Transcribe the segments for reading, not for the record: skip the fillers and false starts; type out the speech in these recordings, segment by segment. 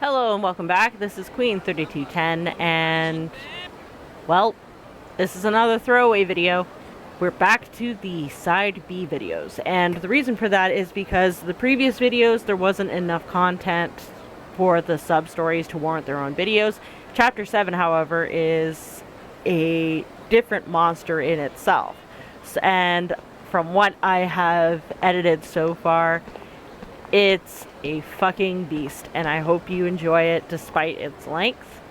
Hello and welcome back. This is Queen3210 and, well, this is another throwaway video. We're back to the side B videos, and the reason for that is because the previous videos there wasn't enough content for the sub-stories to warrant their own videos. Chapter 7, however, is a different monster in itself. And from what I have edited so far, it's a fucking beast, and I hope you enjoy it despite its length.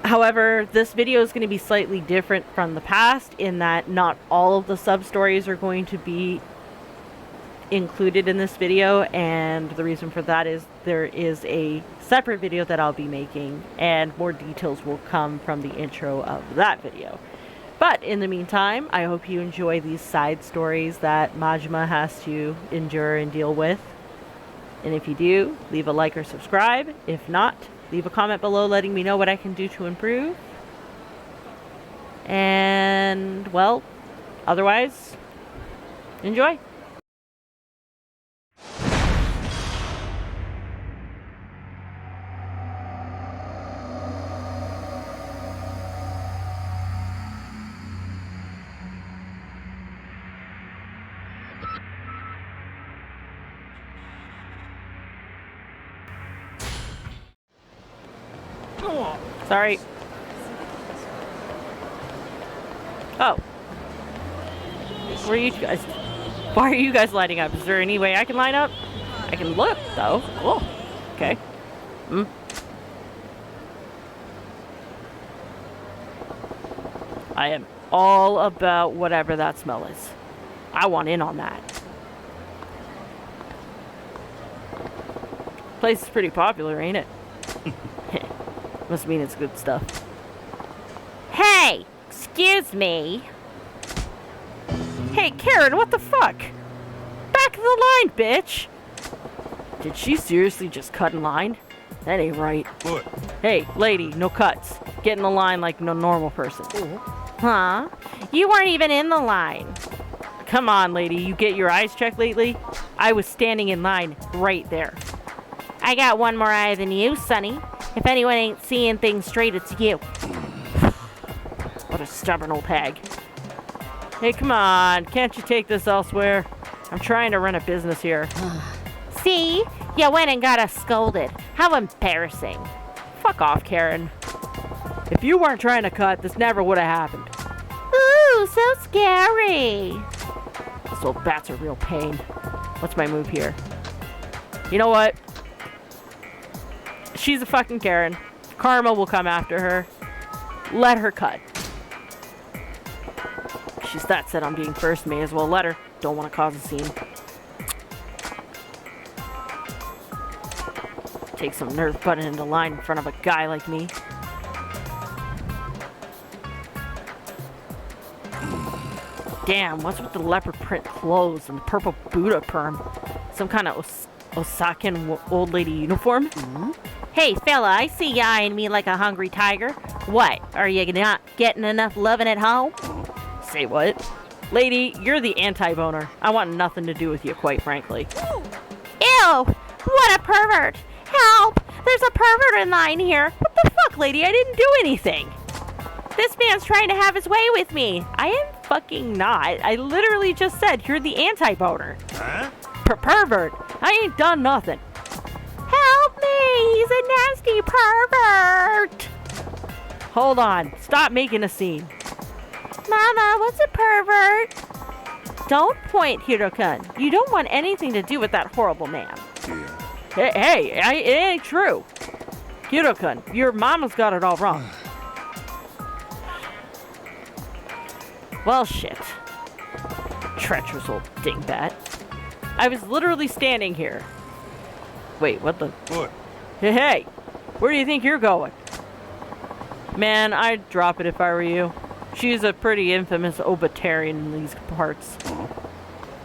However, this video is going to be slightly different from the past in that not all of the sub-stories are going to be included in this video, and the reason for that is there is a separate video that I'll be making, and more details will come from the intro of that video. But in the meantime, I hope you enjoy these side stories that Majima has to endure and deal with. And if you do, leave a like or subscribe. If not, leave a comment below letting me know what I can do to improve. And, well, otherwise, enjoy. Sorry. Oh. Why are you guys lighting up? Is there any way I can line up? I can look, though. Oh. Okay. I am all about whatever that smell is. I want in on that. Place is pretty popular, ain't it? Must mean it's good stuff. Hey! Excuse me! Hey, Karen, what the fuck? Back of the line, bitch! Did she seriously just cut in line? That ain't right. What? Hey, lady, no cuts. Get in the line like no normal person. Huh? You weren't even in the line. Come on, lady, you get your eyes checked lately? I was standing in line right there. I got one more eye than you, Sonny. If anyone ain't seeing things straight, it's you. What a stubborn old hag. Hey, come on. Can't you take this elsewhere? I'm trying to run a business here. See? You went and got us scolded. How embarrassing. Fuck off, Karen. If you weren't trying to cut, this never would have happened. Ooh, so scary. This old bat's a real pain. What's my move here? You know what? She's a fucking Karen. Karma will come after her. Let her cut. She's that set on being first, may as well let her. Don't want to cause a scene. Take some nerve butting into line in front of a guy like me. Damn, what's with the leopard print clothes and the purple Buddha perm? Some kind of Osakan old lady uniform? Hey, fella, I see you eyeing me like a hungry tiger. What? Are you not getting enough loving at home? Say what? Lady, you're the anti-boner. I want nothing to do with you, quite frankly. Ew! What a pervert! Help! There's a pervert in line here. What the fuck, lady? I didn't do anything. This man's trying to have his way with me. I am fucking not. I literally just said you're the anti-boner. Huh? Pervert. I ain't done nothing. Help me! He's a nasty pervert! Hold on. Stop making a scene. Mama, what's a pervert? Don't point, Hiro-kun. You don't want anything to do with that horrible man. Yeah. Hey, it ain't true. Hiro-kun, your mama's got it all wrong. Well, shit. Treacherous old dingbat. I was literally standing here. Wait, what the? What? Hey, where do you think you're going? Man, I'd drop it if I were you. She's a pretty infamous Obatarian in these parts.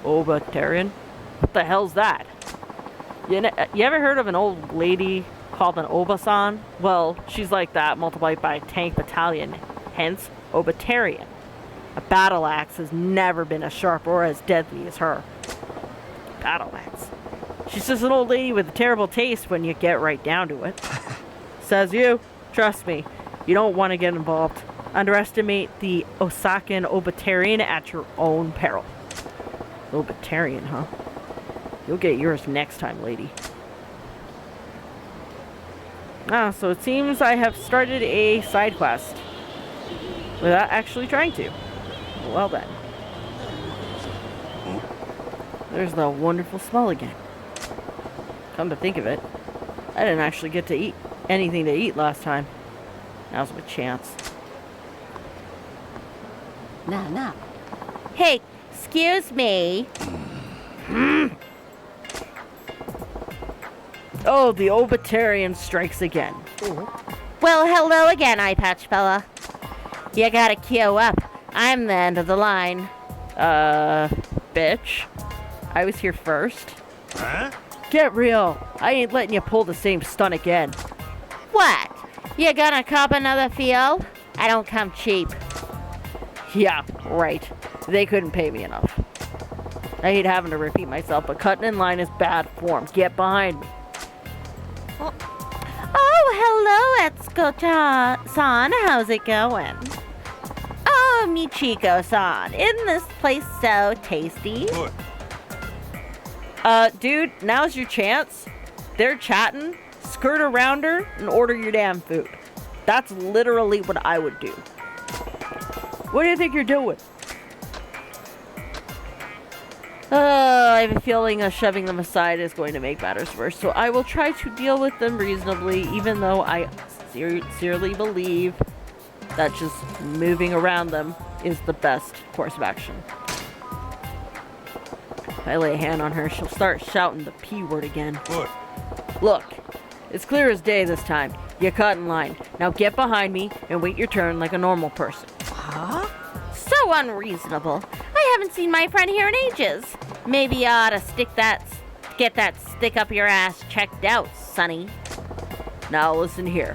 Obatarian? What the hell's that? You ever heard of an old lady called an Obasan? Well, she's like that multiplied by a tank battalion, hence Obatarian. A battle axe has never been as sharp or as deadly as her. Battle axe. She's just an old lady with a terrible taste when you get right down to it. Says you. Trust me, you don't want to get involved. Underestimate the Osakan Obitarian at your own peril. Obitarian, huh? You'll get yours next time, lady. So it seems I have started a side quest without actually trying to. Well then. There's the wonderful smell again. Come to think of it, I didn't actually get to eat anything to eat last time. Now's my chance. Nah. Hey, excuse me. Oh, the Obitarian strikes again. Well, hello again, eye patch fella. You gotta queue up. I'm the end of the line. Bitch. I was here first. Huh? Get real. I ain't letting you pull the same stunt again. What? You gonna cop another field? I don't come cheap. Yeah, right. They couldn't pay me enough. I hate having to repeat myself, but cutting in line is bad form. Get behind me. Oh, hello, Etsuko-san. How's it going? Oh, Michiko-san. Isn't this place so tasty? Dude, now's your chance. They're chatting. Skirt around her and order your damn food. That's literally what I would do. What do you think you're doing? I have a feeling shoving them aside is going to make matters worse, so I will try to deal with them reasonably, even though I sincerely believe that just moving around them is the best course of action. If I lay a hand on her, she'll start shouting the P word again. What? Look, it's clear as day this time. You cut in line. Now get behind me and wait your turn like a normal person. Huh? So unreasonable. I haven't seen my friend here in ages. Maybe you ought to get that stick up your ass checked out, sonny. Now listen here.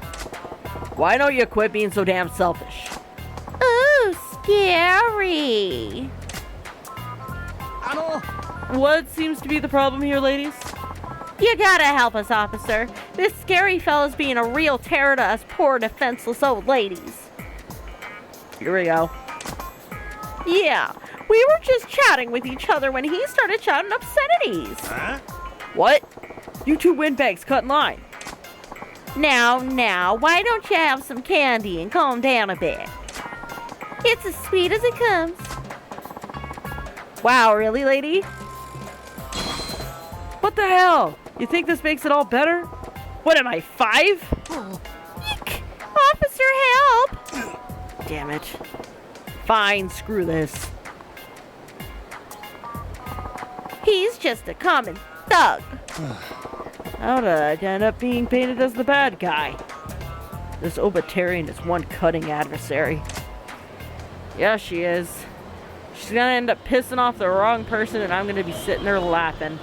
Why don't you quit being so damn selfish? Ooh, scary. What seems to be the problem here, ladies? You gotta help us, officer. This scary fella's being a real terror to us poor defenseless old ladies. Here we go. Yeah, we were just chatting with each other when he started shouting obscenities. Huh? What? You two windbags cut in line. Now, why don't you have some candy and calm down a bit? It's as sweet as it comes. Wow, really, lady? What the hell? You think this makes it all better? What am I, 5? Eek! Officer, help! Damn it. Fine, screw this. He's just a common thug. How did I end up being painted as the bad guy? This Obitarian is one cutting adversary. Yeah, she is. She's gonna end up pissing off the wrong person, and I'm gonna be sitting there laughing.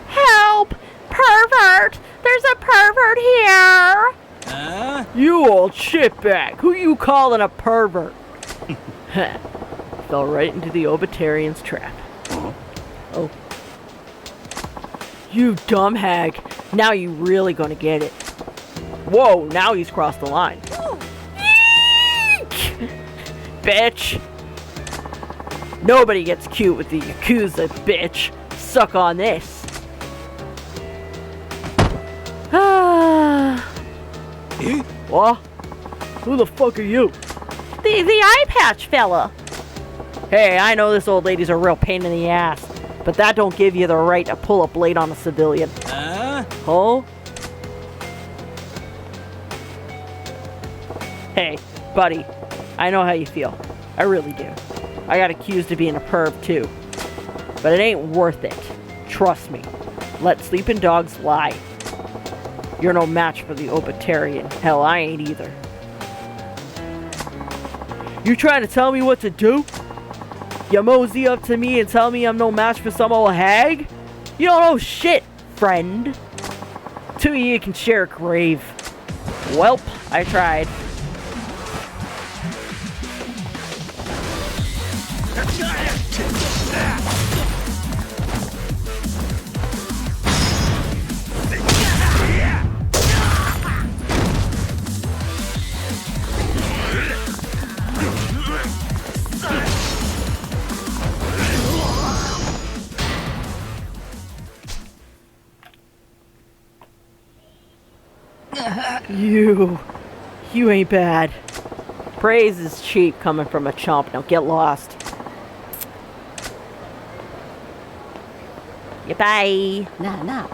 Help! Pervert! There's a pervert here! You old shitbag! Who you calling a pervert? Fell right into the Obitarian's trap. Oh. You dumb hag. Now you really gonna get it. Whoa, now he's crossed the line. Bitch! Nobody gets cute with the Yakuza, bitch. Suck on this. What? Who the fuck are you? The eye patch fella. Hey, I know this old lady's a real pain in the ass, but that don't give you the right to pull a blade on a civilian. Oh? Hey, buddy, I know how you feel. I really do. I got accused of being a perv too. But it ain't worth it. Trust me. Let sleeping dogs lie. You're no match for the Obitarian. Hell, I ain't either. You trying to tell me what to do? You mosey up to me and tell me I'm no match for some old hag? You don't know shit, friend. Two of you can share a grave. Welp, I tried. You ain't bad. Praise is cheap coming from a chump. Now get lost. Bye. Nah.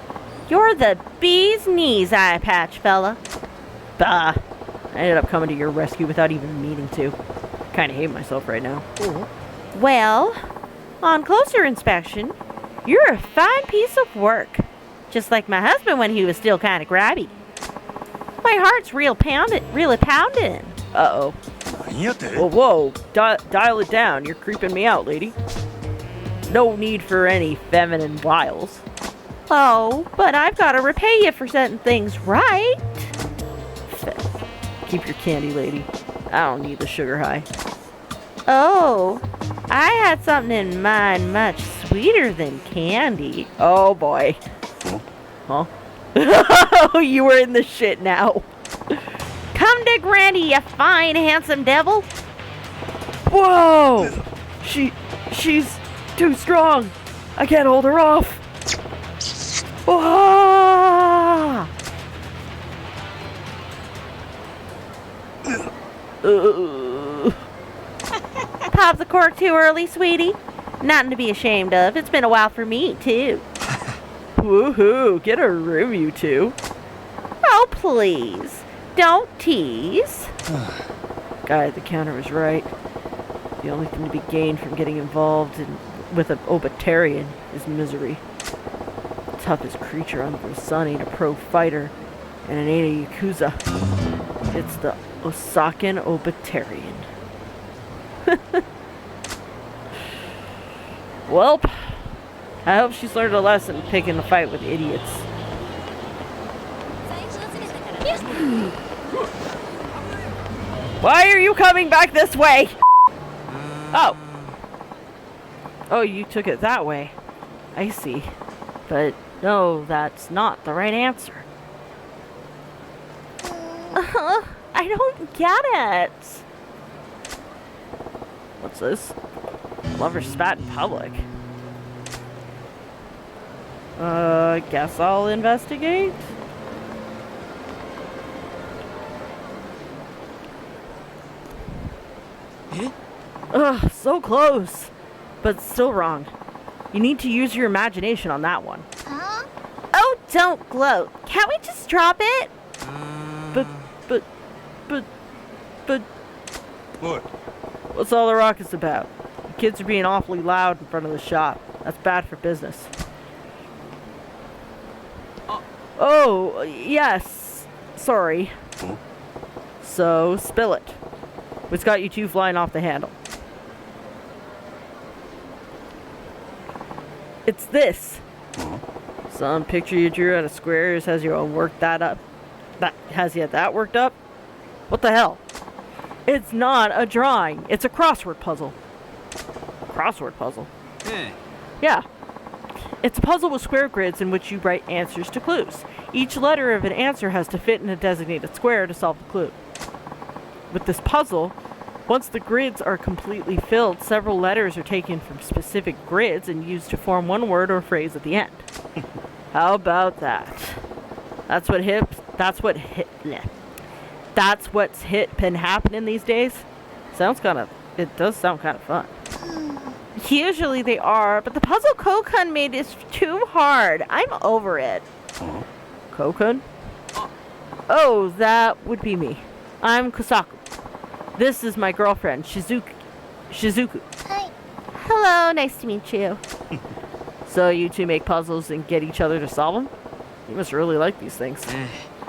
You're the bee's knees, eye patch fella. Bah. I ended up coming to your rescue without even meaning to. Kinda hate myself right now. Well, on closer inspection, you're a fine piece of work. Just like my husband when he was still kind of grabby. My heart's really pounding. Uh-oh. Whoa. Dial it down. You're creeping me out, lady. No need for any feminine wiles. Oh, but I've got to repay you for setting things right. Keep your candy, lady. I don't need the sugar high. Oh, I had something in mind much sweeter than candy. Oh, boy. Huh? Oh, you were in the shit now. Come to Granny, you fine, handsome devil. Whoa! She's too strong. I can't hold her off. Whoa! Pop the cork too early, sweetie. Nothing to be ashamed of. It's been a while for me, too. Woohoo! Get a room, you two. Oh, please. Don't tease. Guy at the counter was right. The only thing to be gained from getting involved with an Obitarian is misery. The toughest creature under the sun ain't a pro fighter, and it ain't a Yakuza. It's the Osakan Obitarian. Welp, I hope she's learned a lesson picking a fight with idiots. Why are you coming back this way? Oh. Oh, you took it that way. I see. But no, that's not the right answer. I don't get it. What's this? Lover spat in public. Guess I'll investigate. Ugh, so close. But still wrong. You need to use your imagination on that one. Oh, don't gloat. Can't we just drop it? But... What? What's all the ruckus about? The kids are being awfully loud in front of the shop. That's bad for business. Oh, yes. Sorry. So, spill it. What's got you two flying off the handle? It's this. Some picture you drew out of squares has you all worked that up. Has you that worked up? What the hell? It's not a drawing. It's a crossword puzzle. Crossword puzzle? Yeah. It's a puzzle with square grids in which you write answers to clues. Each letter of an answer has to fit in a designated square to solve the clue. With this puzzle, once the grids are completely filled, several letters are taken from specific grids and used to form one word or phrase at the end. How about that? That's what's been happening these days. It does sound kind of fun. Usually they are, but the puzzle Kokun made is too hard. I'm over it. Kokun? Oh, that would be me. I'm Kosaku. This is my girlfriend, Shizuku. Hi. Hello, nice to meet you. So you two make puzzles and get each other to solve them? You must really like these things.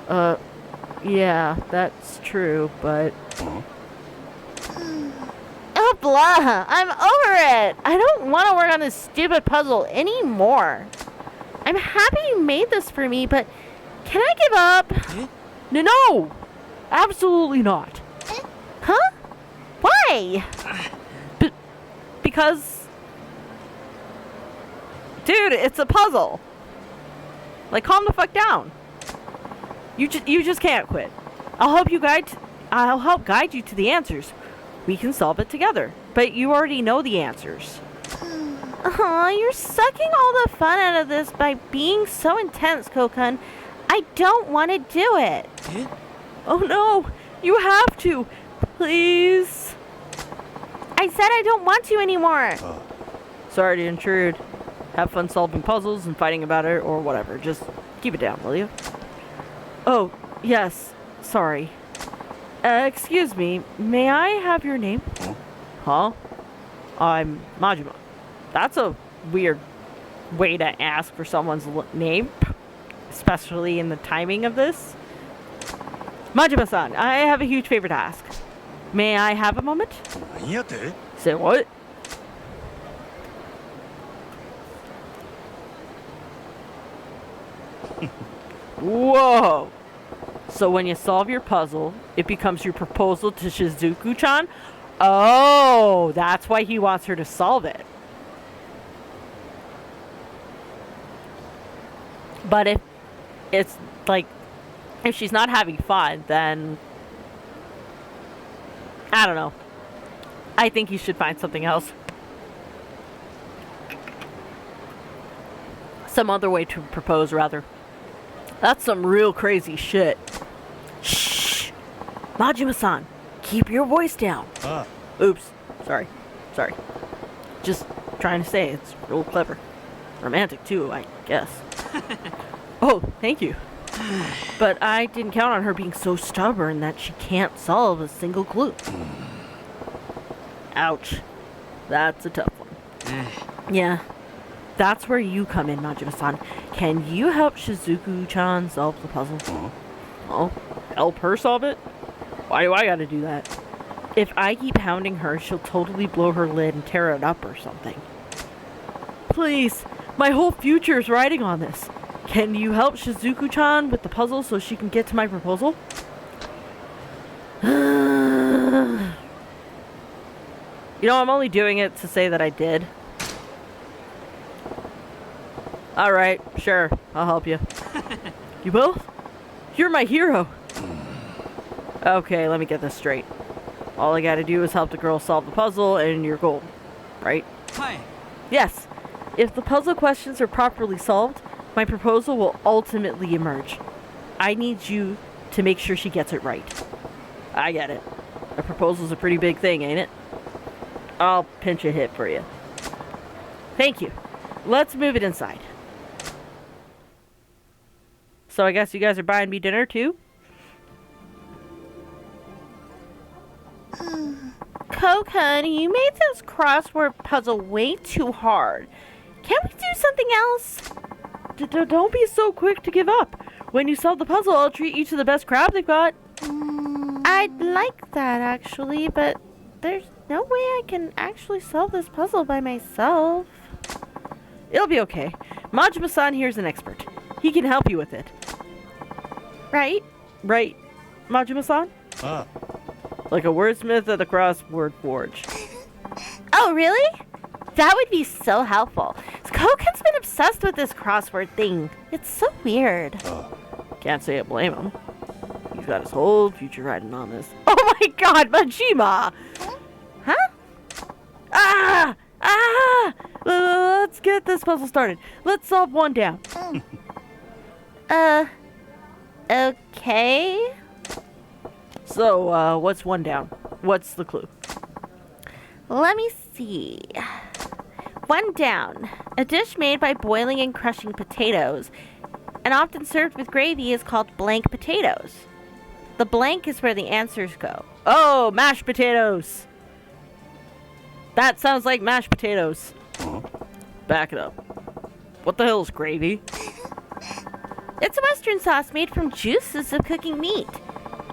Yeah, that's true, but... Oh, blah. I'm over it. I don't want to work on this stupid puzzle anymore. I'm happy you made this for me, but can I give up? No! Absolutely not. Huh? Why? Because... Dude, it's a puzzle. Like, calm the fuck down. You just can't quit. I'll help guide you to the answers. We can solve it together. But you already know the answers. Aw, you're sucking all the fun out of this by being so intense, Kokun. I don't want to do it. Oh no, you have to. Please. I said I don't want to anymore. Sorry to intrude. Have fun solving puzzles and fighting about it or whatever. Just keep it down, will you? Oh, yes. Sorry. Excuse me. May I have your name? Huh? I'm Majima. That's a weird way to ask for someone's name, especially in the timing of this. Majima-san, I have a huge favor to ask. May I have a moment? Say what? Whoa! So when you solve your puzzle, it becomes your proposal to Shizuku-chan? Oh, that's why he wants her to solve it. But if it's like, if she's not having fun, then I don't know. I think you should find something else. Some other way to propose, rather. That's some real crazy shit. Shh! Majima-san, keep your voice down. Oops. Sorry. Just trying to say it's real clever. Romantic, too, I guess. Oh, thank you. But I didn't count on her being so stubborn that she can't solve a single clue. Ouch. That's a tough one. Yeah. That's where you come in, Majima-san. Can you help Shizuku-chan solve the puzzle? Oh, help her solve it? Why do I gotta do that? If I keep hounding her, she'll totally blow her lid and tear it up or something. Please, my whole future is riding on this. Can you help Shizuku-chan with the puzzle so she can get to my proposal? You know, I'm only doing it to say that I did. Alright, sure, I'll help you. You will? You're my hero. Okay, let me get this straight. All I gotta do is help the girl solve the puzzle and you're golden, right? Hi. Yes. If the puzzle questions are properly solved, my proposal will ultimately emerge. I need you to make sure she gets it right. I get it. A proposal's a pretty big thing, ain't it? I'll pinch a hit for you. Thank you. Let's move it inside. So I guess you guys are buying me dinner too? Kokun, you made this crossword puzzle way too hard. Can't we do something else? Don't be so quick to give up. When you solve the puzzle, I'll treat you to the best crab they've got. I'd like that, actually, but there's no way I can actually solve this puzzle by myself. It'll be okay. Majima-san here's an expert. He can help you with it. Right? Right, Majima-san? Like a wordsmith at the crossword forge. Oh, really? That would be so helpful. Kokun's been obsessed with this crossword thing. It's so weird. Can't say I blame him. He's got his whole future riding on this. Oh my god, Majima! Huh? Let's get this puzzle started. Let's solve one down. Okay. So, what's one down? What's the clue? Let me see. One down. A dish made by boiling and crushing potatoes, and often served with gravy, is called blank potatoes. The blank is where the answers go. Oh, mashed potatoes! That sounds like mashed potatoes. Back it up. What the hell is gravy? It's a Western sauce made from juices of cooking meat.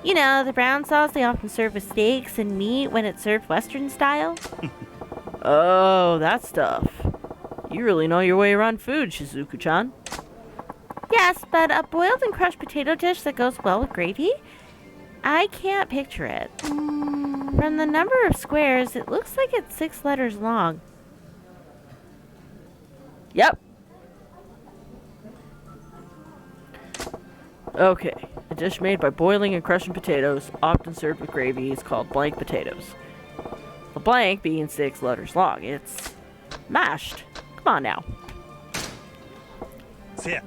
You know, the brown sauce they often serve with steaks and meat when it's served Western style. Oh, that stuff. You really know your way around food, Shizuku-chan. Yes, but a boiled and crushed potato dish that goes well with gravy? I can't picture it. From the number of squares, it looks like it's 6 letters long. Yep. Okay. A dish made by boiling and crushing potatoes, often served with gravy, is called blank potatoes. The blank being 6 letters long. It's mashed. Come on now. See ya.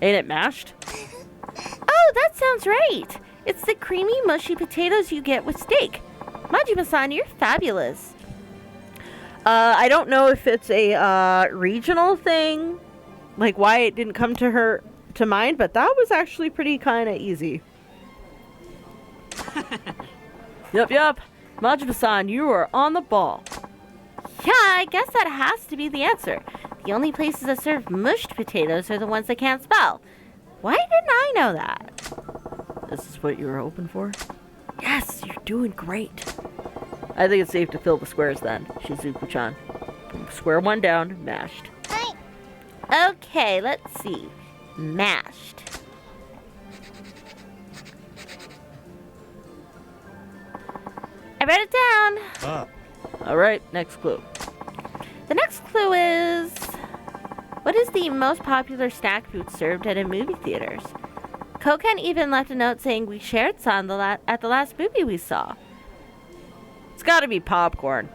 Ain't it mashed? Oh, that sounds right. It's the creamy, mushy potatoes you get with steak. Majima-san, you're fabulous. I don't know if it's a regional thing, like why it didn't come to mind, but that was actually pretty kind of easy. Yep. Majima-san, you are on the ball. Yeah, I guess that has to be the answer. The only places that serve mushed potatoes are the ones I can't spell. Why didn't I know that? This is what you were hoping for? Yes, you're doing great. I think it's safe to fill the squares then, Shizuku-chan. Square one down, mashed. Okay, let's see. Mashed. I wrote it down. Alright, next clue. The next clue is... What is the most popular snack food served at a movie theaters? Koken even left a note saying we shared some at the last movie we saw. It's gotta be popcorn.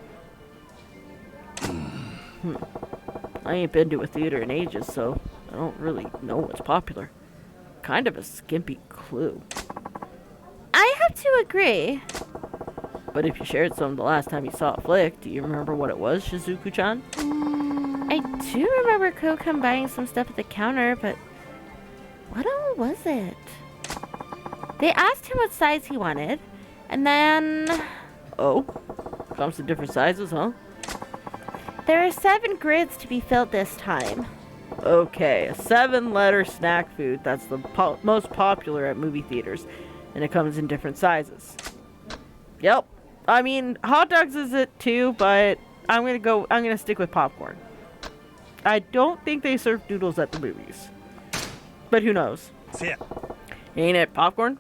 I ain't been to a theater in ages, so I don't really know what's popular. Kind of a skimpy clue. I have to agree. But if you shared some the last time you saw a flick, do you remember what it was, Shizuku-chan? I do remember Koken buying some stuff at the counter, but what all was it? They asked him what size he wanted, and then... Oh? Comes in different sizes, huh? There are 7 grids to be filled this time. Okay, a 7-letter snack food that's the most popular at movie theaters, and it comes in different sizes. Yep. I mean, hot dogs is it too, but I'm gonna stick with popcorn. I don't think they serve noodles at the movies. But who knows? Yeah. Ain't it popcorn?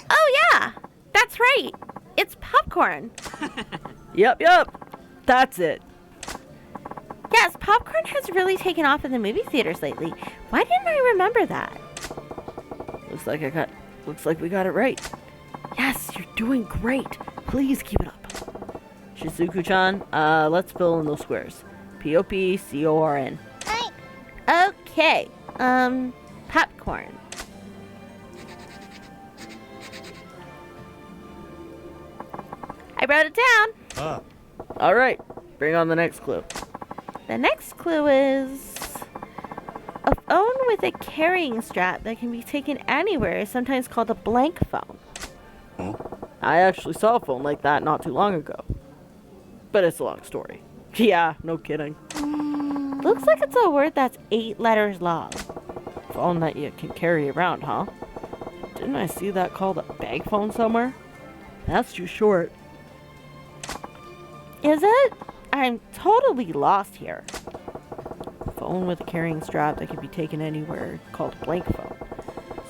Oh yeah! That's right! It's popcorn! Yep. That's it. Yes, popcorn has really taken off in the movie theaters lately. Why didn't I remember that? Looks like we got it right. Yes, you're doing great. Please keep it up. Shizuku-chan, let's fill in those squares. Popcorn. Okay, popcorn. I wrote it down. Alright, bring on the next clue. The next clue is a phone with a carrying strap that can be taken anywhere is sometimes called a blank phone. I actually saw a phone like that not too long ago. But it's a long story. Yeah, no kidding. Looks like it's a word that's 8 letters long. Phone that you can carry around, huh? Didn't I see that called a bag phone somewhere? That's too short. Is it? I'm totally lost here. Phone with a carrying strap that can be taken anywhere called a blank phone.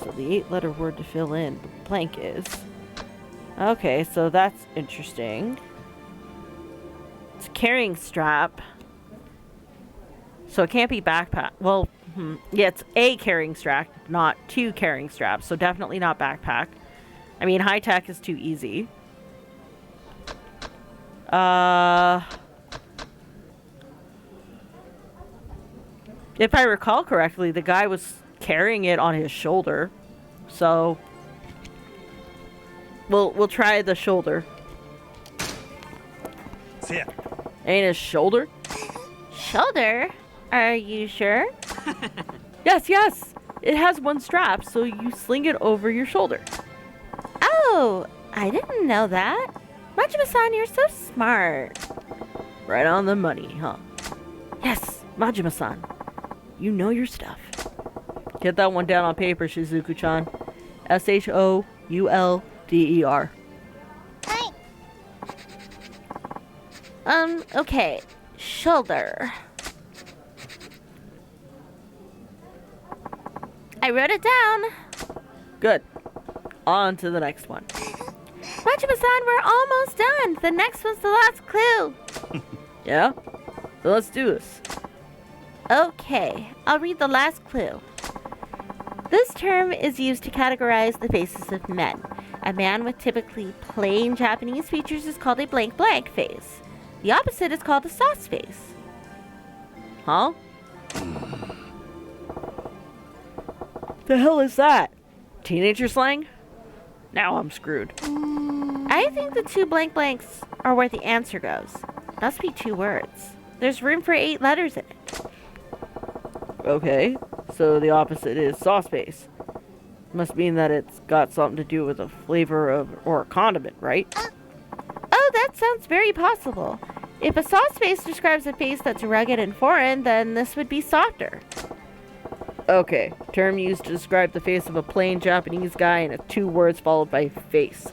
So the 8-letter word to fill in the blank is... Okay, so that's interesting. It's a carrying strap. So it can't be backpack. Well, yeah, it's a carrying strap, not 2 carrying straps. So definitely not backpack. I mean, high tech is too easy. If I recall correctly, the guy was carrying it on his shoulder. So we'll try the shoulder. Yeah. Ain't his shoulder? Shoulder? Are you sure? Yes. It has one strap, so you sling it over your shoulder. Oh, I didn't know that. Majima-san, you're so smart. Right on the money, huh? Yes, Majima-san. You know your stuff. Get that one down on paper, Shizuku-chan. SHOULDER. Okay. Shoulder. I wrote it down. Good. On to the next one. Majima-san, we're almost done. The next one's the last clue. Yeah? So let's do this. Okay, I'll read the last clue. This term is used to categorize the faces of men. A man with typically plain Japanese features is called a blank face. The opposite is called a sauce face. Huh? The hell is that? Teenager slang? Now I'm screwed. I think the 2 blank blanks are where the answer goes. Must be 2 words. There's room for 8 letters in it. Okay, so the opposite is sauce base. Must mean that it's got something to do with a flavor of or a condiment, right? Oh, that sounds very possible. If a sauce face describes a face that's rugged and foreign, then this would be softer. Okay, term used to describe the face of a plain Japanese guy and 2 words followed by face.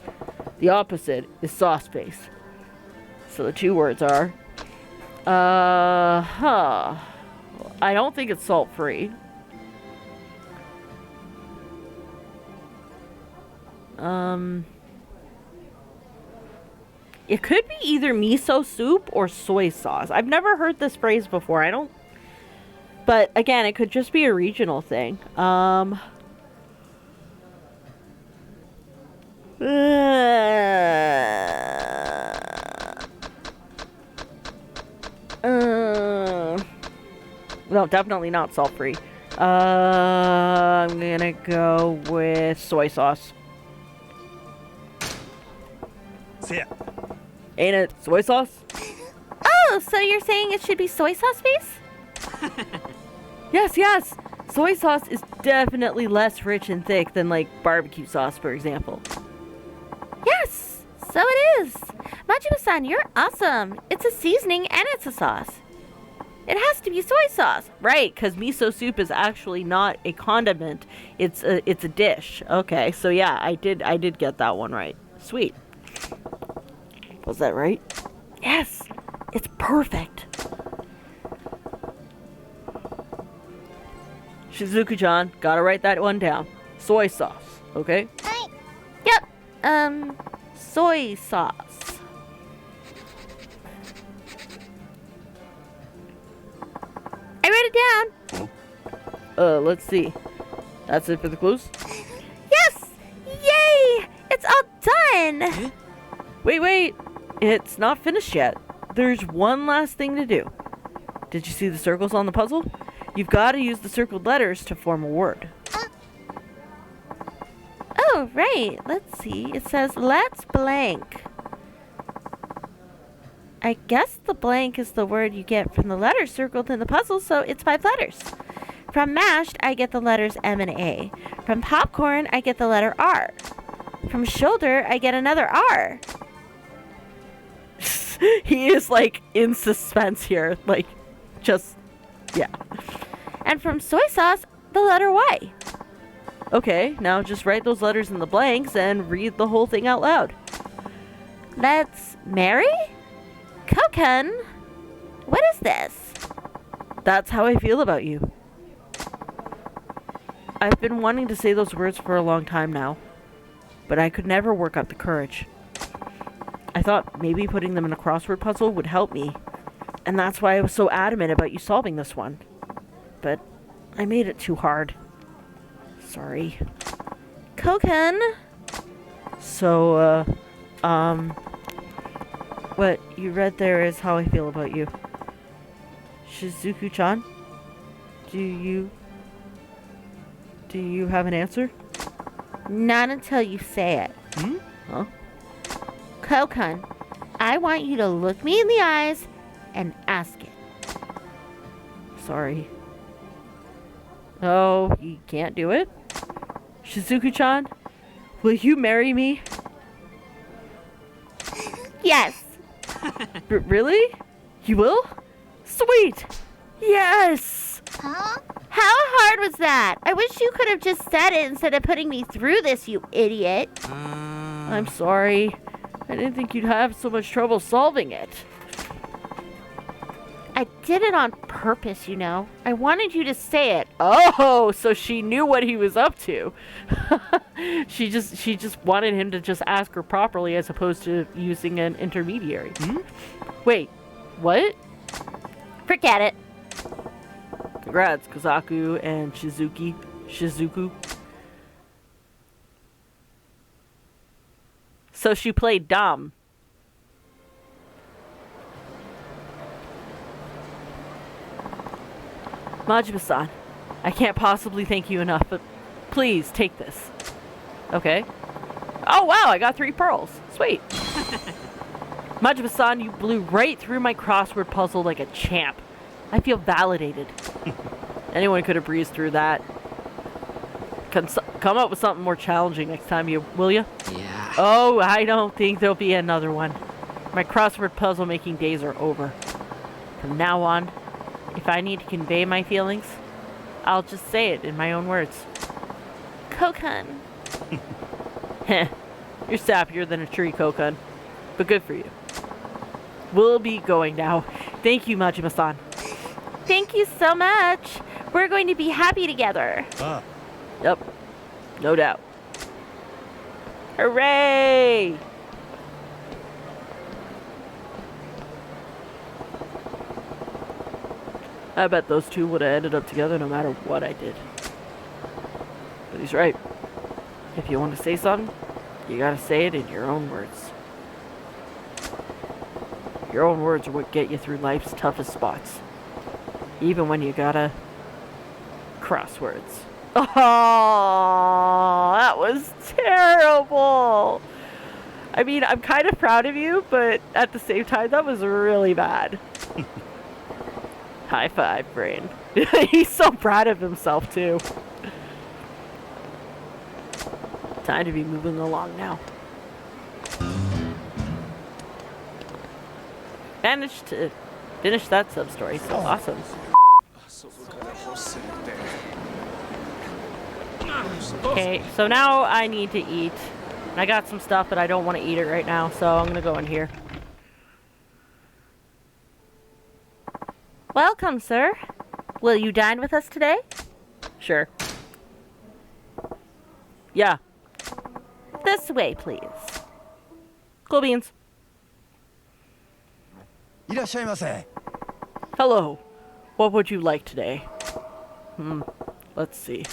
The opposite is sauce face. So the 2 words are, I don't think it's salt-free. It could be either miso soup or soy sauce. I've never heard this phrase before. But again, it could just be a regional thing. Well, definitely not salt-free. I'm gonna go with soy sauce. See ya. Ain't it soy sauce? Oh, so you're saying it should be soy sauce face? Yes. Soy sauce is definitely less rich and thick than, like, barbecue sauce, for example. Yes, so it is. Majima-san, you're awesome. It's a seasoning and it's a sauce. It has to be soy sauce. Right, because miso soup is actually not a condiment. It's a dish. Okay, so yeah, I did get that one right. Sweet. Was that right? Yes, it's perfect. Shizuku-chan, gotta write that one down. Soy sauce, okay? Yep, soy sauce. I wrote it down. Let's see. That's it for the clues? Yes! Yay! It's all done! Wait. It's not finished yet. There's one last thing to do. Did you see the circles on the puzzle? You've got to use the circled letters to form a word. Oh, right. Let's see. It says, let's blank. I guess the blank is the word you get from the letters circled in the puzzle, so it's 5 letters. From mashed, I get the letters M and A. From popcorn, I get the letter R. From shoulder, I get another R. He is, like, in suspense here. Like, just, yeah. And from soy sauce, the letter Y. Okay, now just write those letters in the blanks and read the whole thing out loud. Let's marry? Koken? What is this? That's how I feel about you. I've been wanting to say those words for a long time now, but I could never work up the courage. I thought maybe putting them in a crossword puzzle would help me, and that's why I was so adamant about you solving this one. But I made it too hard. Sorry. Koken? So, what you read there is how I feel about you. Shizuku-chan? Do you have an answer? Not until you say it. Huh? Koken, I want you to look me in the eyes and ask it. Sorry. Oh, you can't do it? Shizuku-chan, will you marry me? Yes. Really? You will? Sweet! Yes! Huh? How hard was that? I wish you could have just said it instead of putting me through this, you idiot. I'm sorry. I didn't think you'd have so much trouble solving it. I did it on purpose, you know. I wanted you to say it. Oh, so she knew what he was up to. She just wanted him to just ask her properly as opposed to using an intermediary. Wait, what? Forget it. Congrats, Kozaku and Shizuku. So she played dumb. Majima-san, I can't possibly thank you enough, but please take this. Okay. Oh, wow, I got 3 pearls. Sweet. Majima-san, you blew right through my crossword puzzle like a champ. I feel validated. Anyone could have breezed through that. Come up with something more challenging next time, will you? Yeah. Oh, I don't think there'll be another one. My crossword puzzle making days are over. From now on, if I need to convey my feelings, I'll just say it in my own words. Kokun. Heh. You're sappier than a tree, Kokun. But good for you. We'll be going now. Thank you, Majima-san. Thank you so much. We're going to be happy together. Ah. Yep. No doubt. Hooray! I bet those two would have ended up together no matter what I did. But he's right. If you want to say something, you gotta say it in your own words. Your own words are what get you through life's toughest spots. Even when you gotta crosswords. Oh, that was terrible. I mean, I'm kind of proud of you, but at the same time, that was really bad. High five, brain. He's so proud of himself, too. Time to be moving along now. Managed to finish that sub-story, so awesome. Okay, so now I need to eat. I got some stuff, but I don't want to eat it right now, so I'm gonna go in here. Welcome, sir. Will you dine with us today? Sure. Yeah. This way, please. Cool beans. いらっしゃいませ。 Hello. What would you like today? Let's see.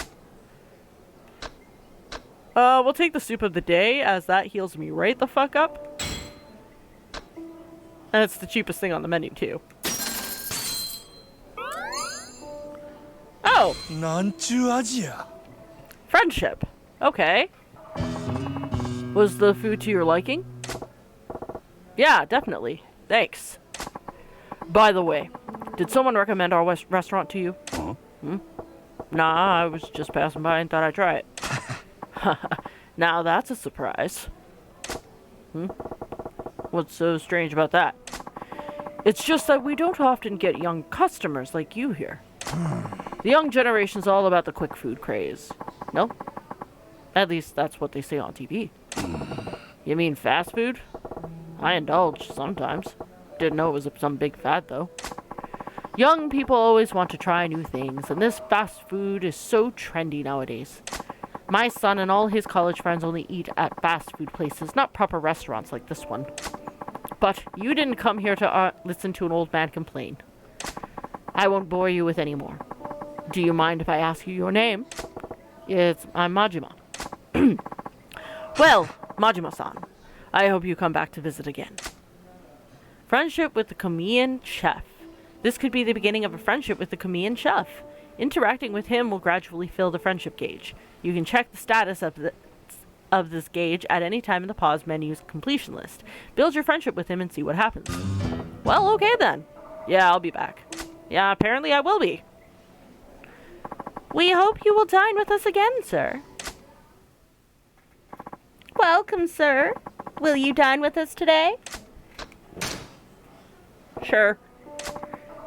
We'll take the soup of the day, as that heals me right the fuck up. And it's the cheapest thing on the menu, too. Oh! なんちゅう味や。 Friendship. Okay. Was the food to your liking? Yeah, definitely. Thanks. By the way, did someone recommend our restaurant to you? Nah, I was just passing by and thought I'd try it. Now that's a surprise. What's so strange about that? It's just that we don't often get young customers like you here. The young generation's all about the quick food craze. No? At least that's what they say on TV. You mean fast food? I indulge sometimes. Didn't know it was some big fad, though. Young people always want to try new things, and this fast food is so trendy nowadays. My son and all his college friends only eat at fast food places, not proper restaurants like this one. But you didn't come here to listen to an old man complain. I won't bore you with any more. Do you mind if I ask you your name? I'm Majima. Well, Majima-san, I hope you come back to visit again. Friendship with the Komean chef. This could be the beginning of a friendship with the Komean chef. Interacting with him will gradually fill the friendship gauge. You can check the status of this gauge at any time in the pause menu's completion list. Build your friendship with him and see what happens. Well, okay then. Yeah, I'll be back. Yeah, apparently I will be. We hope you will dine with us again, sir. Welcome, sir. Will you dine with us today? Sure.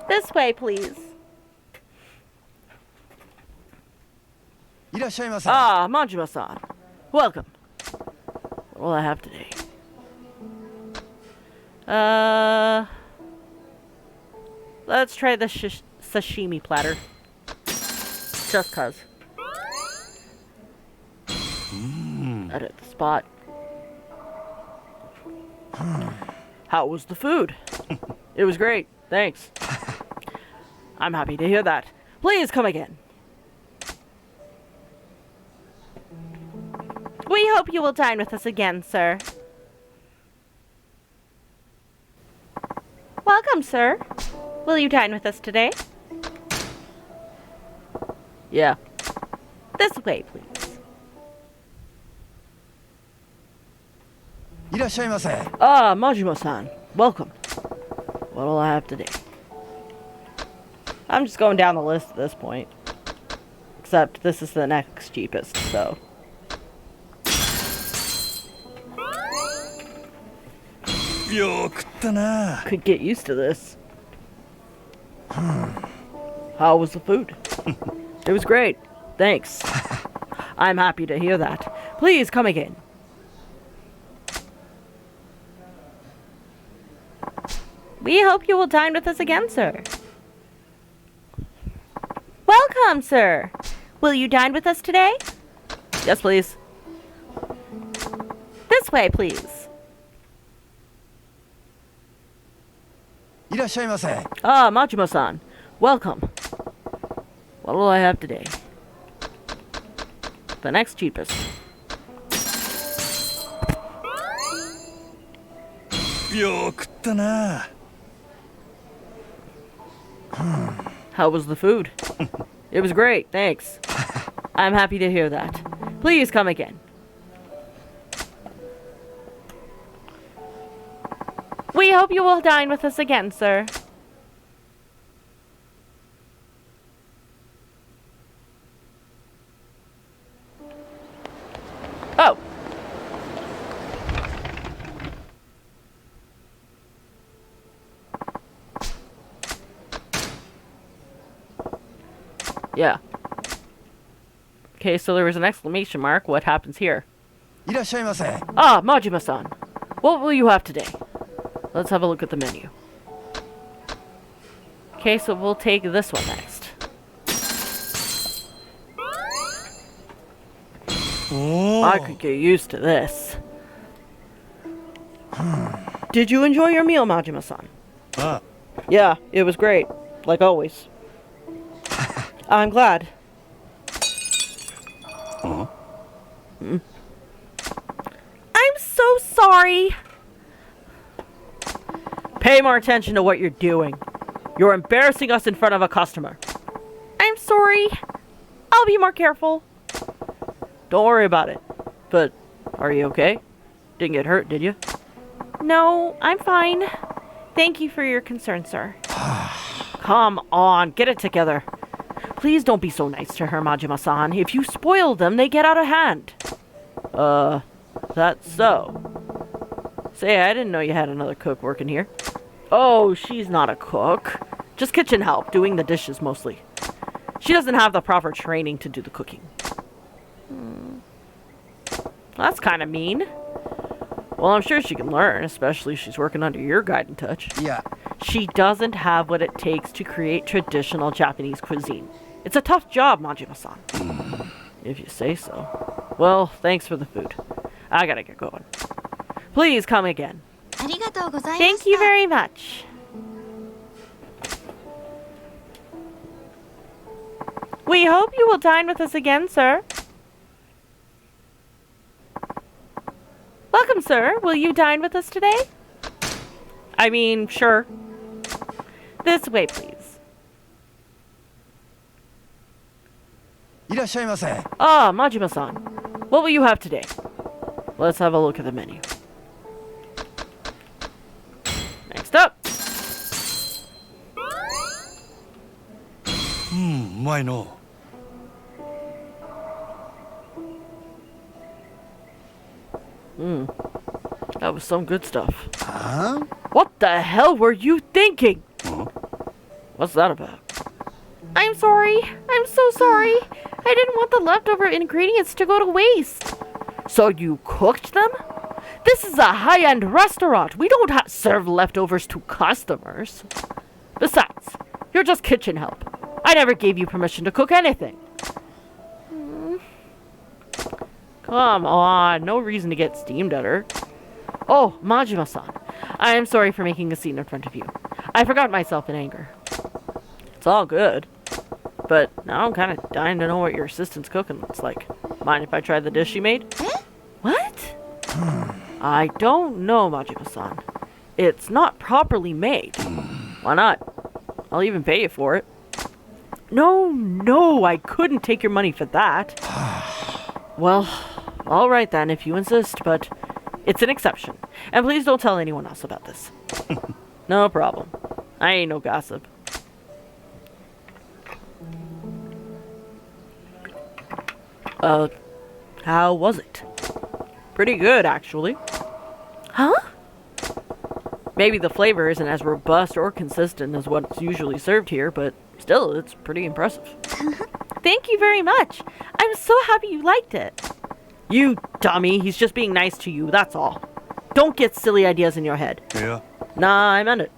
This way, please. いらっしゃいませ。 Ah, Majima-san. Welcome. What will I have today? Let's try the sashimi platter. Just cuz. Edit the spot. How was the food? It was great. Thanks. I'm happy to hear that. Please come again. We hope you will dine with us again, sir. Welcome, sir. Will you dine with us today? Yeah. This way, please. いらっしゃいませ。 Ah, Majima-san. Welcome. What'll I have today? I'm just going down the list at this point. Except this is the next cheapest, so. Yo, 食ったな。 Could get used to this. How was the food? It was great. Thanks. I'm happy to hear that. Please come again. We hope you will dine with us again, sir. Welcome, sir. Will you dine with us today? Yes, please. This way, please. いらっしゃいませ。 Ah, Majima-san. Welcome. What'll I have today? The next cheapest. よ食ったな。 How was the food? It was great, thanks. I'm happy to hear that. Please come again. We hope you will dine with us again, sir. Oh. Yeah. Okay, so there was an exclamation mark. What happens here? いらっしゃいませ。 Ah, Majima-san. What will you have today? Let's have a look at the menu. Okay, so we'll take this one next. お I could get used to this. Did you enjoy your meal, Majima-san? あ、 Yeah, it was great. Like always. I'm glad. うん。 I'm so sorry. Pay more attention to what you're doing. You're embarrassing us in front of a customer. I'm sorry. I'll be more careful. Don't worry about it. But, are you okay? Didn't get hurt, did you? No, I'm fine. Thank you for your concern, sir. Come on, get it together. Please don't be so nice to her, Majima-san. If you spoil them, they get out of hand. That's so. Say, I didn't know you had another cook working here. Oh, she's not a cook. Just kitchen help, doing the dishes mostly. She doesn't have the proper training to do the cooking. That's kind of mean. Well, I'm sure she can learn, especially if she's working under your guiding touch. いや、 She doesn't have what it takes to create traditional Japanese cuisine. It's a tough job, Majima-san. If you say so. Well, thanks for the food. I gotta get going. Please come again. ありがとうございました。 Thank you very much. We hope you will dine with us again, sir. Welcome, sir. Will you dine with us today? I mean, sure. This way, please. いらっしゃいませ。 Ah, Majima-san. What will you have today? Let's have a look at the menu. Next up. うん、うまいの。 That was some good stuff. はあ？ What the hell were you thinking? What's that about? I'm sorry. I'm so sorry. I didn't want the leftover ingredients to go to waste. So you cooked them? This is a high-end restaurant. We don't serve leftovers to customers. Besides, you're just kitchen help. I never gave you permission to cook anything. Come on, no reason to get steamed at her. Oh, Majima-san, I am sorry for making a scene in front of you. I forgot myself in anger. It's all good. But now I'm kind of dying to know what your assistant's cooking looks like. Mind if I try the dish she made? What? I don't know, Majima-san. It's not properly made. Why not? I'll even pay you for it. No, I couldn't take your money for that. Well, alright then, if you insist, but It's an exception. And please don't tell anyone else about this. No problem. I ain't no gossip. How was it? Pretty good, actually. Huh? Maybe the flavor isn't as robust or consistent as what's usually served here, but still, it's pretty impressive. Thank you very much. I'm so happy you liked it. You dummy, he's just being nice to you, that's all. Don't get silly ideas in your head. Yeah. Nah, I meant it.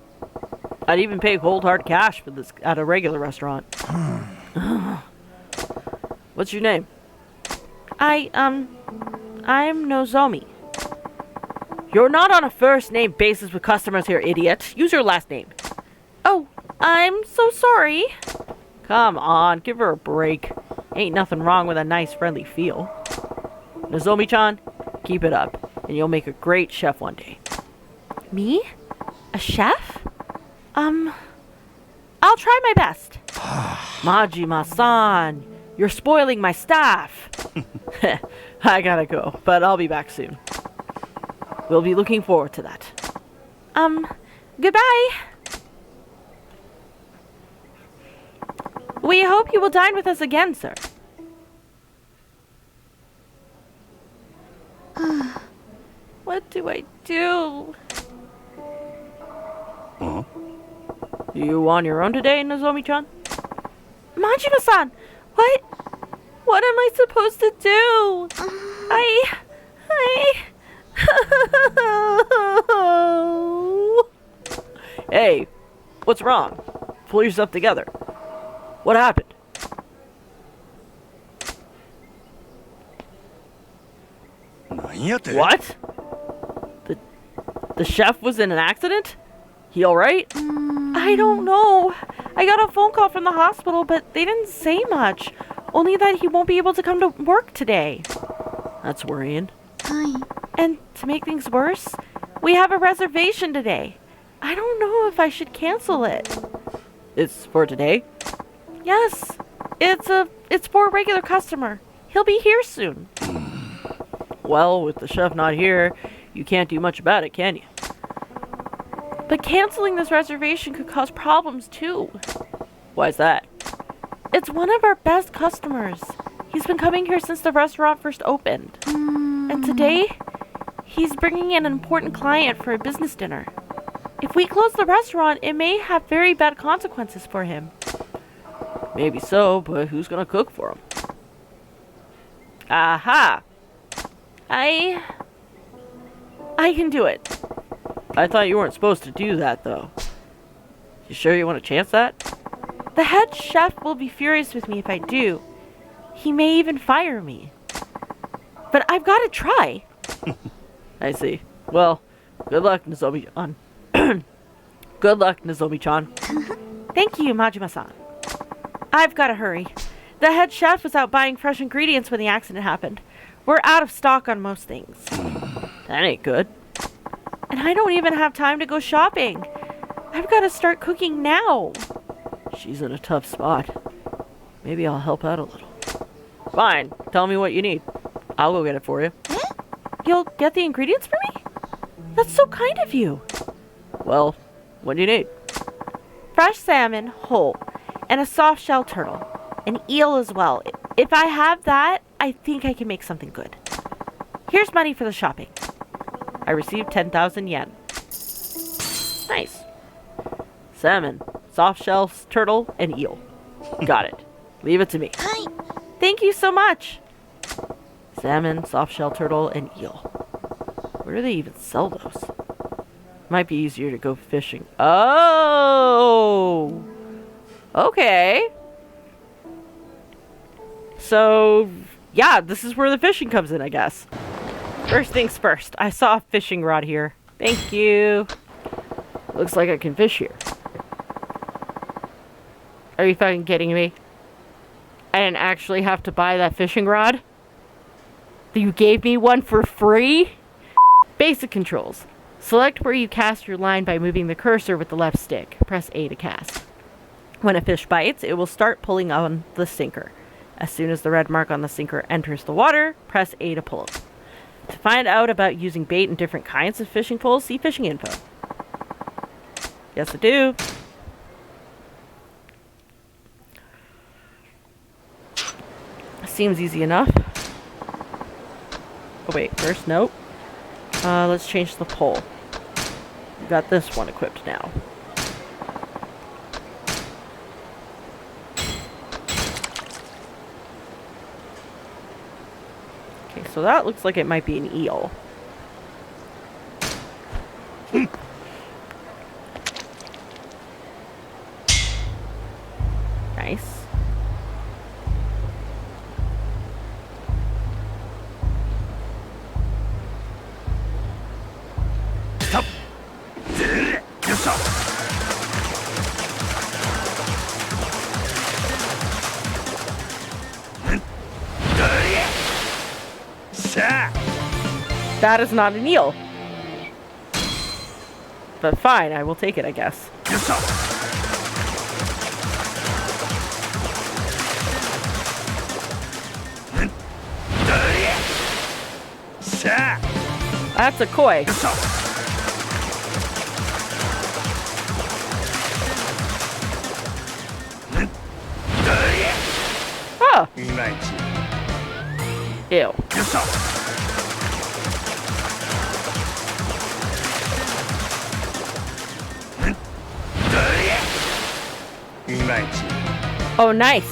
I'd even pay cold hard cash for this at a regular restaurant. What's your name? I'm Nozomi. You're not on a first name basis with customers here, idiot. Use your last name. Oh, I'm so sorry. Come on, give her a break. Ain't nothing wrong with a nice friendly feel. Nozomi-chan, keep it up, and you'll make a great chef one day. Me? A chef? I'll try my best. Majima-san, you're spoiling my staff. I gotta go, but I'll be back soon. We'll be looking forward to that. Goodbye. We hope you will dine with us again, sir. What do I do? Huh? You on your own today, Nozomi-chan? Majima-san, what am I supposed to do? Hey, what's wrong? Pull yourself together. What happened? What? The chef was in an accident? He alright? I don't know. I got a phone call from the hospital, but they didn't say much. Only that he won't be able to come to work today. That's worrying. And to make things worse, we have a reservation today. I don't know if I should cancel it. It's for today? Yes. It's for a regular customer. He'll be here soon. Well, with the chef not here, you can't do much about it, can you? But canceling this reservation could cause problems too. Why's that? It's one of our best customers. He's been coming here since the restaurant first opened. And today, he's bringing in an important client for a business dinner. If we close the restaurant, it may have very bad consequences for him. Maybe so, but who's gonna cook for him? Aha! I can do it. I thought you weren't supposed to do that, though. You sure you want to chance that? The head chef will be furious with me if I do. He may even fire me. But I've got to try. I see. Well, good luck, Nozomi-chan. Good luck, Nozomi-chan. Thank you, Majima-san. I've got to hurry. The head chef was out buying fresh ingredients when the accident happened. We're out of stock on most things. That ain't good. And I don't even have time to go shopping. I've got to start cooking now. She's in a tough spot. Maybe I'll help out a little. Fine. Tell me what you need. I'll go get it for you. You'll get the ingredients for me? That's so kind of you. Well, what do you need? Fresh salmon, whole, and a soft shell turtle. An eel as well. If I have that, I think I can make something good. Here's money for the shopping. I received 10,000 yen. Nice. Salmon, soft shell, turtle, and eel. Got it. Leave it to me. Thank you so much. Salmon, soft shell turtle, and eel. Where do they even sell those? Might be easier to go fishing. Oh! Okay. So, yeah, this is where the fishing comes in, I guess. First things first, I saw a fishing rod here. Thank you. Looks like I can fish here. Are you fucking kidding me? I didn't actually have to buy that fishing rod? You gave me one for free? Basic controls. Select where you cast your line by moving the cursor with the left stick. Press A to cast. When a fish bites, it will start pulling on the sinker. As soon as the red mark on the sinker enters the water, press A to pull it. To find out about using bait and different kinds of fishing poles, see fishing info. Yes, I do. Seems easy enough. Oh wait, first, nope. Let's change the pole. We've got this one equipped now. Okay, so that looks like it might be an eel. Nice. That is not an eel. But fine, I will take it, I guess. That's a koi. Oh. Ew. Oh, nice.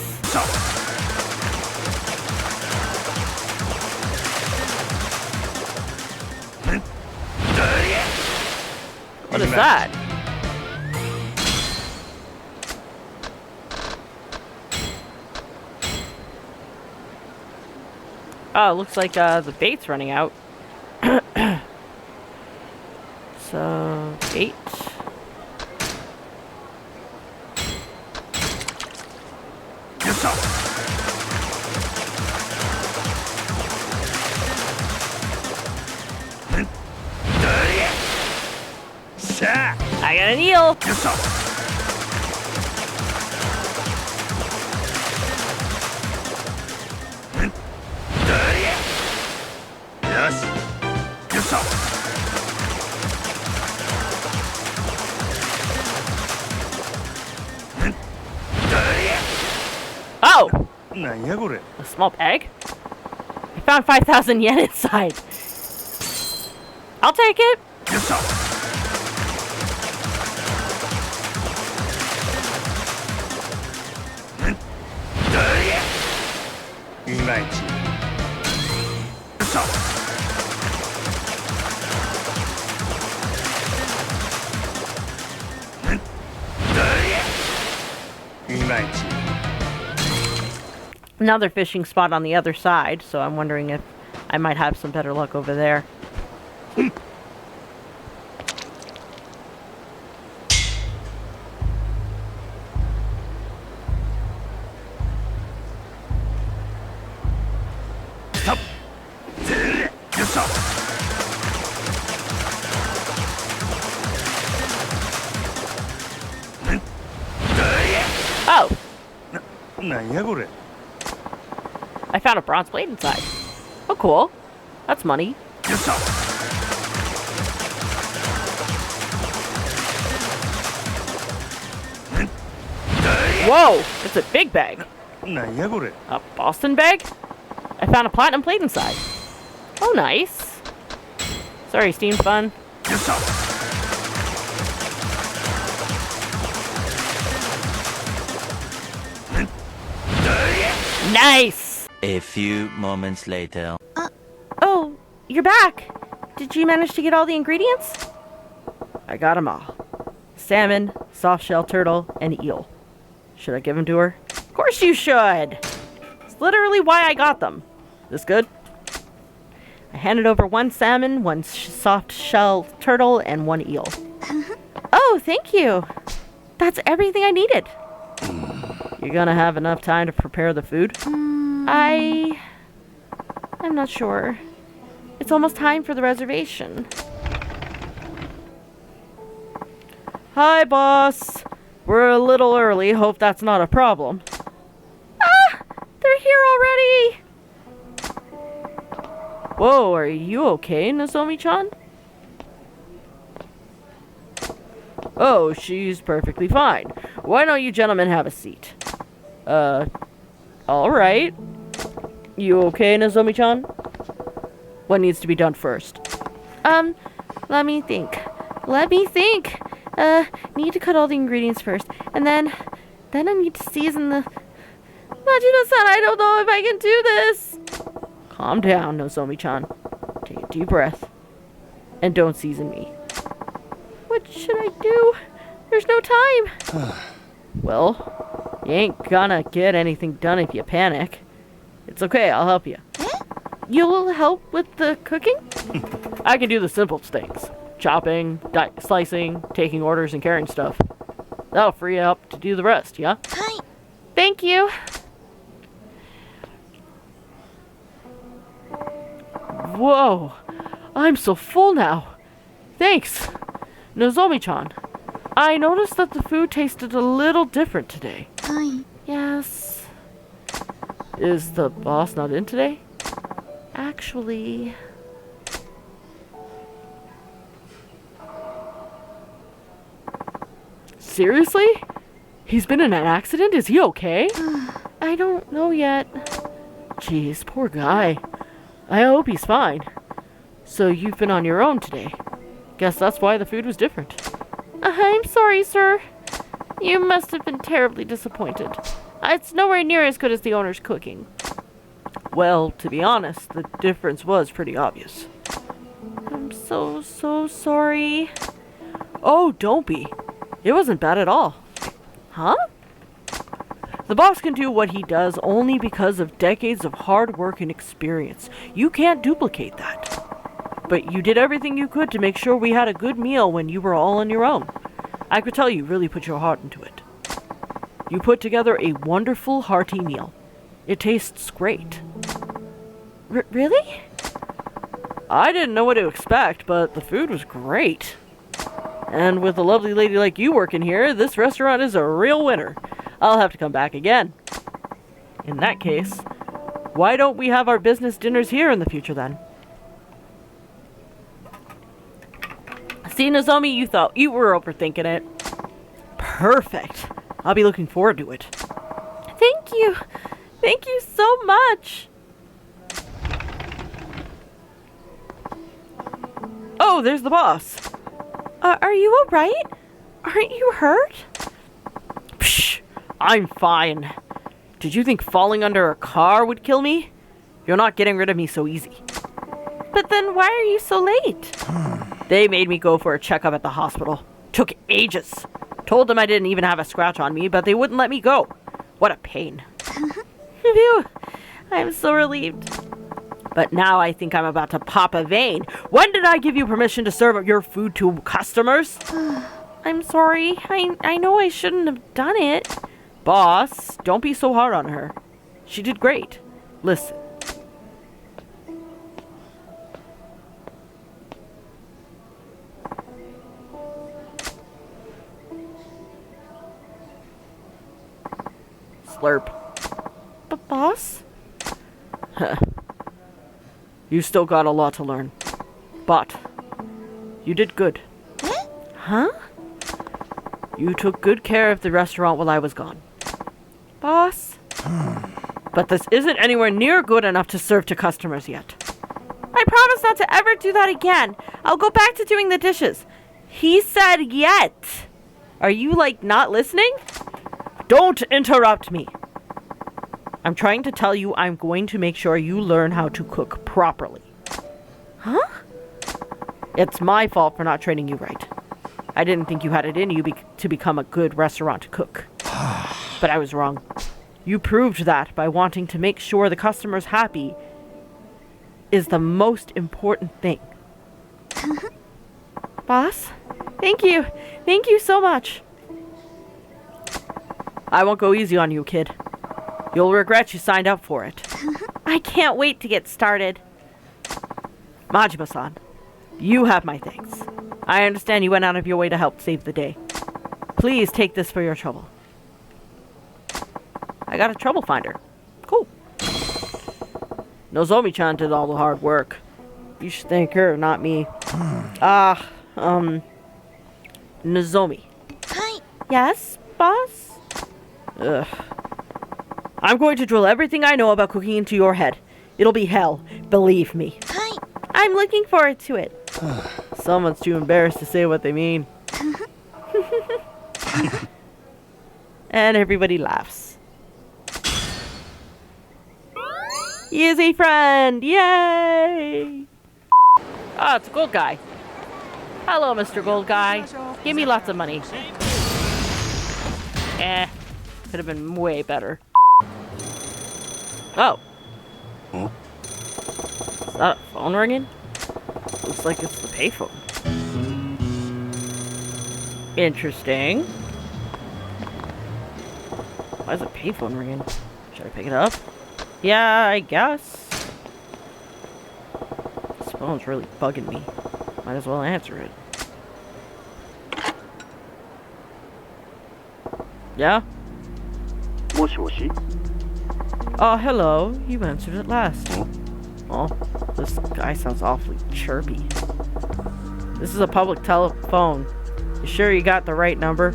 What is that? Oh, it looks like the bait's running out. So, bait. I got an eel. Oh! A small bag? I found 5,000 yen inside. I'll take it. Another fishing spot on the other side, so I'm wondering if I might have some better luck over there. Oh! I found a bronze blade inside. Oh, cool. That's money. Whoa! It's a big bag. A Boston bag? I found a platinum plate inside. Oh, nice. Sorry, Steam Fun. Nice! A few moments later. Oh, you're back. Did you manage to get all the ingredients? I got them all. Salmon, soft-shell turtle, and eel. Should I give them to her? Of course you should! It's literally why I got them. This good? I handed over one salmon, one soft-shell turtle, and one eel. Oh, thank you. That's everything I needed. You're gonna have enough time to prepare the food? I'm not sure. It's almost time for the reservation. Hi, boss. We're a little early. Hope that's not a problem. Ah! They're here already! Whoa, are you okay, Nozomi-chan? Oh, she's perfectly fine. Why don't you gentlemen have a seat? Alright. You okay, Nozomi-chan? What needs to be done first? Let me think. Need to cut all the ingredients first. And then I need to season the... Majima-san, I don't know if I can do this. Calm down, Nozomi-chan. Take a deep breath. And don't season me. What should I do? There's no time. Well, you ain't gonna get anything done if you panic. It's okay, I'll help you. You'll help with the cooking? I can do the simple things. Chopping, slicing, taking orders, and carrying stuff. That'll free you up to do the rest, yeah? Thank you. Whoa, I'm so full now. Thanks. Nozomi-chan, I noticed that the food tasted a little different today. Yes. Is the boss not in today? Actually... Seriously? He's been in an accident? Is he okay? I don't know yet. Jeez, poor guy. I hope he's fine. So you've been on your own today. Guess that's why the food was different. I'm sorry, sir. You must have been terribly disappointed. It's nowhere near as good as the owner's cooking. Well, to be honest, the difference was pretty obvious. I'm so sorry. Oh, don't be. It wasn't bad at all. Huh? The boss can do what he does only because of decades of hard work and experience. You can't duplicate that. But you did everything you could to make sure we had a good meal when you were all on your own. I could tell you really put your heart into it. You put together a wonderful, hearty meal. It tastes great. Really? I didn't know what to expect, but the food was great. And with a lovely lady like you working here, this restaurant is a real winner. I'll have to come back again. In that case, why don't we have our business dinners here in the future then? See, Nozomi, you thought you were overthinking it. Perfect. I'll be looking forward to it. Thank you. Thank you so much. Oh, there's the boss. Are you alright? Aren't you hurt? Psh, I'm fine. Did you think falling under a car would kill me? You're not getting rid of me so easy. But then why are you so late? They made me go for a checkup at the hospital. Took ages. Told them I didn't even have a scratch on me, but they wouldn't let me go. What a pain. Phew. I'm so relieved. But now I think I'm about to pop a vein. When did I give you permission to serve your food to customers? I'm sorry. I know I shouldn't have done it. Boss, don't be so hard on her. She did great. Listen. Slurp. But boss? You still got a lot to learn. But you did good. Huh? You took good care of the restaurant while I was gone. Boss? But this isn't anywhere near good enough to serve to customers yet. I promise not to ever do that again. I'll go back to doing the dishes. He said yet. Are you, not listening? Don't interrupt me. I'm trying to tell you I'm going to make sure you learn how to cook properly. Huh? It's my fault for not training you right. I didn't think you had it in you to become a good restaurant cook. But I was wrong. You proved that by wanting to make sure the customer's happy is the most important thing. Boss? Thank you. Thank you so much. I won't go easy on you, kid. You'll regret you signed up for it. I can't wait to get started. Majima-san, you have my thanks. I understand you went out of your way to help save the day. Please take this for your trouble. I got a trouble finder. Cool. Nozomi-chan did all the hard work. You should thank her, not me. Nozomi. Yes, boss? Ugh. I'm going to drill everything I know about cooking into your head. It'll be hell, believe me. I'm looking forward to it. Someone's too embarrassed to say what they mean. And everybody laughs. He is a friend! Yay! Oh, it's a gold guy. Hello, Mr. Gold Guy. Give me lots of money. Could have been way better. Oh. Huh? Is that a phone ringing? Looks like it's the payphone. Interesting. Why is a payphone ringing? Should I pick it up? Yeah, I guess. This phone's really bugging me. Might as well answer it. Yeah? Oh, hello. You answered at last. Oh, this guy sounds awfully chirpy. This is a public telephone. You sure you got the right number?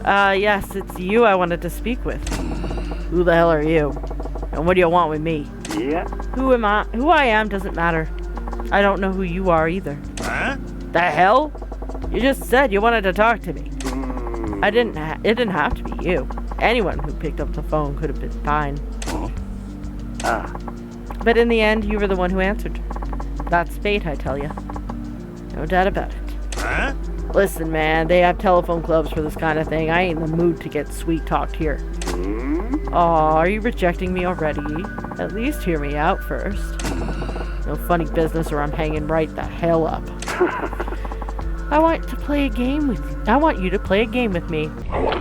Yes, it's you I wanted to speak with. Who the hell are you? And what do you want with me? Yeah. Who I am doesn't matter. I don't know who you are either. Huh? The hell? You just said you wanted to talk to me. It didn't have to be you. Anyone who picked up the phone could have been fine. But in the end, you were the one who answered. That's fate, I tell you. No doubt about it. Huh? Listen, man, they have telephone clubs for this kind of thing. I ain't in the mood to get sweet-talked here. Aw, are you rejecting me already? At least hear me out first. No funny business or I'm hanging right the hell up. I want you to play a game with me. I want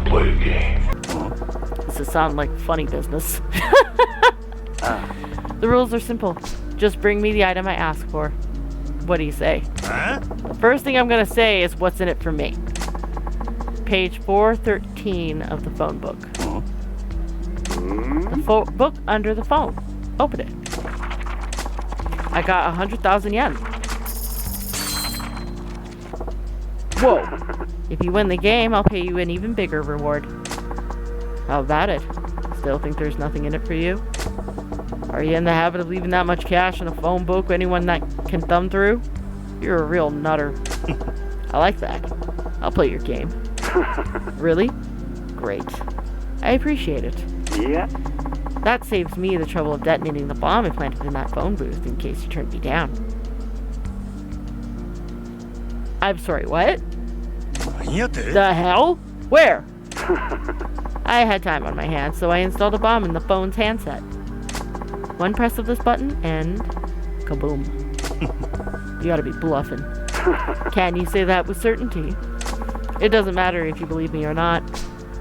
to play a game. This is sounding like funny business. The rules are simple. Just bring me the item I ask for. What do you say? Huh? The first thing I'm going to say is what's in it for me. Page 413 of the phone book. The book under the phone. Open it. I got 100,000 yen. Whoa. If you win the game, I'll pay you an even bigger reward. How about it? Still think there's nothing in it for you? Are you in the habit of leaving that much cash in a phone book anyone that can thumb through? You're a real nutter. I like that. I'll play your game. Really? Great. I appreciate it. Yeah. That saves me the trouble of detonating the bomb I planted in that phone booth in case you turned me down. I'm sorry, what? The hell? Where? I had time on my hands, so I installed a bomb in the phone's handset. One press of this button, and kaboom. You gotta be bluffing. Can you say that with certainty? It doesn't matter if you believe me or not.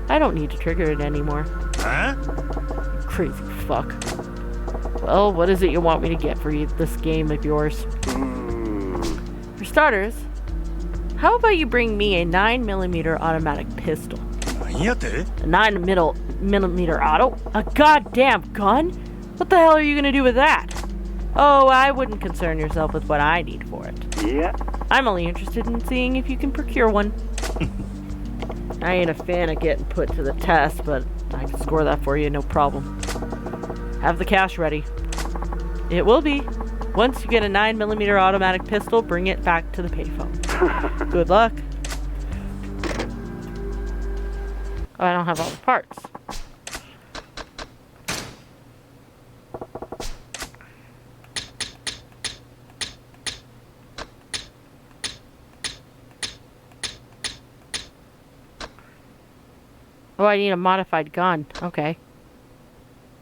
I don't need to trigger it anymore. Huh? Crazy fuck. Well, what is it you want me to get for you, this game of yours? For starters, how about you bring me a 9mm automatic pistol? A 9mm auto? A goddamn gun? What the hell are you gonna do with that? Oh, I wouldn't concern yourself with what I need for it. Yeah. I'm only interested in seeing if you can procure one. I ain't a fan of getting put to the test, but I can score that for you, no problem. Have the cash ready. It will be. Once you get a 9mm automatic pistol, bring it back to the payphone. Good luck. Oh, I don't have all the parts. Oh, I need a modified gun. Okay.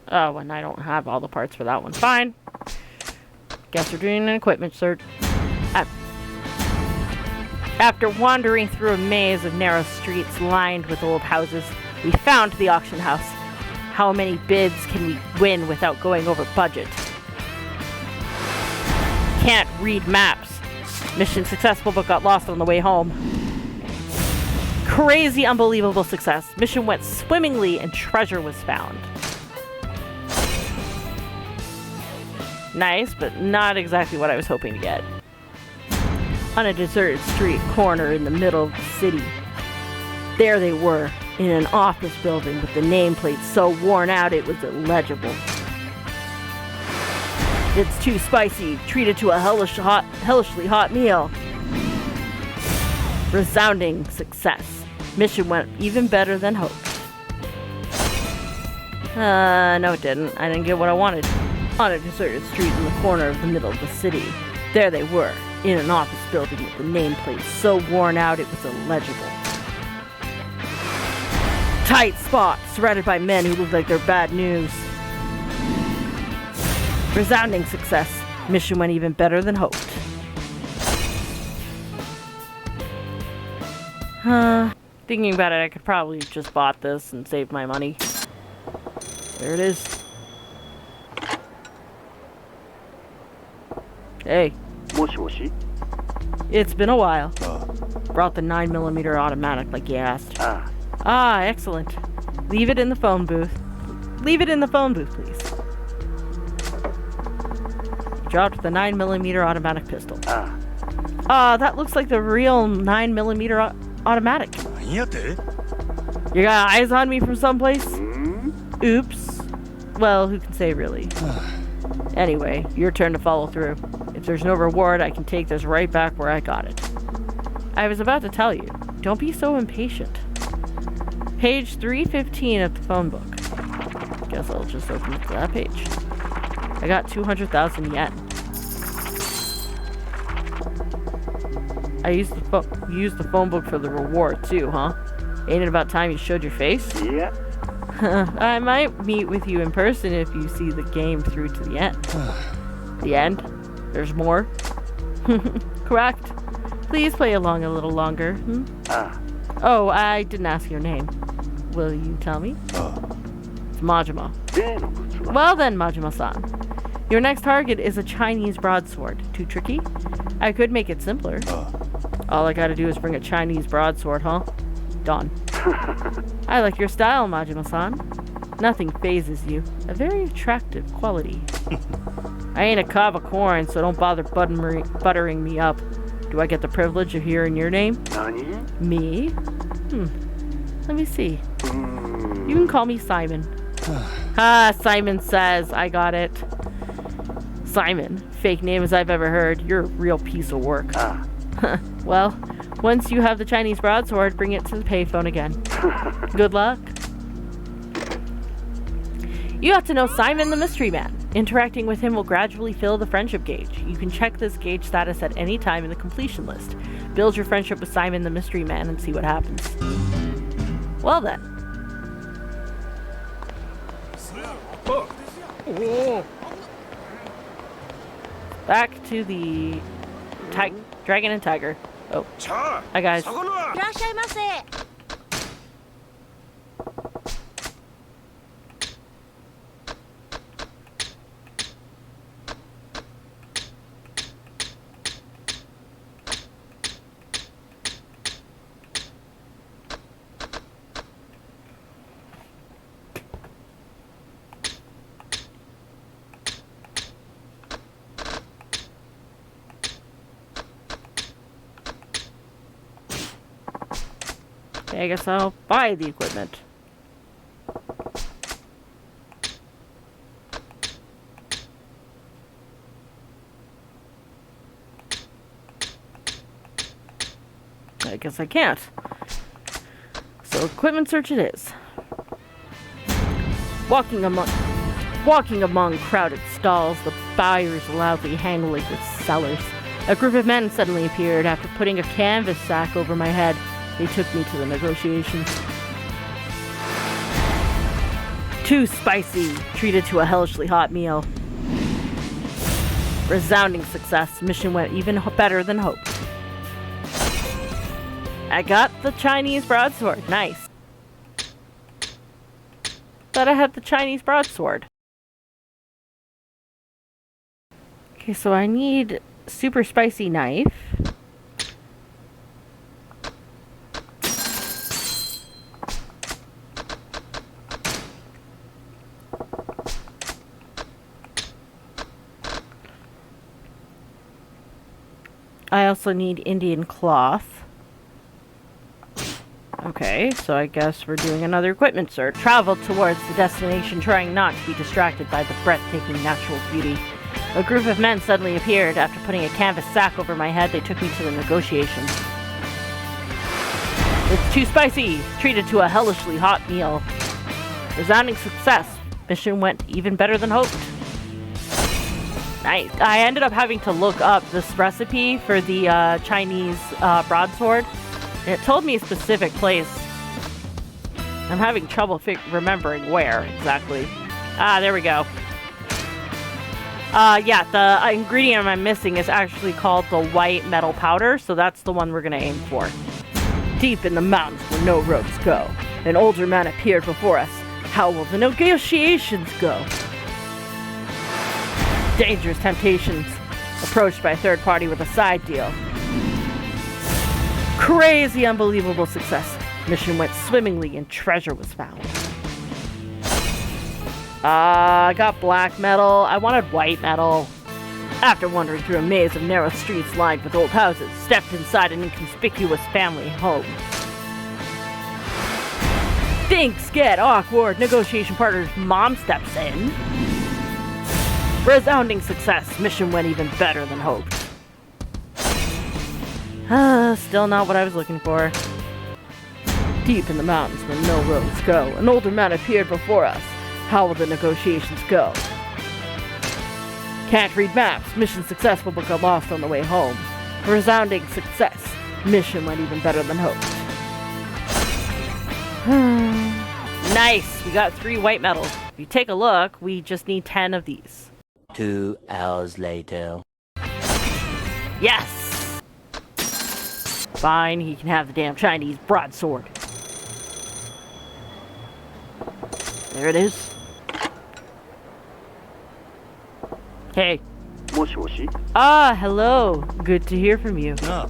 Oh, and I don't have all the parts for that one. Fine. Guess we're doing an equipment search. After wandering through a maze of narrow streets lined with old houses, we found the auction house. How many bids can we win without going over budget? Can't read maps. Mission successful, but got lost on the way home. Crazy, unbelievable success. Mission went swimmingly and treasure was found. Nice, but not exactly what I was hoping to get. On a deserted street corner in the middle of the city, there they were, in an office building with the nameplate so worn out it was illegible. It's too spicy. Treat it to a hellishly hot meal. Resounding success. Mission went even better than hoped. No it didn't. I didn't get what I wanted. On a deserted street in the corner of the middle of the city, there they were, in an office building with the nameplate so worn out it was illegible. Tight spot, surrounded by men who looked like they're bad news. Resounding success. Mission went even better than hoped. Thinking about it, I could probably just bought this and saved my money. There it is. Hey. It's been a while. Brought the 9mm automatic like you asked. Ah, excellent. Leave it in the phone booth. Leave it in the phone booth, please. Dropped the 9mm automatic pistol. That looks like the real 9mm automatic. You got eyes on me from someplace? Oops. Well, who can say really? Anyway, your turn to follow through. If there's no reward, I can take this right back where I got it. I was about to tell you, don't be so impatient. Page 315 of the phone book. Guess I'll just open it to that page. I got 200,000 yen. I used the phone book for the reward too, huh? Ain't it about time you showed your face? Yeah. I might meet with you in person if you see the game through to the end. The end? There's more? Correct. Please play along a little longer. Oh, I didn't ask your name. Will you tell me? It's Majima. Well then, Majima-san. Your next target is a Chinese broadsword. Too tricky? I could make it simpler. All I gotta do is bring a Chinese broadsword, huh? Done. I like your style, Majima-san. Nothing phases you. A very attractive quality. I ain't a cob of corn, so don't bother buttering me up. Do I get the privilege of hearing your name? Me? Let me see. You can call me Simon. Simon Says. I got it. Simon. Fake name as I've ever heard. You're a real piece of work. Well, once you have the Chinese broadsword, bring it to the payphone again. Good luck. You got to know Simon the Mystery Man. Interacting with him will gradually fill the friendship gauge. You can check this gauge status at any time in the completion list. Build your friendship with Simon the Mystery Man and see what happens. Well then. Back to the Dragon and Tiger. Oh. Hi guys. I guess I'll buy the equipment. I guess I can't. So equipment search it is. Walking among crowded stalls, the buyers loudly haggling with sellers. A group of men suddenly appeared. After putting a canvas sack over my head, they took me to the negotiations. Too spicy. Treated to a hellishly hot meal. Resounding success. Mission went even better than hoped. I got the Chinese broadsword. Nice. Thought I had the Chinese broadsword. Okay, so I need super spicy knife. I also need Indian cloth. Okay, so I guess we're doing another equipment search. Traveled towards the destination, trying not to be distracted by the breathtaking natural beauty. A group of men suddenly appeared. After putting a canvas sack over my head, they took me to the negotiations. It's too spicy! Treated to a hellishly hot meal. Resounding success. Mission went even better than hoped. I ended up having to look up this recipe for the Chinese broadsword. And it told me a specific place. I'm having trouble remembering where exactly. Ah, there we go. Yeah, the ingredient I'm missing is actually called the white metal powder, so that's the one we're gonna aim for. Deep in the mountains where no roads go, an older man appeared before us. How will the negotiations go? Dangerous temptations. Approached by a third party with a side deal. Crazy, unbelievable success. Mission went swimmingly and treasure was found. I got black metal. I wanted white metal. After wandering through a maze of narrow streets lined with old houses, stepped inside an inconspicuous family home. Things get awkward. Negotiation partner's mom steps in. Resounding success. Mission went even better than hoped. Still not what I was looking for. Deep in the mountains where no roads go, an older man appeared before us. How will the negotiations go? Can't read maps. Mission successful but got lost on the way home. Resounding success. Mission went even better than hoped. Nice! We got 3 white metals. If you take a look, we just need 10 of these. 2 hours later. Yes! Fine, he can have the damn Chinese broadsword. There it is. Hey. Ah, hello. Good to hear from you. Ah.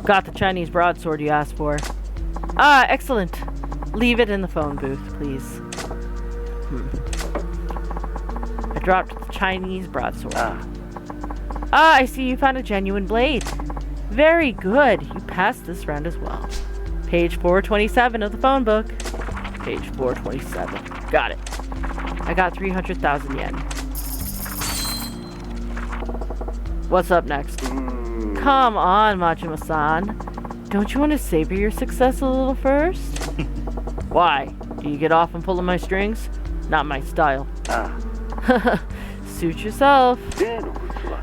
Got the Chinese broadsword you asked for. Ah, excellent. Leave it in the phone booth, please. I dropped the Chinese broadsword. I see you found a genuine blade. Very good. You passed this round as well. Page 427 of the phone book. Page 427. Got it. I got 300,000 yen. What's up next? Come on, Majima-san. Don't you want to savor your success a little first? Why? Do you get off and pulling my strings? Not my style. Suit yourself.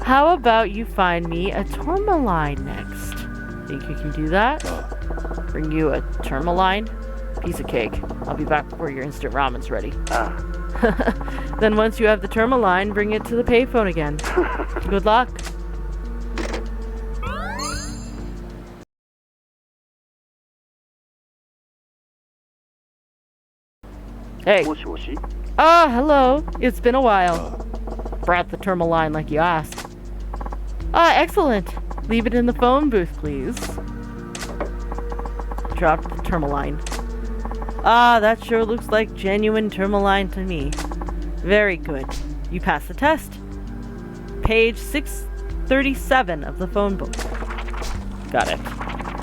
How about you find me a tourmaline next? Think you can do that? Bring you a tourmaline? Piece of cake. I'll be back before your instant ramen's ready. Then once you have the tourmaline, bring it to the payphone again. Good luck. Hey. Ah, hello. It's been a while. Brought the tourmaline like you asked. Ah, excellent. Leave it in the phone booth, please. Dropped the tourmaline. Ah, that sure looks like genuine tourmaline to me. Very good. You passed the test. Page 637 of the phone book. Got it.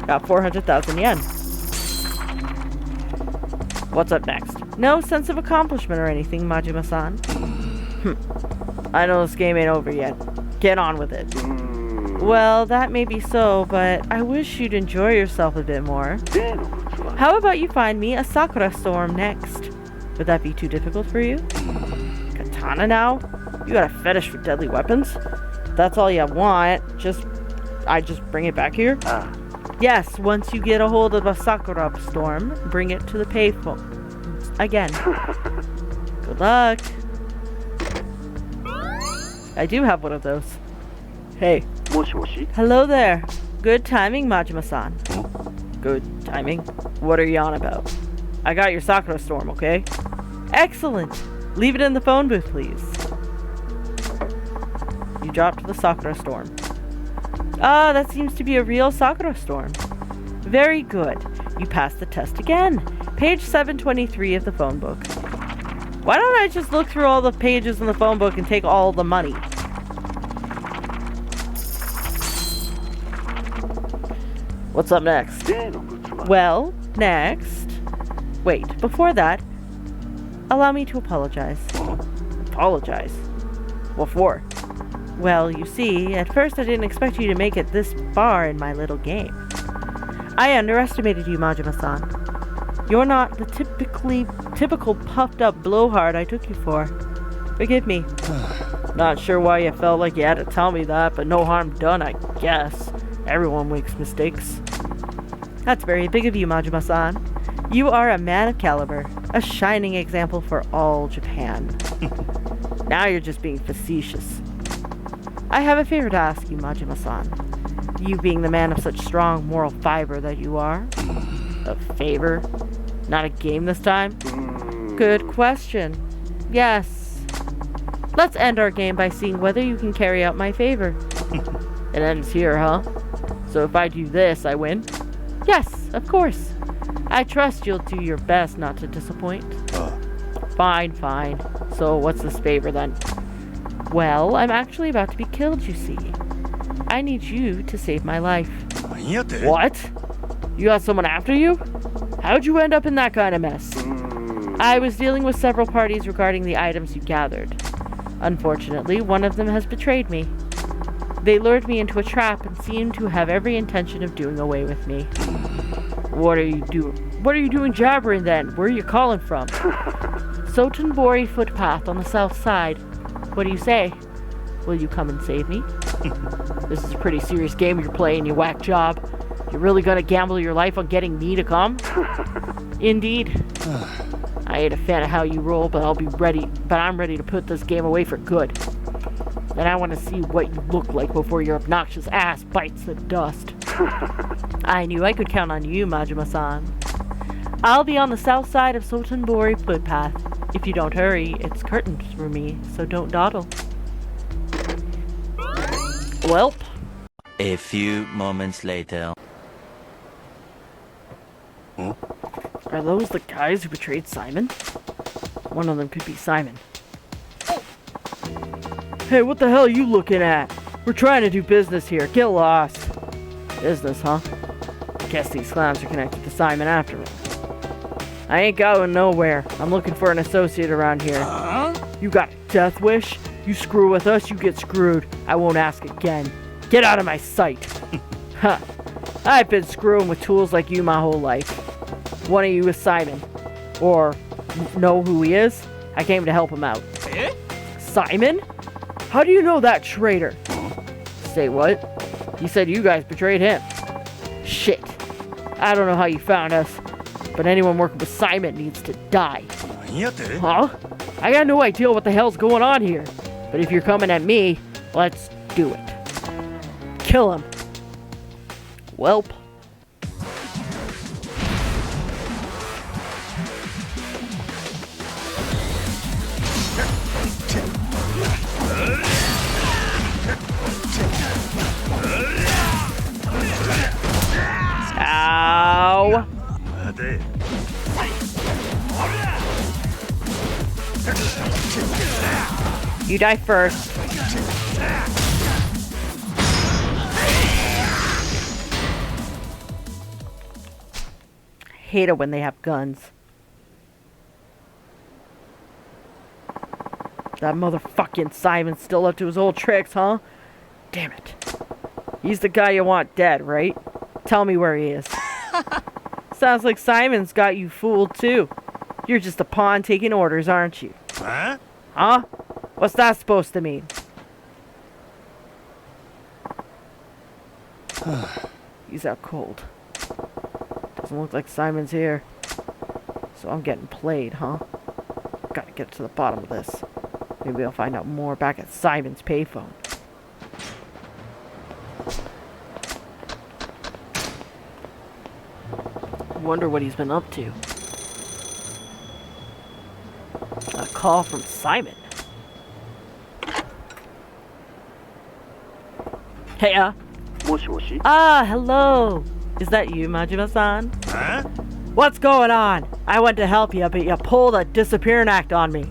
Got 400,000 yen. What's up next? No sense of accomplishment or anything, Majima-san. I know this game ain't over yet. Get on with it. Well, that may be so, but I wish you'd enjoy yourself a bit more. How about you find me a Sakura storm next? Would that be too difficult for you? Katana now? You got a fetish for deadly weapons? If that's all you want, I just bring it back here? Yes, once you get a hold of a Sakura storm, bring it to the payphone. Again. Good luck. I do have one of those. Hey. Hello there. Good timing, Majima-san. Good timing? What are you on about? I got your Sakura storm, okay? Excellent. Leave it in the phone booth, please. You dropped the Sakura storm. Ah, that seems to be a real Sakura storm. Very good. You passed the test again. Page 723 of the phone book. Why don't I just look through all the pages in the phone book and take all the money? What's up next? Well, next... Wait, before that, allow me to apologize. Apologize. What for? Well, you see, at first I didn't expect you to make it this far in my little game. I underestimated you, Majima-san. You're not the typical puffed-up blowhard I took you for. Forgive me. Not sure why you felt like you had to tell me that, but no harm done, I guess. Everyone makes mistakes. That's very big of you, Majima-san. You are a man of caliber, a shining example for all Japan. Now you're just being facetious. I have a favor to ask you, Majima-san. You being the man of such strong moral fiber that you are. A favor? Not a game this time? Good question. Yes. Let's end our game by seeing whether you can carry out my favor. It ends here, huh? So if I do this, I win? Yes, of course. I trust you'll do your best not to disappoint. Fine. So what's this favor then? Well, I'm actually about to be killed, you see. I need you to save my life. What? You got someone after you? How'd you end up in that kind of mess? I was dealing with several parties regarding the items you gathered. Unfortunately, one of them has betrayed me. They lured me into a trap and seemed to have every intention of doing away with me. What are you doing jabbering then? Where are you calling from? Sotenbori footpath on the south side. What do you say? Will you come and save me? This is a pretty serious game you're playing, you whack job. You really gonna gamble your life on getting me to come? Indeed. I ain't a fan of how you roll, but I'm ready to put this game away for good. And I want to see what you look like before your obnoxious ass bites the dust. I knew I could count on you, Majima-san. I'll be on the south side of Sotenbori footpath. If you don't hurry, it's curtains for me, so don't dawdle. Welp. A few moments later. Are those the guys who betrayed Simon? One of them could be Simon. Hey, what the hell are you looking at? We're trying to do business here. Get lost. Business, huh? Guess these clowns are connected to Simon after all. I ain't going nowhere. I'm looking for an associate around here. You got a death wish? You screw with us, you get screwed. I won't ask again. Get out of my sight. Huh. I've been screwing with tools like you my whole life. One of you is Simon. Or know who he is? I came to help him out. Simon? How do you know that traitor? Say what? He said you guys betrayed him. Shit. I don't know how you found us, but anyone working with Simon needs to die. Huh? I got no idea what the hell's going on here. But if you're coming at me, let's do it. Kill him. Welp. Ow. You die first. Hate it when they have guns. That motherfucking Simon's still up to his old tricks, huh? Damn it. He's the guy you want dead, right? Tell me where he is. Sounds like Simon's got you fooled too. You're just a pawn taking orders, aren't you? Huh? Huh? What's that supposed to mean? He's out cold. Doesn't look like Simon's here. So I'm getting played, huh? Gotta get to the bottom of this. Maybe I'll find out more back at Simon's payphone. Wonder what he's been up to. A call from Simon. Hey, hello. Is that you, Majima-san? Huh? What's going on? I went to help you, but you pulled a disappearing act on me.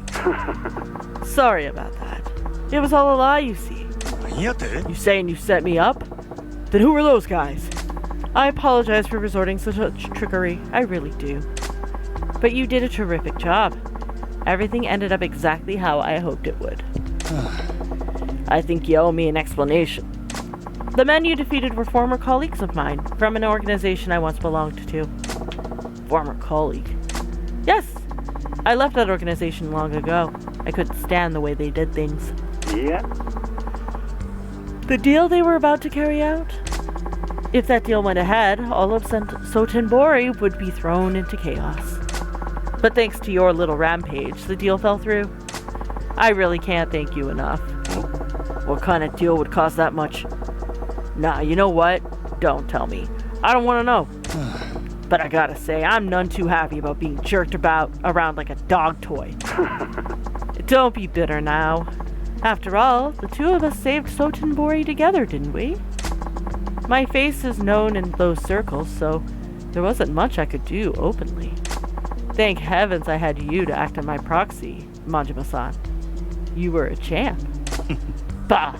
Sorry about that. It was all a lie, you see. You saying you set me up? Then who were those guys? I apologize for resorting to such trickery. I really do. But you did a terrific job. Everything ended up exactly how I hoped it would. I think you owe me an explanation. The men you defeated were former colleagues of mine, from an organization I once belonged to. Former colleague? Yes. I left that organization long ago. I couldn't stand the way they did things. Yeah? The deal they were about to carry out? If that deal went ahead, all of Sotenbori would be thrown into chaos. But thanks to your little rampage, the deal fell through. I really can't thank you enough. What kind of deal would cost that much? Nah, you know what? Don't tell me. I don't want to know. But I gotta say, I'm none too happy about being jerked around like a dog toy. Don't be bitter now. After all, the two of us saved Sotenbori together, didn't we? My face is known in those circles, so there wasn't much I could do openly. Thank heavens I had you to act on my proxy, Majima-san. You were a champ. Bah!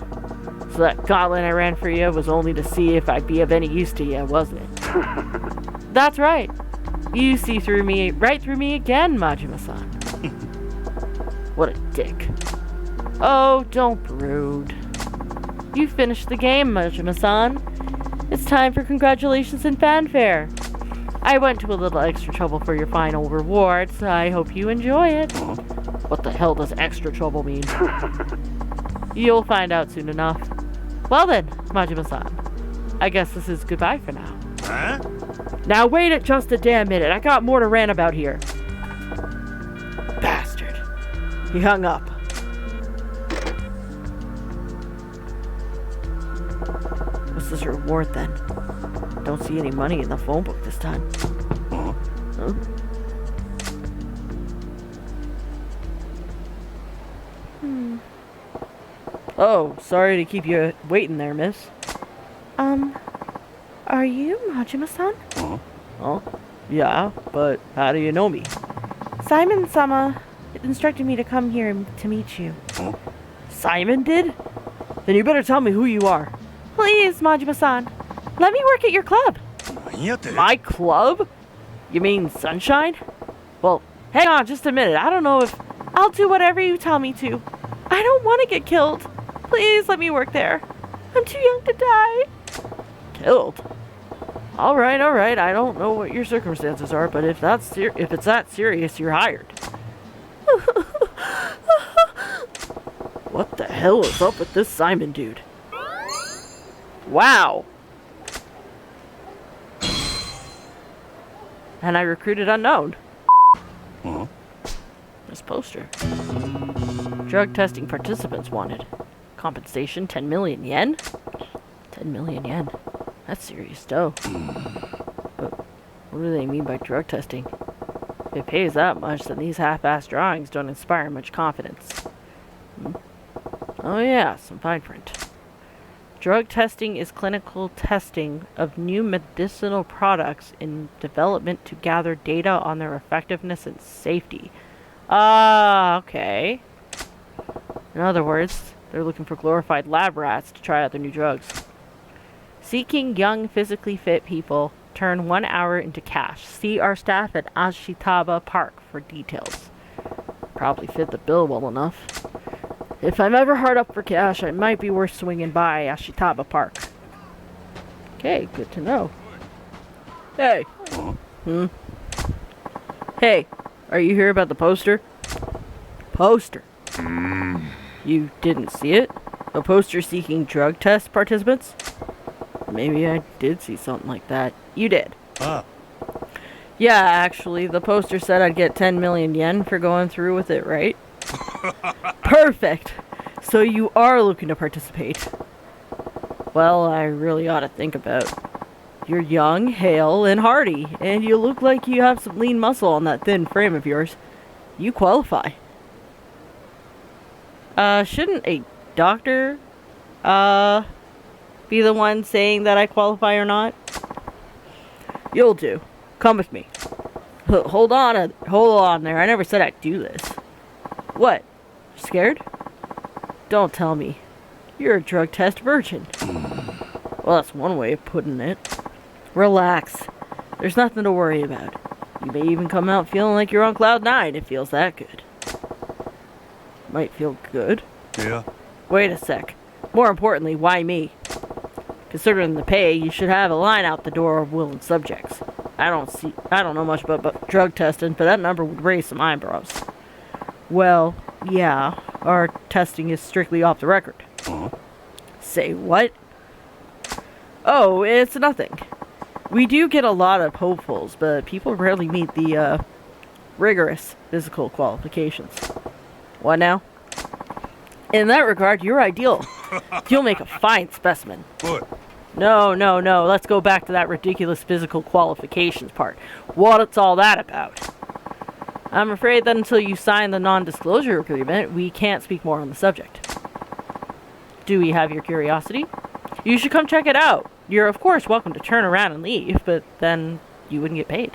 So that gauntlet I ran for you was only to see if I'd be of any use to you, wasn't it? That's right. You see right through me again, Majima-san. What a dick. Oh, don't brood. You finished the game, Majima-san. It's time for congratulations and fanfare. I went to a little extra trouble for your final reward, so I hope you enjoy it. What the hell does extra trouble mean? You'll find out soon enough. Well then, Majima-san. I guess this is goodbye for now. Huh? Now wait just a damn minute. I got more to rant about here. Bastard. He hung up. What's this reward then? Don't see any money in the phone book this time. Huh? Oh, sorry to keep you waiting there, miss. Are you Majima-san? Oh, yeah, but how do you know me? Simon-sama instructed me to come here to meet you. Simon did? Then you better tell me who you are. Please, Majima-san, let me work at your club. My club? You mean Sunshine? Well, hang on just a minute. I don't know if... I'll do whatever you tell me to. I don't want to get killed. Please let me work there. I'm too young to die. Killed? All right. I don't know what your circumstances are, but if it's that serious, you're hired. What the hell is up with this Simon dude? Wow. And I recruited unknown. This poster. Drug testing participants wanted. Compensation 10 million yen? 10 million yen. That's serious dough. But what do they mean by drug testing? If it pays that much, then these half-assed drawings don't inspire much confidence. Oh yeah, some fine print. Drug testing is clinical testing of new medicinal products in development to gather data on their effectiveness and safety. Ah, okay. In other words, they're looking for glorified lab rats to try out their new drugs. Seeking young, physically fit people. Turn 1 hour into cash. See our staff at Ashitaba Park for details. Probably fit the bill well enough. If I'm ever hard up for cash, it might be worth swinging by Ashitaba Park. Okay, good to know. Hey. Hey, are you here about the poster? Poster? You didn't see it? A poster seeking drug test participants? Maybe I did see something like that. You did. Yeah, actually, the poster said I'd get 10 million yen for going through with it, right? Perfect! So you are looking to participate. Well, I really ought to think about. You're young, hale, and hardy, and you look like you have some lean muscle on that thin frame of yours. You qualify. Shouldn't a doctor, be the one saying that I qualify or not? You'll do. Come with me. Hold on there. I never said I'd do this. What? Scared? Don't tell me. You're a drug test virgin. Well, that's one way of putting it. Relax. There's nothing to worry about. You may even come out feeling like you're on cloud 9. It feels that good. Might feel good. Yeah. Wait a sec. More importantly, why me? Considering the pay, you should have a line out the door of willing subjects. I don't know much about drug testing, but that number would raise some eyebrows. Well, yeah, our testing is strictly off the record. Uh-huh. Say what? Oh, it's nothing. We do get a lot of hopefuls, but people rarely meet the, rigorous physical qualifications. What now? In that regard, you're ideal. You'll make a fine specimen. What? No. Let's go back to that ridiculous physical qualifications part. What's all that about? I'm afraid that until you sign the non-disclosure agreement, we can't speak more on the subject. Do we have your curiosity? You should come check it out. You're, of course, welcome to turn around and leave, but then you wouldn't get paid.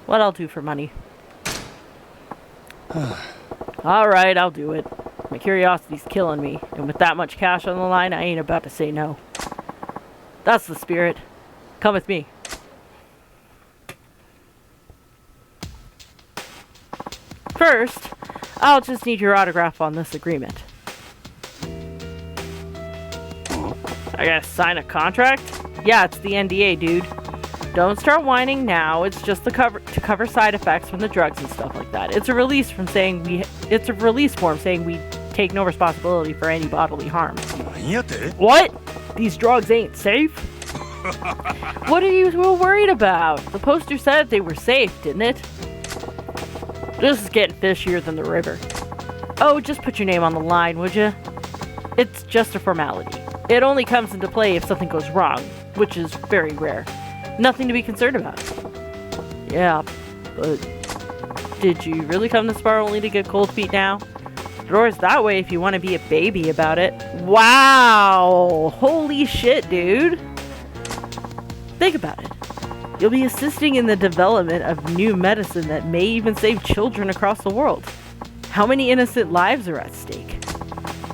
What I'll do for money. Alright, I'll do it. My curiosity's killing me, and with that much cash on the line, I ain't about to say no. That's the spirit. Come with me. First, I'll just need your autograph on this agreement. I gotta sign a contract? Yeah, it's the NDA, dude. Don't start whining now. It's just to cover side effects from the drugs and stuff like that. It's a release form saying we take no responsibility for any bodily harm. What? These drugs ain't safe? What are you so worried about? The poster said they were safe, didn't it? This is getting fishier than the river. Oh, just put your name on the line, would you? It's just a formality. It only comes into play if something goes wrong, which is very rare. Nothing to be concerned about. Yeah, but did you really come this far only to get cold feet now? The door's that way if you want to be a baby about it. Wow! Holy shit, dude! Think about it. You'll be assisting in the development of new medicine that may even save children across the world. How many innocent lives are at stake?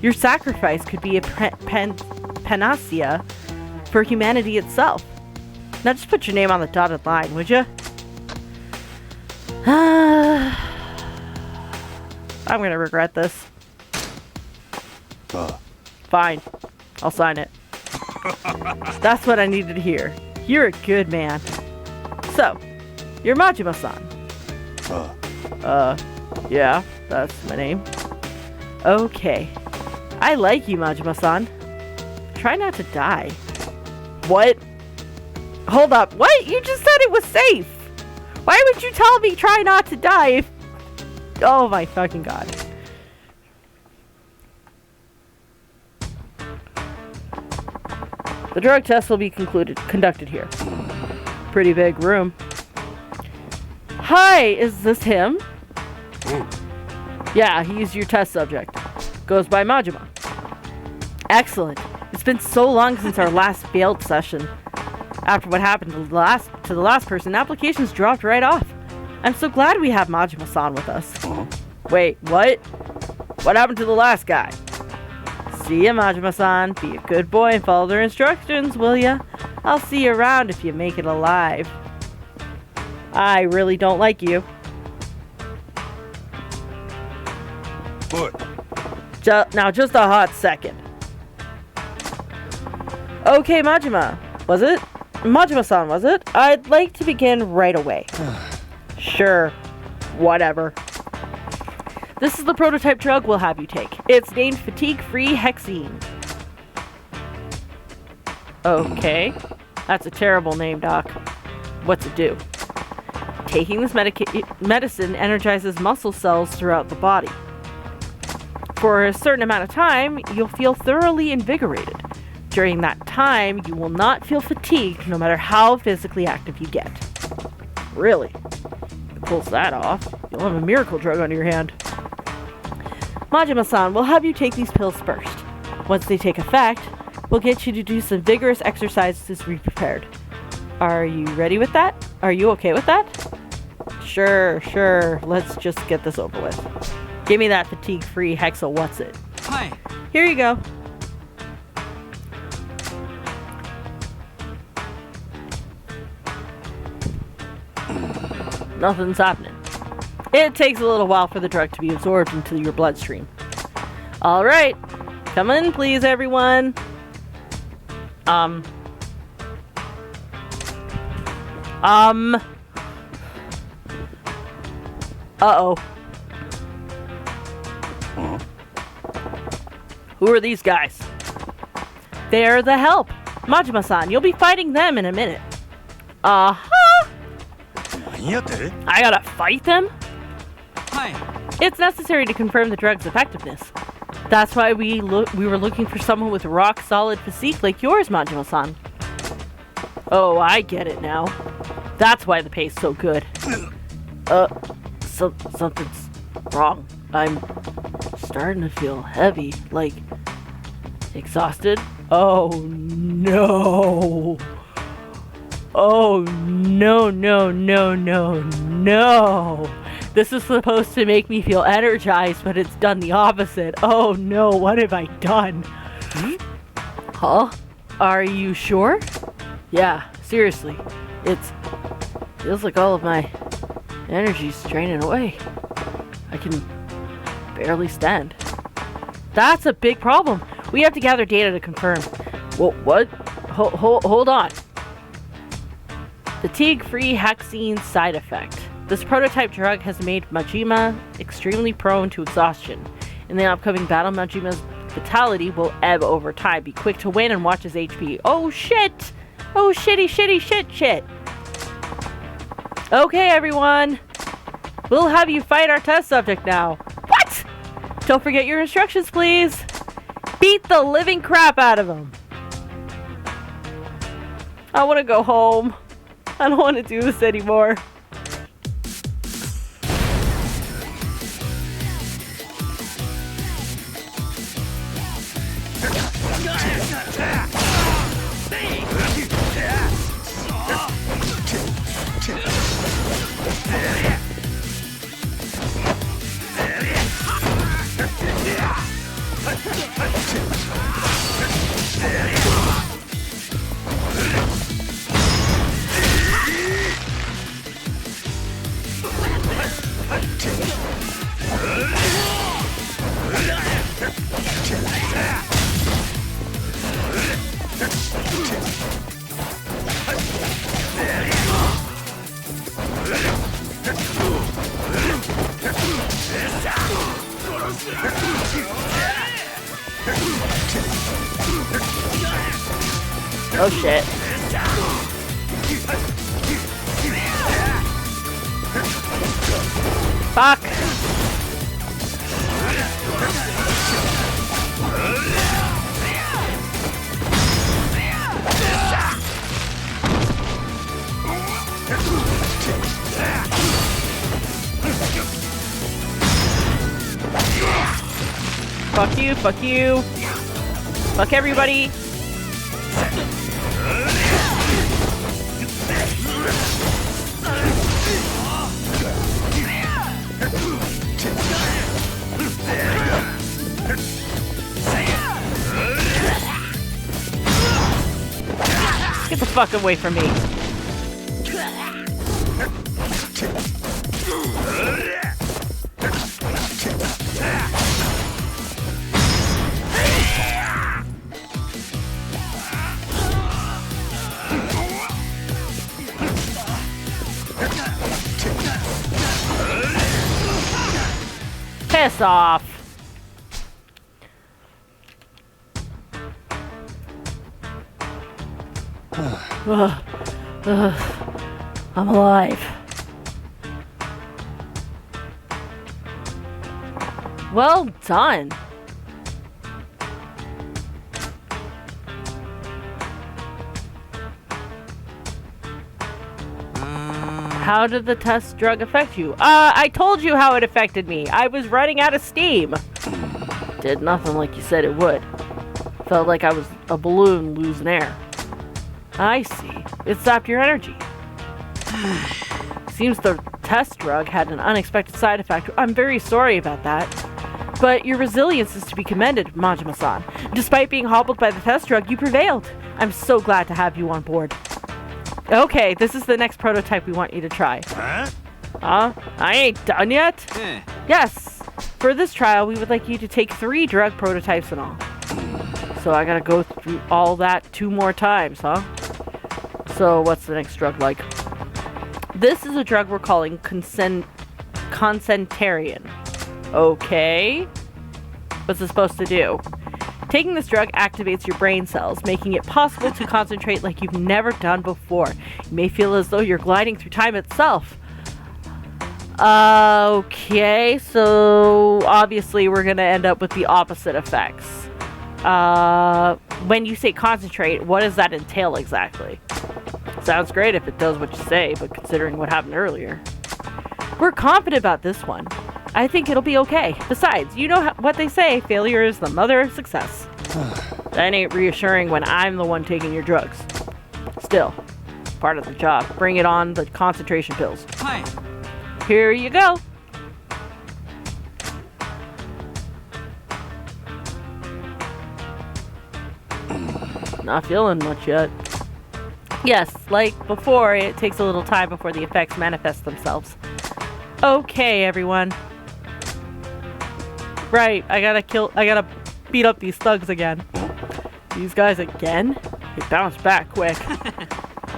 Your sacrifice could be a panacea for humanity itself. Now just put your name on the dotted line, would you? I'm gonna regret this. Fine. I'll sign it. That's what I needed to hear. You're a good man. So, you're Majima-san. Yeah, that's my name. Okay. I like you, Majima-san. Try not to die. What? Hold up. What? You just said it was safe. Why would you tell me try not to die if... Oh my fucking god. The drug test will be conducted here. Pretty big room. Hi, is this him? Yeah, he's your test subject. Goes by Majima. Excellent. It's been so long since our last failed session. After what happened to the last person, applications dropped right off. I'm so glad we have Majima-san with us. Wait, what? What happened to the last guy? See ya, Majima-san. Be a good boy and follow their instructions, will ya? I'll see you around if you make it alive. I really don't like you. What? Now, just a hot second. Okay, Majima. Was it? Majima-san, was it? I'd like to begin right away. Sure. Whatever. This is the prototype drug we'll have you take. It's named Fatigue-Free Hexine. Okay. That's a terrible name, Doc. What's it do? Taking this medicine energizes muscle cells throughout the body. For a certain amount of time, you'll feel thoroughly invigorated. During that time, you will not feel fatigued no matter how physically active you get. Really? If it pulls that off, you'll have a miracle drug on your hand. Majima-san, we'll have you take these pills first. Once they take effect, we'll get you to do some vigorous exercises to be prepared. Are you ready with that? Are you okay with that? Sure. Let's just get this over with. Give me that fatigue-free Hexa what's-it. Hi. Here you go. nothing's happening. It takes a little while for the drug to be absorbed into your bloodstream. Alright, come in please everyone. Uh-oh. Who are these guys? They're the help. Majima-san, you'll be fighting them in a minute. Uh-huh. 何やって I gotta fight them? はい It's necessary to confirm the drug's effectiveness. That's why we were looking for someone with rock-solid physique like yours, Majima-san. Oh, I get it now. That's why the pay's so good. Something's wrong. I'm starting to feel heavy, like exhausted. Oh no. Oh no, no, no, no, no. This is supposed to make me feel energized, but it's done the opposite. Oh no, what have I done? Huh? Are you sure? Yeah, seriously. Feels like all of my energy's draining away. I can barely stand. That's a big problem. We have to gather data to confirm. What? Hold on. Fatigue-free hexene side effect. This prototype drug has made Majima extremely prone to exhaustion. In the upcoming battle, Majima's vitality will ebb over time. Be quick to win and watch his HP. Oh shit! Oh shitty shit! Okay everyone! We'll have you fight our test subject now. What? Don't forget your instructions, please. Beat the living crap out of him. I want to go home. I don't want to do this anymore. Oh shit. Fuck. Fuck you, fuck you. Fuck everybody. Get the fuck away from me. Piss off. I'm alive. Well done. How did the test drug affect you? I told you how it affected me. I was running out of steam. Did nothing like you said it would. Felt like I was a balloon losing air. I see. It stopped your energy. Seems the test drug had an unexpected side effect. I'm very sorry about that. But your resilience is to be commended, Majima-san. Despite being hobbled by the test drug, you prevailed. I'm so glad to have you on board. Okay, this is the next prototype we want you to try. Huh? I ain't done yet. Yes. For this trial, we would like you to take 3 drug prototypes in all. So I gotta go through all that 2 more times, huh? So what's the next drug like? This is a drug we're calling Concentarian. Okay. What's it supposed to do? Taking this drug activates your brain cells, making it possible to concentrate like you've never done before. You may feel as though you're gliding through time itself. Okay, so obviously we're gonna end up with the opposite effects. When you say concentrate, what does that entail exactly? Sounds great if it does what you say, but considering what happened earlier. We're confident about this one. I think it'll be okay. Besides, you know what they say, failure is the mother of success. That ain't reassuring when I'm the one taking your drugs. Still, part of the job. Bring it on, the concentration pills. Hi. Here you go. Not feeling much yet. Yes, like before, it takes a little time before the effects manifest themselves. Okay, everyone. Right, I gotta beat up these thugs again. These guys again? They bounce back quick.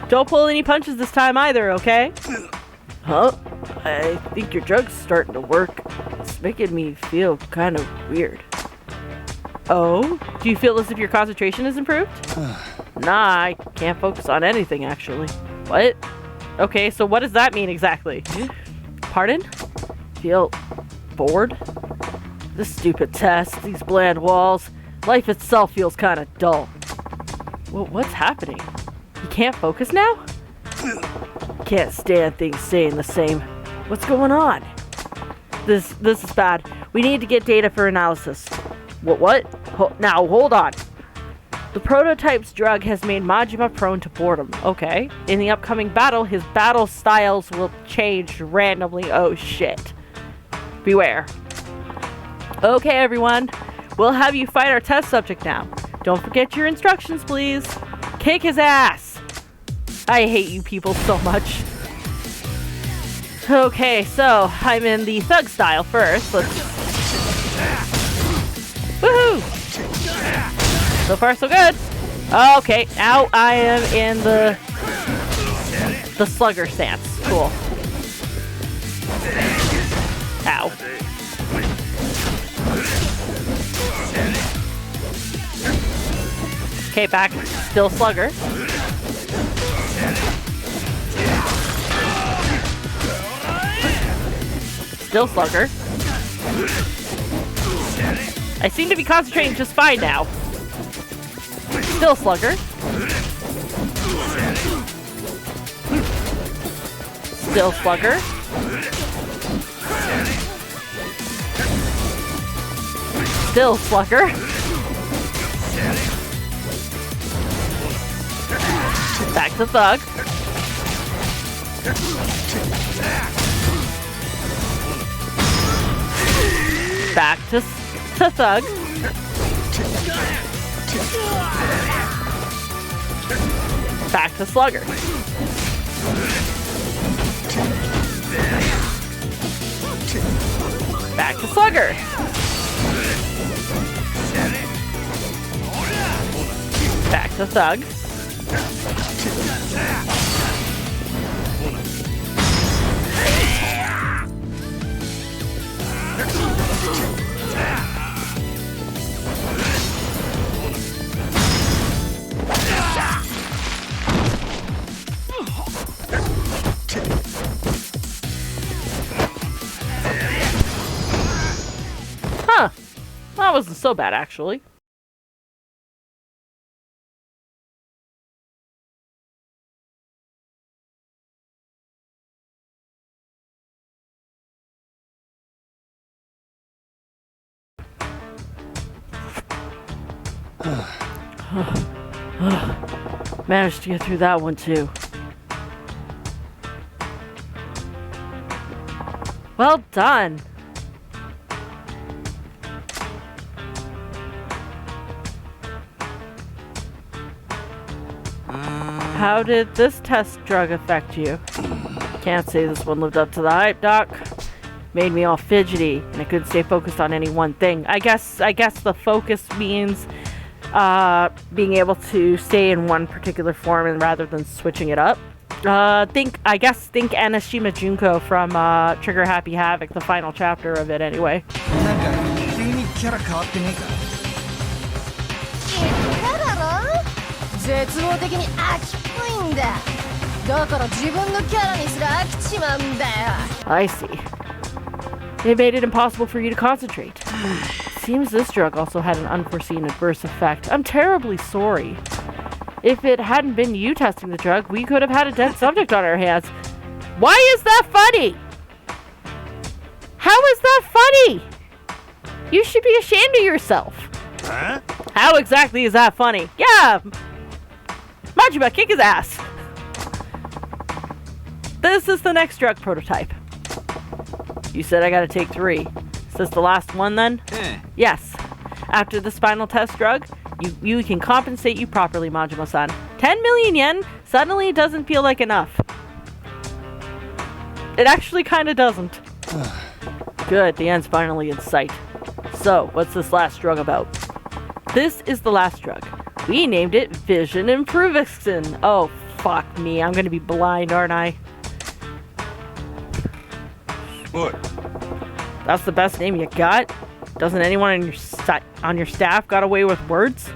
Don't pull any punches this time either, okay? Huh? I think your drug's starting to work. It's making me feel kind of weird. Oh? Do you feel as if your concentration has improved? Nah, I can't focus on anything, actually. What? Okay, so what does that mean exactly? Pardon? Feel bored? This stupid test, these bland walls. Life itself feels kind of dull. Well, what's happening? You can't focus now? Can't stand things staying the same. What's going on? This is bad. We need to get data for analysis. What? Now, hold on. The prototype's drug has made Majima prone to boredom. Okay. In the upcoming battle, his battle styles will change randomly. Oh, shit. Beware. Okay, everyone. We'll have you fight our test subject now. Don't forget your instructions, please. Kick his ass. I hate you people so much. Okay, so I'm in the thug style first. Let's... Woohoo! So far, so good. Okay, now I am in the slugger stance. Cool. Ow. Okay, back. Still slugger. Still slugger. I seem to be concentrating just fine now. Still slugger. Still slugger. Still slugger. Back to thug. Back to thug. Back to slugger. Back to slugger. Back to thug. Huh. That wasn't so bad, actually. Managed to get through that one too. Well done. How did this test drug affect you? Can't say this one lived up to the hype, Doc. Made me all fidgety, and I couldn't stay focused on any one thing. I guess the focus means being able to stay in one particular form and rather than switching it up. Think Anashima Junko from Trigger Happy Havoc, the final chapter of it anyway. なんか急にキャラ変わってねえか。言っただろ、絶望的に飽きっぽいんだ。だから自分のキャラにすら飽きちまうんだよ。 I see. It made it impossible for you to concentrate. Seems this drug also had an unforeseen adverse effect. I'm terribly sorry. If it hadn't been you testing the drug, we could have had a dead subject on our hands. Why is that funny? How is that funny? You should be ashamed of yourself. Huh? How exactly is that funny? Yeah! Majima, kick his ass! This is the next drug prototype. You said I gotta take 3. Is this the last one then? Yes. After the spinal test drug, you can compensate you properly, Majima-san. 10 million yen suddenly doesn't feel like enough. It actually kinda doesn't. Good, the end's finally in sight. So, what's this last drug about? This is the last drug. We named it Vision Improvixin. Oh, fuck me. I'm gonna be blind, aren't I? What? That's the best name you got? Doesn't anyone on your staff got away with words?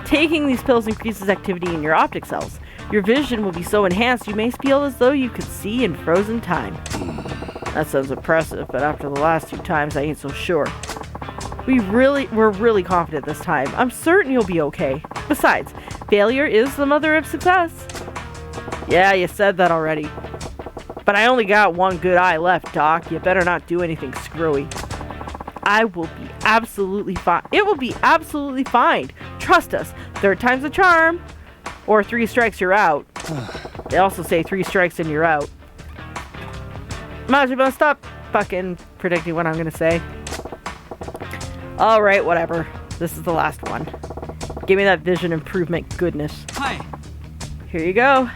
Taking these pills increases activity in your optic cells. Your vision will be so enhanced you may feel as though you could see in frozen time. That sounds impressive, but after the last 2 times, I ain't so sure. We're really confident this time. I'm certain you'll be okay. Besides, failure is the mother of success. Yeah, you said that already. But I only got one good eye left, Doc. You better not do anything screwy. I will be absolutely fine. It will be absolutely fine. Trust us. 3rd time's a charm. Or 3 strikes, you're out. They also say 3 strikes and you're out. Majima, stop fucking predicting what I'm gonna say. Alright, whatever. This is the last one. Give me that vision improvement goodness. Hi. Here you go.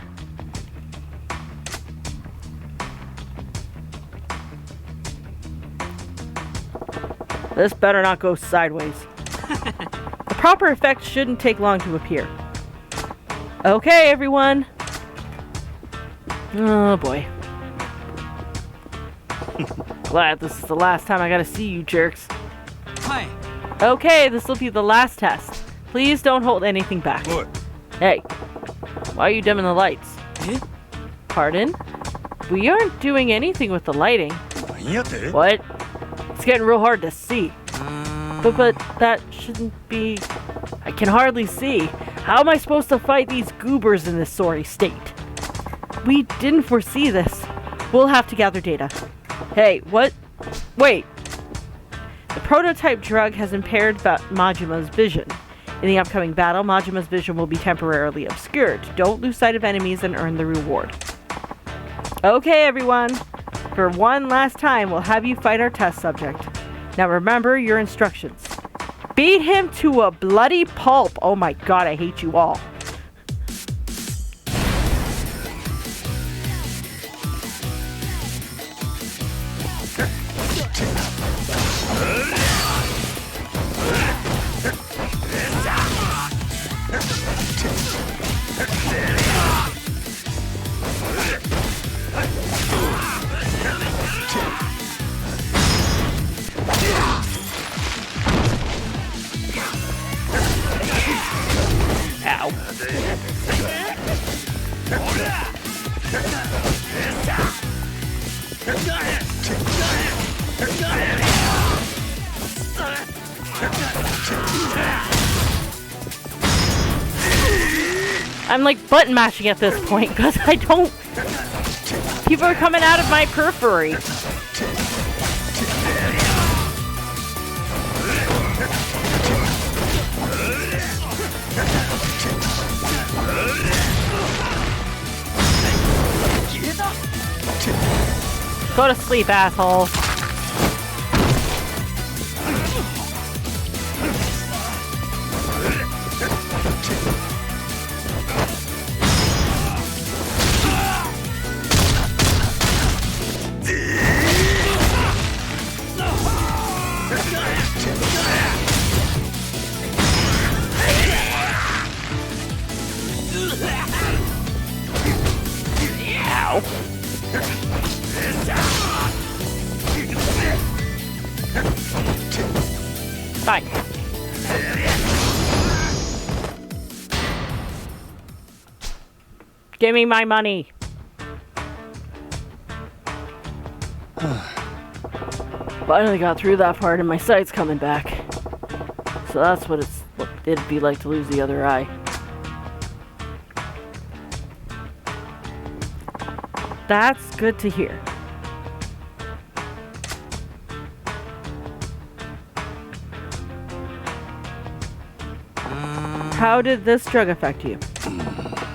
This better not go sideways. The proper effect shouldn't take long to appear. Okay, everyone. Oh boy. Glad this is the last time I gotta see you jerks. Hi. Okay, this will be the last test. Please don't hold anything back. What? Hey, why are you dimming the lights? Eh? Pardon? We aren't doing anything with the lighting. 何やって? What? It's getting real hard to see. But that shouldn't be... I can hardly see. How am I supposed to fight these goobers in this sorry state? We didn't foresee this. We'll have to gather data. Hey, what? Wait. The prototype drug has impaired Majima's vision. In the upcoming battle, Majima's vision will be temporarily obscured. Don't lose sight of enemies and earn the reward. Okay, everyone. For one last time, we'll have you fight our test subject. Now remember your instructions. Beat him to a bloody pulp. Oh my god, I hate you all. I'm like button mashing at this point because I don't... People are coming out of my periphery. Go to sleep, asshole. Give me my money. Finally got through that part and my sight's coming back. So that's what it'd be like to lose the other eye. That's good to hear. How did this drug affect you?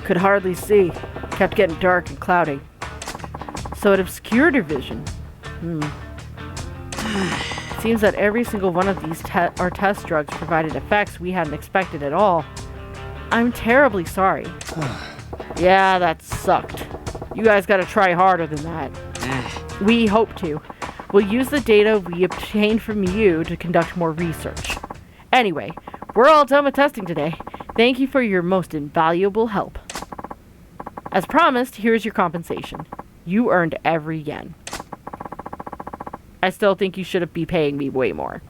Could hardly see. Kept getting dark and cloudy. So it obscured your vision. Seems that every single one of these test drugs provided effects we hadn't expected at all. I'm terribly sorry. Yeah, that sucked. You guys gotta try harder than that. We hope to. We'll use the data we obtained from you to conduct more research. Anyway, we're all done with testing today. Thank you for your most invaluable help. As promised, here's your compensation. You earned every yen. I still think you should be paying me way more.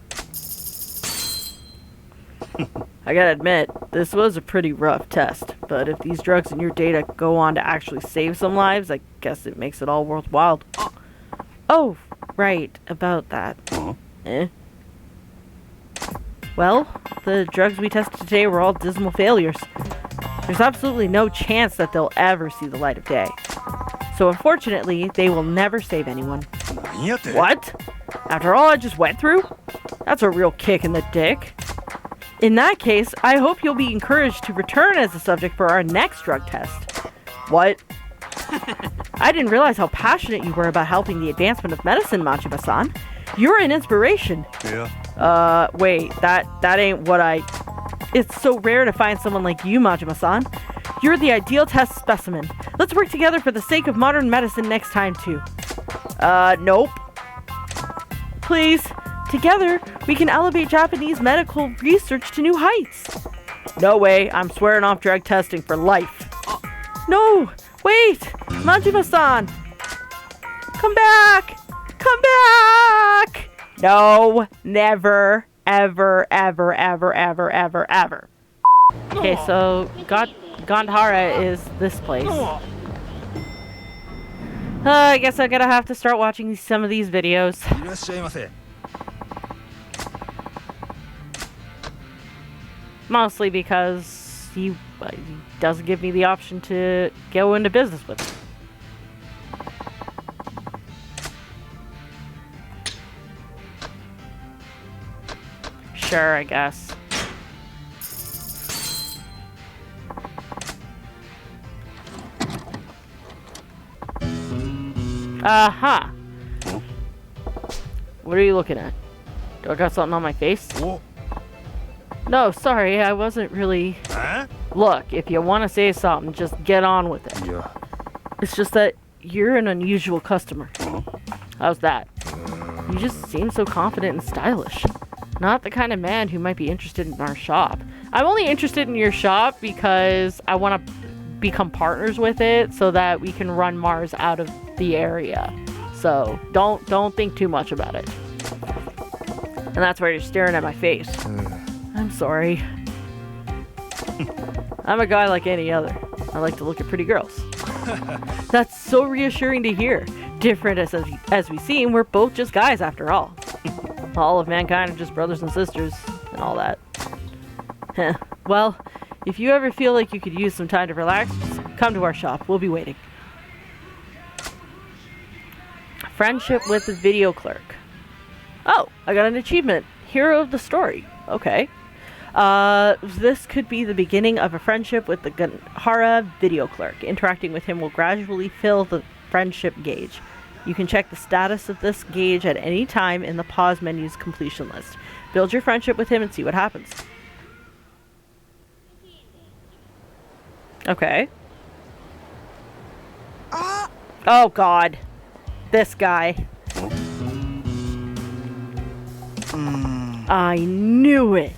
I gotta admit, this was a pretty rough test, but if these drugs in your data go on to actually save some lives, I guess it makes it all worthwhile. Oh, right, about that. Well, the drugs we tested today were all dismal failures. There's absolutely no chance that they'll ever see the light of day. So unfortunately, they will never save anyone. What? After all I just went through? That's a real kick in the dick. In that case, I hope you'll be encouraged to return as a subject for our next drug test. What? I didn't realize how passionate you were about helping the advancement of medicine, Majima-san. You're an inspiration. Yeah. Wait, that ain't what I... It's so rare to find someone like you, Majima-san. You're the ideal test specimen. Let's work together for the sake of modern medicine next time, too. Nope. Please. Together, we can elevate Japanese medical research to new heights. No way. I'm swearing off drug testing for life. No. Wait. Majima-san. Come back. Come back. No. Never. Ever, ever, ever, ever, ever, ever. Okay, so Gandhara is this place. I guess I'm gonna have to start watching some of these videos. Mostly because he doesn't give me the option to go into business with him. Sure, I guess. Aha! What are you looking at? Do I got something on my face? Whoa. No, sorry, I wasn't really... Huh? Look, if you want to say something, just get on with it. Yeah. It's just that you're an unusual customer. How's that? You just seem so confident and stylish. Not the kind of man who might be interested in our shop. I'm only interested in your shop because I want to become partners with it so that we can run Mars out of the area. So don't think too much about it. And that's why you're staring at my face. I'm sorry. I'm a guy like any other. I like to look at pretty girls. That's so reassuring to hear. Different as we seem, we're both just guys after all. All of mankind are just brothers and sisters and all that. Well, if you ever feel like you could use some time to relax, just come to our shop. We'll be waiting. Friendship with the video clerk. Oh, I got an achievement. Hero of the story. Okay. This could be the beginning of a friendship with the Gandhara video clerk. Interacting with him will gradually fill the friendship gauge. You can check the status of this gauge at any time in the pause menu's completion list. Build your friendship with him and see what happens. Okay. Oh god. This guy. I knew it.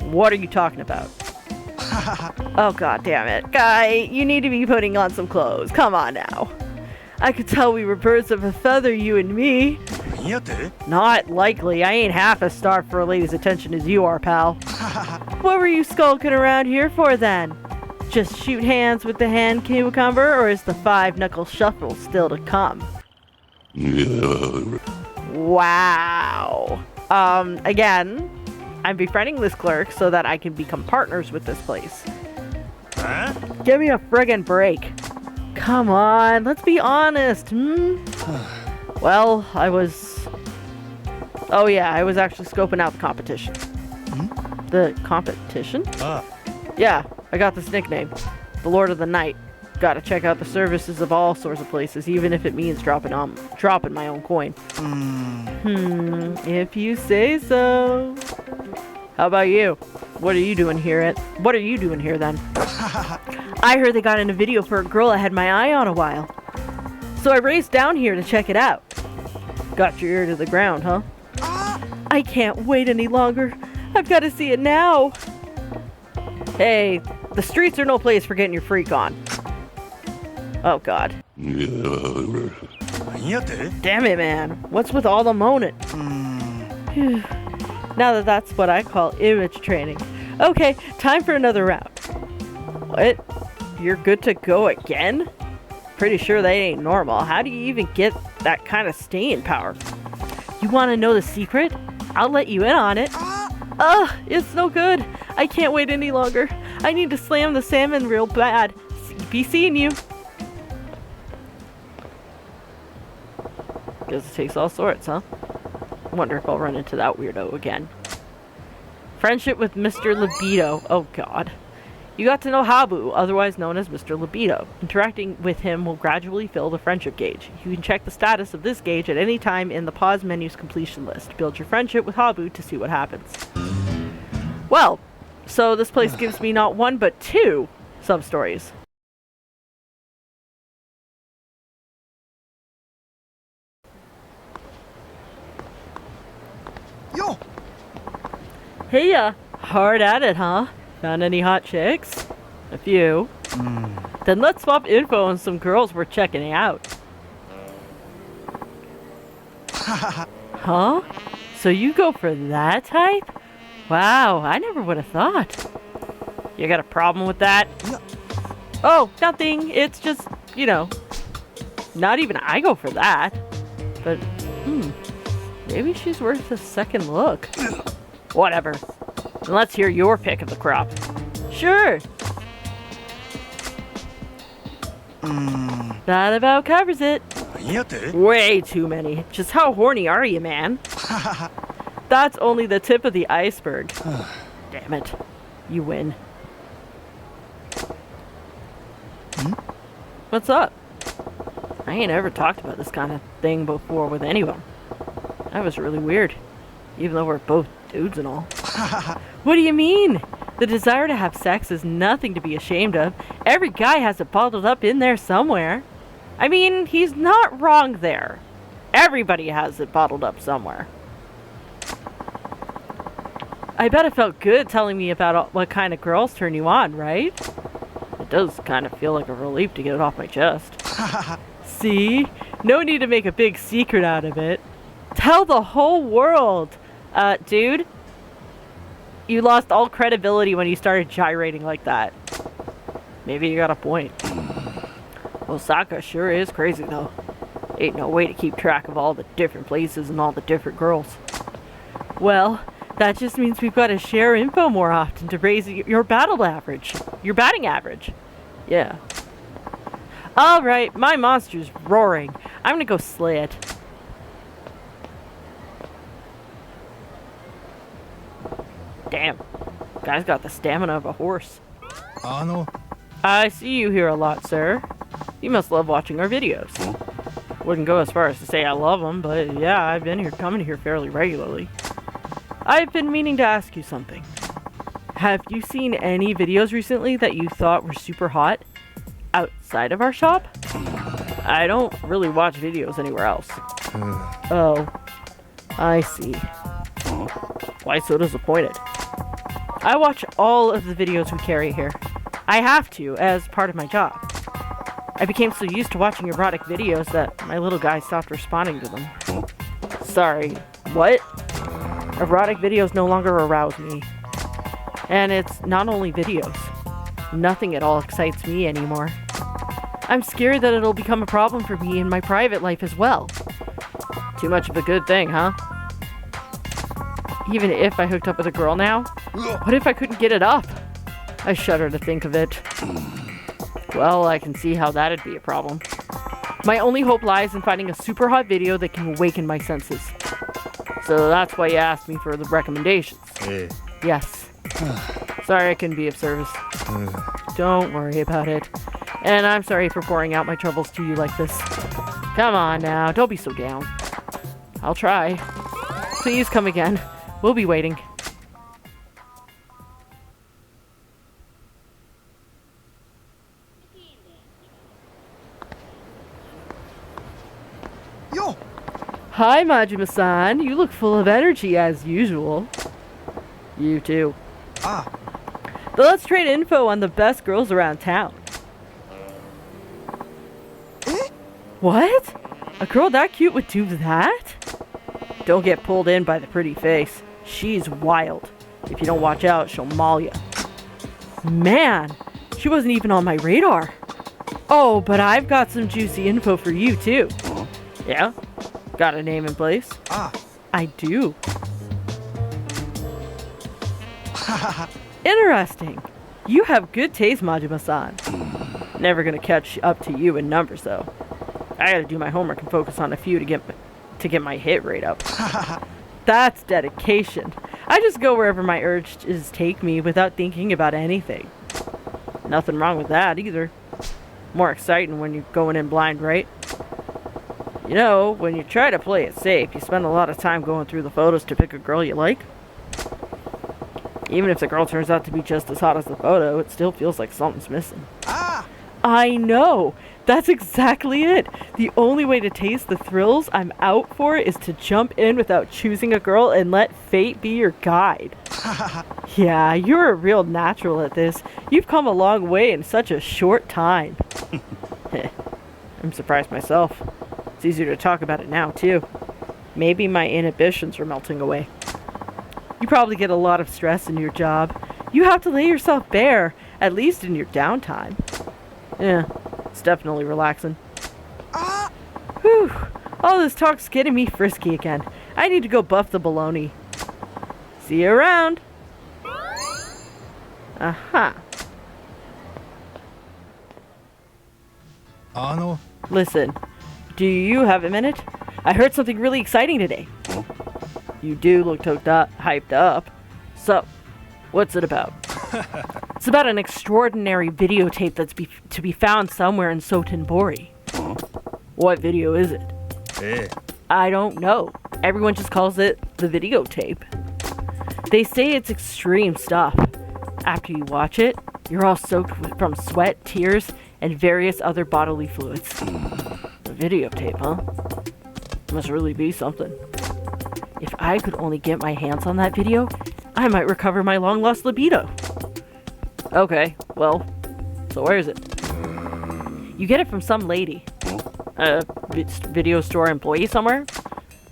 What are you talking about? Oh god damn it. Guy, you need to be putting on some clothes. Come on now. I could tell we were birds of a feather, you and me. Not likely. I ain't half as starved for a lady's attention as you are, pal. What were you skulking around here for then? just shoot hands with the hand cucumber, or is the 5-knuckle shuffle still to come? Wow. Again, I'm befriending this clerk so that I can become partners with this place. Huh? Give me a friggin' break. Come on, let's be honest, Well, I was actually scoping out the competition. The competition? Yeah, I got this nickname. The Lord of the Night. Gotta check out the services of all sorts of places, even if it means dropping my own coin. If you say so. How about you? What are you doing here then? I heard they got in a video for a girl I had my eye on a while. So I raced down here to check it out. Got your ear to the ground, huh? I can't wait any longer. I've got to see it now. Hey, the streets are no place for getting your freak on. Oh god. Damn it, man. What's with all the moaning? Now that's what I call image training. Okay, time for another round. What? You're good to go again? Pretty sure that ain't normal. How do you even get that kind of staying power? You want to know the secret? I'll let you in on it. Ugh, it's no good. I can't wait any longer. I need to slam the salmon real bad. Be seeing you. Guess it takes all sorts, huh? Wonder if I'll run into that weirdo again. Friendship with Mr. Libido. Oh god. You got to know Habu, otherwise known as Mr. Libido. Interacting with him will gradually fill the friendship gauge. You can check the status of this gauge at any time in the pause menu's completion list. Build your friendship with Habu to see what happens. Well, so this place gives me not one but 2 sub-stories. Yo! Hey, hard at it, huh? Found any hot chicks? A few. Then let's swap info on some girls we're checking out. Huh? So you go for that type? Wow, I never would have thought. You got a problem with that? Oh, nothing. It's just, not even I go for that. But, maybe she's worth a second look. Whatever. Then let's hear your pick of the crop. Sure. That about covers it. Way too many. Just how horny are you, man? That's only the tip of the iceberg. Damn it. You win. What's up? I ain't ever talked about this kind of thing before with anyone. That was really weird. Even though we're both dudes and all. What do you mean? The desire to have sex is nothing to be ashamed of. Every guy has it bottled up in there somewhere. I mean, he's not wrong there. Everybody has it bottled up somewhere. I bet it felt good telling me about what kind of girls turn you on, right? It does kind of feel like a relief to get it off my chest. See? No need to make a big secret out of it. Tell the whole world. Dude, you lost all credibility when you started gyrating like that. Maybe you got a point. Osaka sure is crazy though. Ain't no way to keep track of all the different places and all the different girls. Well, that just means we've got to share info more often to raise your batting average. Yeah. Alright, my monster's roaring. I'm gonna go slay it. Damn. Guy's got the stamina of a horse. I see you here a lot, sir. You must love watching our videos. Wouldn't go as far as to say I love them, but yeah, I've been coming here fairly regularly. I've been meaning to ask you something. Have you seen any videos recently that you thought were super hot outside of our shop? I don't really watch videos anywhere else. Oh, I see. Why so disappointed? I watch all of the videos we carry here. I have to, as part of my job. I became so used to watching erotic videos that my little guy stopped responding to them. Sorry, what? Erotic videos no longer arouse me. And it's not only videos. Nothing at all excites me anymore. I'm scared that it'll become a problem for me in my private life as well. Too much of a good thing, huh? Even if I hooked up with a girl now? What if I couldn't get it up? I shudder to think of it. Well, I can see how that'd be a problem. My only hope lies in finding a super hot video that can awaken my senses. So that's why you asked me for the recommendations. Yes. Sorry I couldn't be of service. Don't worry about it. And I'm sorry for pouring out my troubles to you like this. Come on now, don't be so down. I'll try. Please come again. We'll be waiting. Yo! Hi, Majima-san. You look full of energy as usual. You too. Ah, But let's trade info on the best girls around town. What? A girl that cute would do that? Don't get pulled in by the pretty face. She's wild. If you don't watch out, she'll maul you. Man, she wasn't even on my radar. Oh, but I've got some juicy info for you too. Yeah? Got a name in place? ah. I do. Interesting. You have good taste, Majima-san. Never gonna catch up to you in numbers, though. I gotta do my homework and focus on a few to get my hit rate up. That's dedication. I just go wherever my urges take me without thinking about anything. Nothing wrong with that either. More exciting when you're going in blind, right? You know, when you try to play it safe, you spend a lot of time going through the photos to pick a girl you like. Even if the girl turns out to be just as hot as the photo, it still feels like something's missing. Ah! I know! That's exactly it! The only way to taste the thrills I'm out for is to jump in without choosing a girl and let fate be your guide. Yeah, you're a real natural at this. You've come a long way in such a short time. I'm surprised myself. It's easier to talk about it now, too. Maybe my inhibitions are melting away. You probably get a lot of stress in your job. You have to lay yourself bare, at least in your downtime. Yeah, it's definitely relaxing. Whew, all this talk's getting me frisky again. I need to go buff the baloney. See you around. Aha. Listen, do you have a minute? I heard something really exciting today. You do look hyped up. So, what's it about? It's about an extraordinary videotape that's to be found somewhere in Sotenbori. What video is it? I don't know. Everyone just calls it the videotape. They say it's extreme stuff. After you watch it, you're all soaked from sweat, tears, and various other bodily fluids. The videotape, huh? Must really be something. If I could only get my hands on that video, I might recover my long-lost libido. Okay, well, so where is it? You get it from some lady. A video store employee somewhere?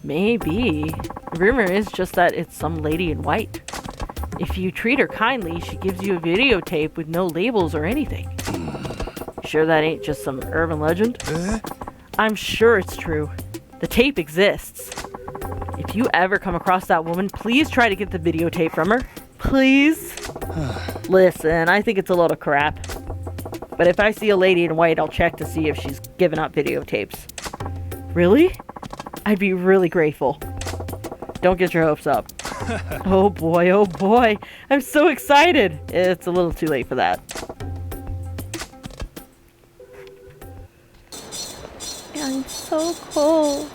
Maybe. Rumor is just that it's some lady in white. If you treat her kindly, she gives you a videotape with no labels or anything. Sure that ain't just some urban legend? I'm sure it's true. The tape exists. If you ever come across that woman, please try to get the videotape from her. Please? Listen, I think it's a load of crap. But if I see a lady in white, I'll check to see if she's given out videotapes. Really? I'd be really grateful. Don't get your hopes up. Oh boy. I'm so excited. It's a little too late for that. I'm so cold.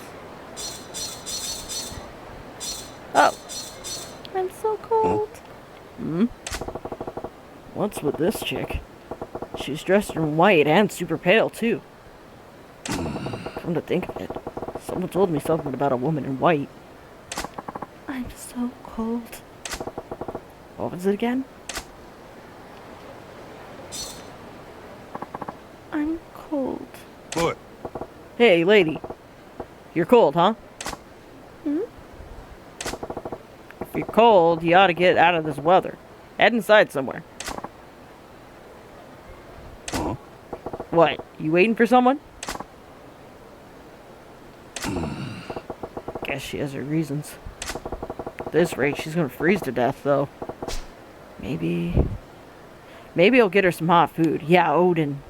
Oh. I'm so cold. What's with this chick? She's dressed in white and super pale, too. Come to think of it, someone told me something about a woman in white. I'm so cold. What was it again? I'm cold. What? Hey, lady. You're cold, huh? If you're cold, you ought to get out of this weather. Head inside somewhere. What? You waiting for someone? Guess she has her reasons. At this rate, she's gonna freeze to death, though. Maybe I'll get her some hot food. Yeah, Odin.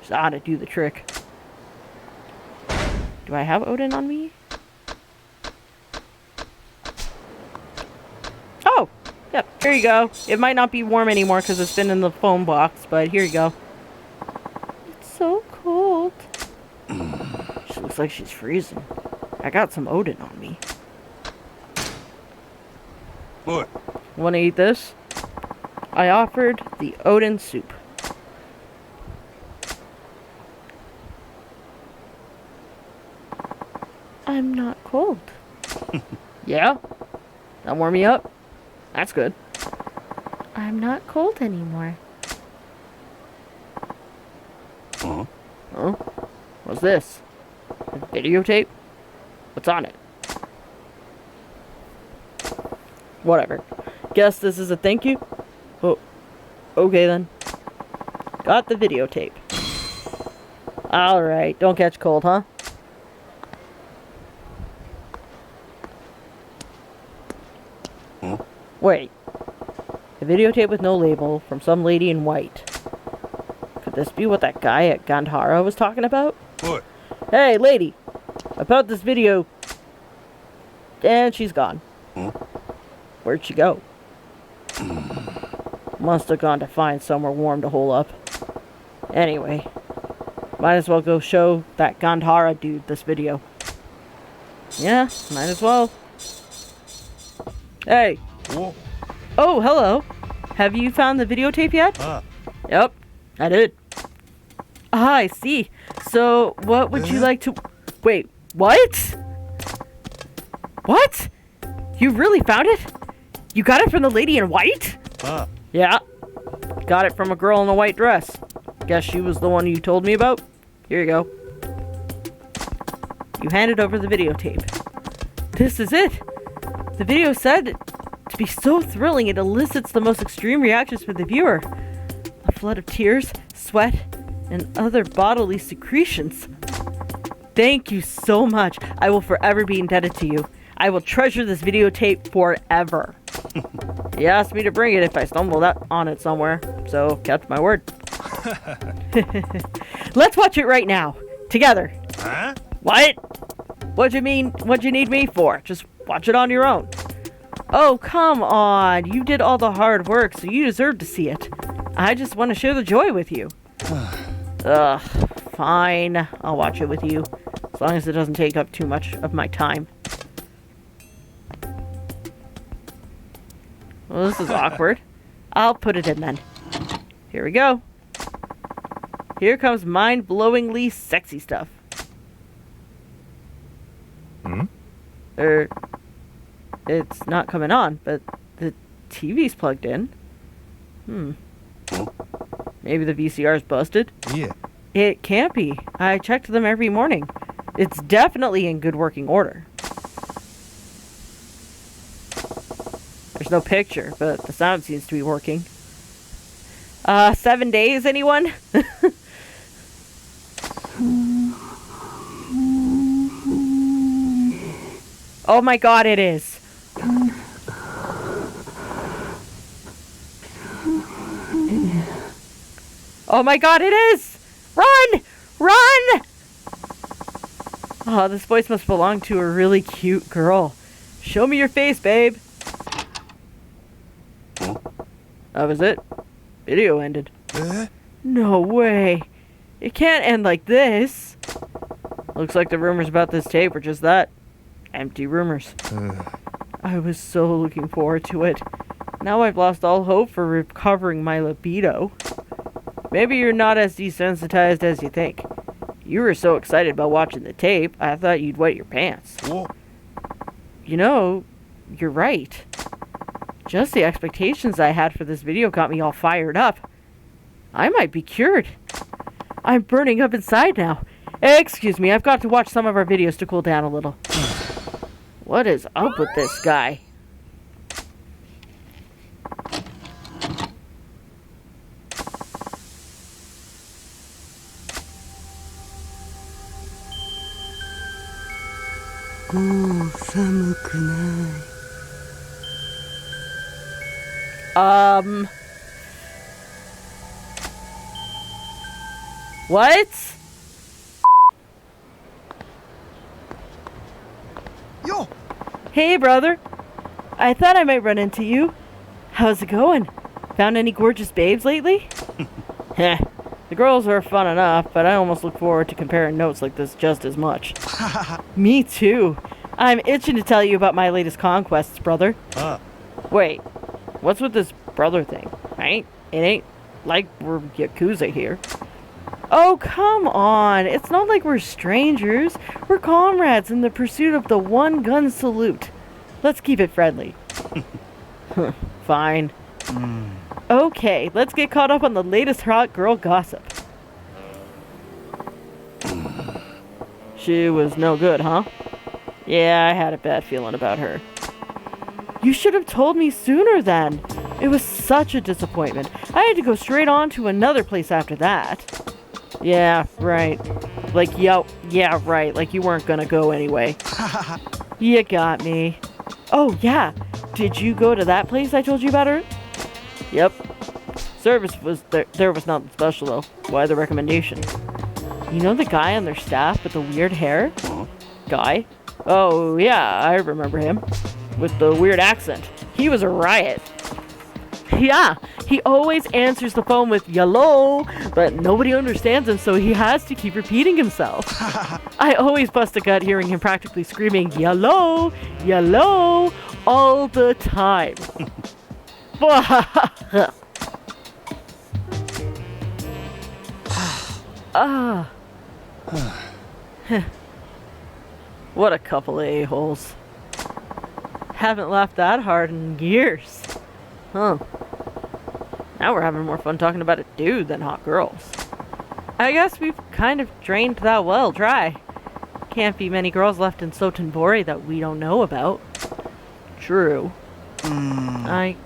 Just ought to do the trick. Do I have Odin on me? Oh! Yep, here you go. It might not be warm anymore because it's been in the foam box, but here you go. It's so cold. She looks like she's freezing. I got some Odin on me. What? Want to eat this? I offered the Odin soup. I'm not cold. Yeah? That warm me up? That's good. I'm not cold anymore. Huh? Huh? What's this? A videotape? What's on it? Whatever. Guess this is a thank you? Oh, okay then. Got the videotape. Alright, don't catch cold, huh? Huh? Wait. A videotape with no label from some lady in white. Could this be what that guy at Gandhara was talking about? What? Hey, lady! About this video. And she's gone. Huh? Where'd she go? Must have gone to find somewhere warm to hole up. Anyway, might as well go show that Gandhara dude this video. Yeah, might as well. Hey! Whoa. Oh, hello! Have you found the videotape yet? Ah. Yep, I did. Ah, I see. So, what would you like to... Wait, what? What? You really found it? You got it from the lady in white? Ah. Yeah. Got it from a girl in a white dress. Guess she was the one you told me about? Here you go. You handed over the videotape. This is it. The video said to be so thrilling it elicits the most extreme reactions from the viewer. A flood of tears, sweat, and other bodily secretions. Thank you so much. I will forever be indebted to you. I will treasure this videotape forever. He asked me to bring it if I stumbled on it somewhere, so kept my word. Let's watch it right now, together. Huh? What? What'd you mean? What'd you need me for? Just watch it on your own. Oh, come on. You did all the hard work, so you deserve to see it. I just want to share the joy with you. Ugh, fine. I'll watch it with you, as long as it doesn't take up too much of my time. Well, this is awkward. I'll put it in then. Here we go. Here comes mind-blowingly sexy stuff. Hmm? It's not coming on, but the TV's plugged in. Maybe the VCR's busted? Yeah. It can't be. I checked them every morning. It's definitely in good working order. There's no picture, but the sound seems to be working. 7 days, anyone? Oh my god, it is. Oh my god, it is! Run! Run! Oh, this voice must belong to a really cute girl. Show me your face, babe. That was it. Video ended. No way. It can't end like this. Looks like the rumors about this tape were just that. Empty rumors. I was so looking forward to it. Now I've lost all hope for recovering my libido. Maybe you're not as desensitized as you think. You were so excited about watching the tape, I thought you'd wet your pants. Whoa. You know, you're right. Just the expectations I had for this video got me all fired up. I might be cured. I'm burning up inside now. Excuse me, I've got to watch some of our videos to cool down a little. What is up with this guy? What? Yo! Hey, brother. I thought I might run into you. How's it going? Found any gorgeous babes lately? Heh. The girls are fun enough, but I almost look forward to comparing notes like this just as much. Me too. I'm itching to tell you about my latest conquests, brother. Wait, what's with this brother thing? Right? It ain't like we're Yakuza here. Oh, come on. It's not like we're strangers. We're comrades in the pursuit of the one gun salute. Let's keep it friendly. Fine. Okay, let's get caught up on the latest hot girl gossip. She was no good, huh? Yeah, I had a bad feeling about her. You should have told me sooner then. It was such a disappointment. I had to go straight on to another place after that. Yeah, right. Like, yeah, right. Like you weren't gonna go anyway. You got me. Oh, yeah. Did you go to that place I told you about her? Yep. Service was there was nothing special though. Why the recommendation? You know the guy on their staff with the weird hair? Guy? Oh, yeah, I remember him. With the weird accent. He was a riot. Yeah, he always answers the phone with "Yellow," but nobody understands him, so he has to keep repeating himself. I always bust a gut hearing him practically screaming "Yellow, yellow" all the time. What a couple of a-holes. Haven't laughed that hard in years. Huh. Now we're having more fun talking about a dude than hot girls. I guess we've kind of drained that well dry. Can't be many girls left in Sotenbori that we don't know about. True. I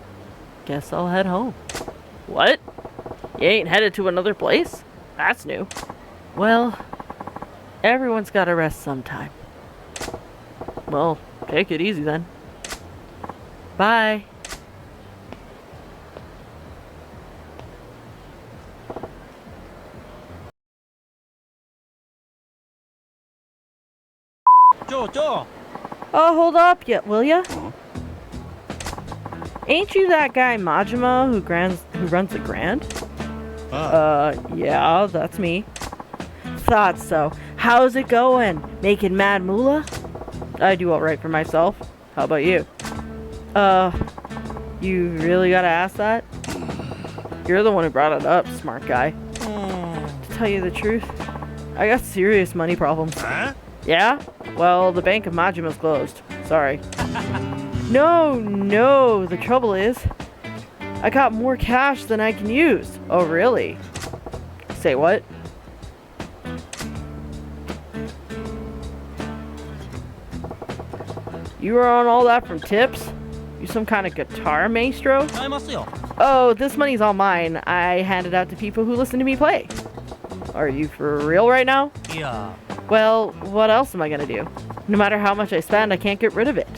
guess I'll head home. What? You ain't headed to another place? That's new. Well, everyone's gotta rest sometime. Well, take it easy then. Bye. Joe! Oh, hold up yet, will ya? Ain't you that guy Majima who runs the Grand? Yeah, that's me. Thought so. How's it going? Making mad moolah? I do alright for myself. How about you? You really gotta ask that? You're the one who brought it up, smart guy. To tell you the truth, I got serious money problems. Yeah? Well, the Bank of Majima's closed. Sorry. No, the trouble is, I got more cash than I can use. Oh, really? Say what? You were on all that from tips? You some kind of guitar maestro? Oh, this money's all mine. I hand it out to people who listen to me play. Are you for real right now? Yeah. Well, what else am I gonna do? No matter how much I spend, I can't get rid of it.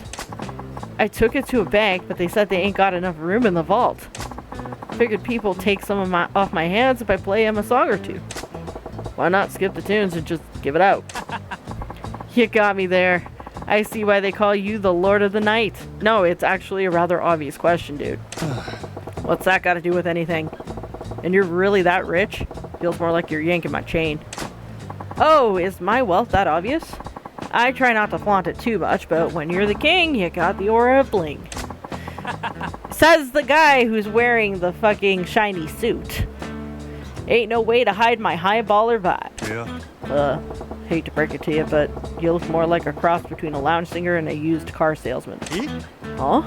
I took it to a bank, but they said they ain't got enough room in the vault. Figured people take some of off my hands if I play them a song or two. Why not skip the tunes and just give it out? You got me there. I see why they call you the Lord of the Night. No, it's actually a rather obvious question, dude. What's that got to do with anything? And you're really that rich? Feels more like you're yanking my chain. Oh, is my wealth that obvious? I try not to flaunt it too much, but when you're the king, you got the aura of bling. Says the guy who's wearing the fucking shiny suit. Ain't no way to hide my high baller vibe. Yeah. Hate to break it to you, but you look more like a cross between a lounge singer and a used car salesman. Huh?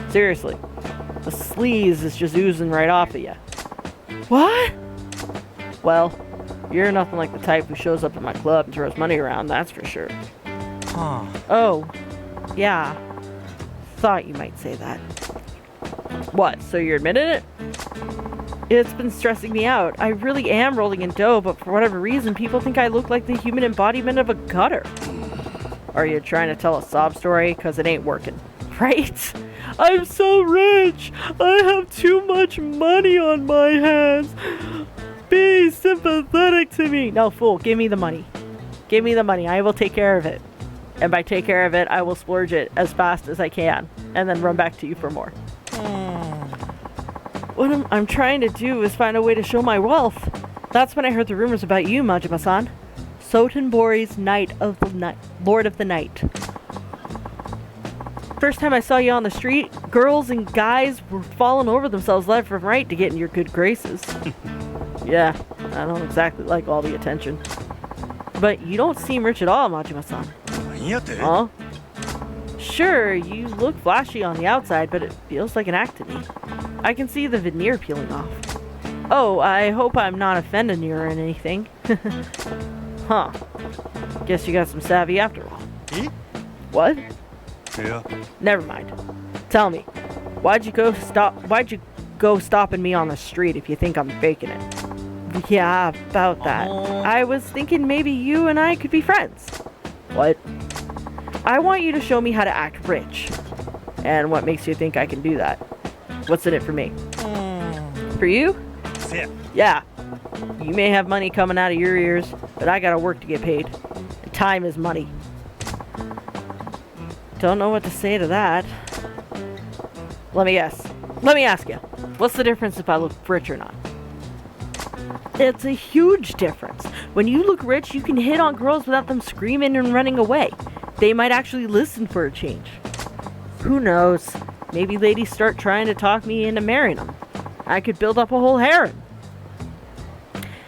Seriously. The sleaze is just oozing right off of you. What? Well, you're nothing like the type who shows up at my club and throws money around, that's for sure. Oh, yeah. Thought you might say that. What, so you're admitting it? It's been stressing me out. I really am rolling in dough, but for whatever reason, people think I look like the human embodiment of a gutter. Are you trying to tell a sob story? Because it ain't working. Right? I'm so rich! I have too much money on my hands! Be sympathetic to me! No, fool, give me the money. Give me the money. I will take care of it. And by take care of it, I will splurge it as fast as I can. And then run back to you for more. What I'm trying to do is find a way to show my wealth. That's when I heard the rumors about you, Majima-san. Sotenbori's Lord of the Night. First time I saw you on the street, girls and guys were falling over themselves left and right to get in your good graces. Yeah, I don't exactly like all the attention. But you don't seem rich at all, Majima-san. Huh? Sure, you look flashy on the outside, but it feels like an act to me. I can see the veneer peeling off. Oh, I hope I'm not offending you or anything. Huh. Guess you got some savvy after all. What? Yeah. Never mind. Tell me, why'd you go stopping me on the street if you think I'm faking it? Yeah, about that. I was thinking maybe you and I could be friends. What? I want you to show me how to act rich. And what makes you think I can do that? What's in it for me? For you? Yeah. You may have money coming out of your ears, but I gotta work to get paid. And time is money. Don't know what to say to that. Let me guess. Let me ask you. What's the difference if I look rich or not? It's a huge difference. When you look rich, you can hit on girls without them screaming and running away. They might actually listen for a change. Who knows? Maybe ladies start trying to talk me into marrying them. I could build up a whole harem.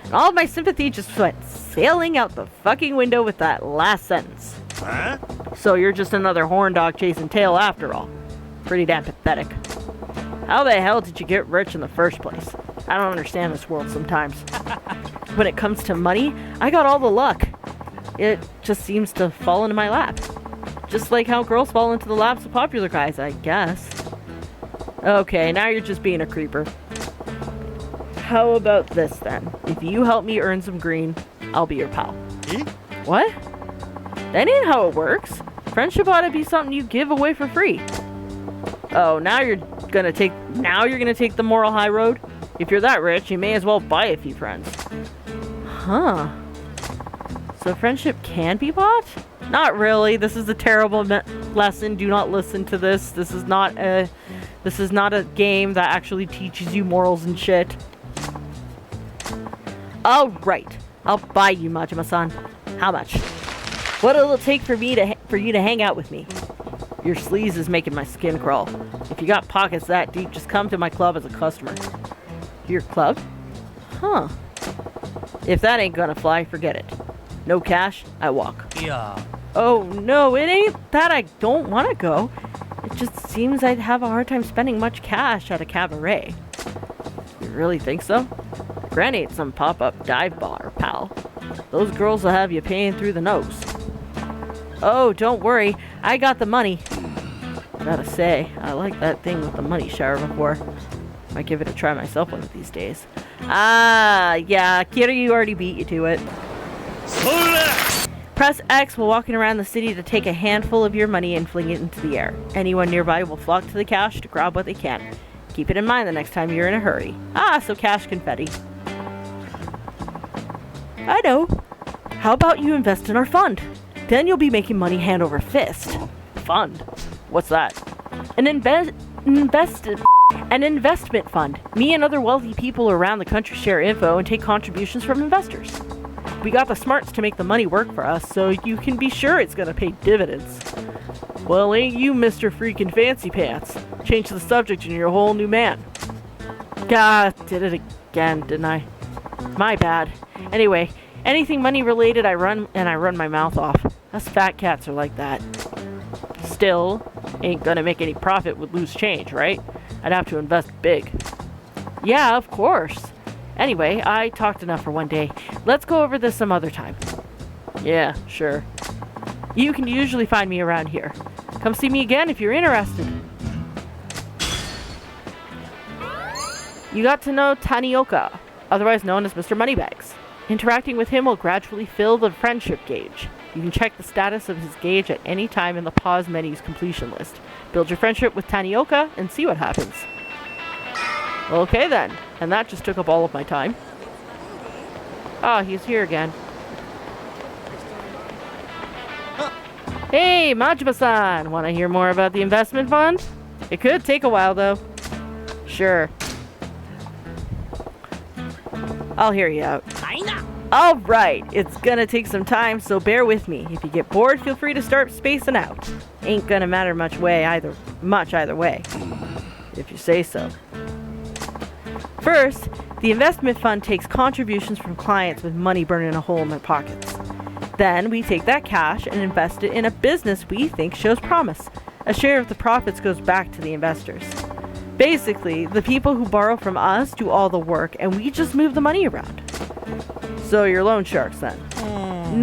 And all of my sympathy just went sailing out the fucking window with that last sentence. Huh? So you're just another horn dog chasing tail after all. Pretty damn pathetic. How the hell did you get rich in the first place? I don't understand this world sometimes. When it comes to money, I got all the luck. It just seems to fall into my lap. Just like how girls fall into the laps of popular guys, I guess. Okay, now you're just being a creeper. How about this then? If you help me earn some green, I'll be your pal. What? That ain't how it works. Friendship ought to be something you give away for free. Oh, now you're gonna take the moral high road? If you're that rich, you may as well buy a few friends. Huh. So friendship can be bought? Not really. This is a terrible lesson. Do not listen to this. This is not a game that actually teaches you morals and shit. All right. I'll buy you, Majima-san. How much? What'll it take for you to hang out with me? Your sleaze is making my skin crawl. If you got pockets that deep, just come to my club as a customer. Your club? Huh. If that ain't gonna fly, forget it. No cash, I walk. Yeah. Oh, no, it ain't that I don't want to go. It just seems I'd have a hard time spending much cash at a cabaret. You really think so? Granny ain't some pop-up dive bar, pal. Those girls will have you paying through the nose. Oh, don't worry. I got the money. I gotta say, I like that thing with the money shower before. Might give it a try myself one of these days. Ah, yeah, Kiryu already beat you to it. Press X while walking around the city to take a handful of your money and fling it into the air. Anyone nearby will flock to the cash to grab what they can. Keep it in mind the next time you're in a hurry. Ah, so cash confetti. I know. How about you invest in our fund? Then you'll be making money hand over fist. Fund? What's that? An investment fund. Me and other wealthy people around the country share info and take contributions from investors. We got the smarts to make the money work for us, so you can be sure it's gonna pay dividends. Well, ain't you Mr. Freaking Fancy Pants? Changed the subject and you're a whole new man. God, did it again, didn't I? My bad. Anyway, anything money related I run my mouth off. Us fat cats are like that. Still, ain't gonna make any profit with loose change, right? I'd have to invest big. Yeah, of course. Anyway, I talked enough for one day. Let's go over this some other time. Yeah, sure. You can usually find me around here. Come see me again if you're interested. You got to know Tanioka, otherwise known as Mr. Moneybags. Interacting with him will gradually fill the friendship gauge. You can check the status of his gauge at any time in the pause menu's completion list. Build your friendship with Tanioka and see what happens. Okay then, and that just took up all of my time. Ah, he's here again. Hey, Majima-san! Want to hear more about the investment fund? It could take a while, though. Sure. I'll hear you out. Alright, it's gonna take some time, so bear with me. If you get bored, feel free to start spacing out. Ain't gonna matter much either way. If you say so. First, the investment fund takes contributions from clients with money burning a hole in their pockets. Then we take that cash and invest it in a business we think shows promise. A share of the profits goes back to the investors. Basically, the people who borrow from us do all the work and we just move the money around. So you're loan sharks then?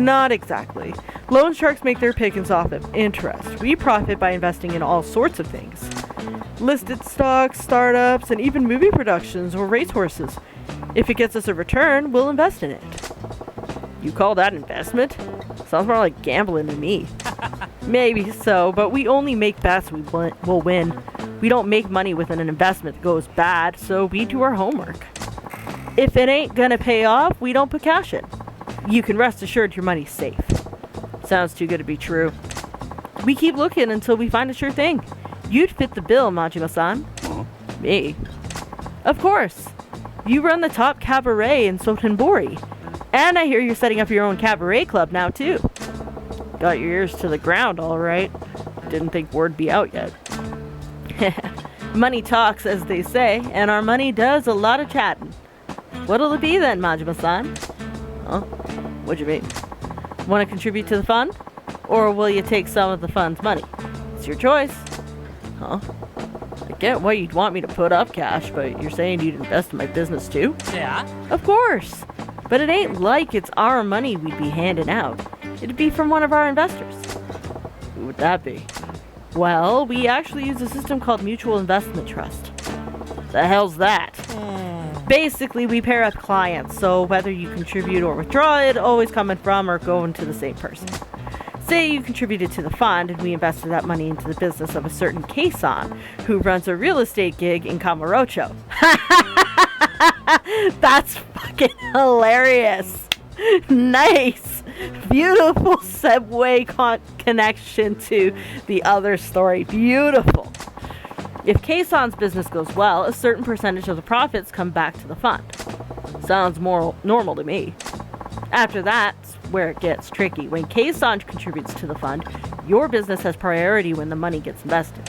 Not exactly. Loan sharks make their pickings off of interest. We profit by investing in all sorts of things. Listed stocks, startups, and even movie productions or racehorses. If it gets us a return, we'll invest in it. You call that investment? Sounds more like gambling to me. Maybe so, but we only make bets we'll win. We don't make money with an investment that goes bad, so we do our homework. If it ain't gonna pay off, we don't put cash in. You can rest assured your money's safe. Sounds too good to be true. We keep looking until we find a sure thing. You'd fit the bill, Majima-san. Me? Of course. You run the top cabaret in Sotenbori. And I hear you're setting up your own cabaret club now, too. Got your ears to the ground, all right. Didn't think word'd be out yet. Money talks, as they say, and our money does a lot of chatting. What'll it be then, Majima-san? Huh? What do you mean? Want to contribute to the fund? Or will you take some of the fund's money? It's your choice. Huh? I get why you'd want me to put up cash, but you're saying you'd invest in my business too? Yeah. Of course! But it ain't like it's our money we'd be handing out. It'd be from one of our investors. Who would that be? Well, we actually use a system called Mutual Investment Trust. The hell's that? Basically, we pair up clients, so whether you contribute or withdraw, it always coming from or going to the same person. Say you contributed to the fund and we invested that money into the business of a certain Keisan who runs a real estate gig in Kamurocho. That's fucking hilarious. Nice. Beautiful segue connection to the other story. Beautiful. If Keisan's business goes well, a certain percentage of the profits come back to the fund. Sounds more normal to me. After that's where it gets tricky. When Keisan contributes to the fund, your business has priority when the money gets invested.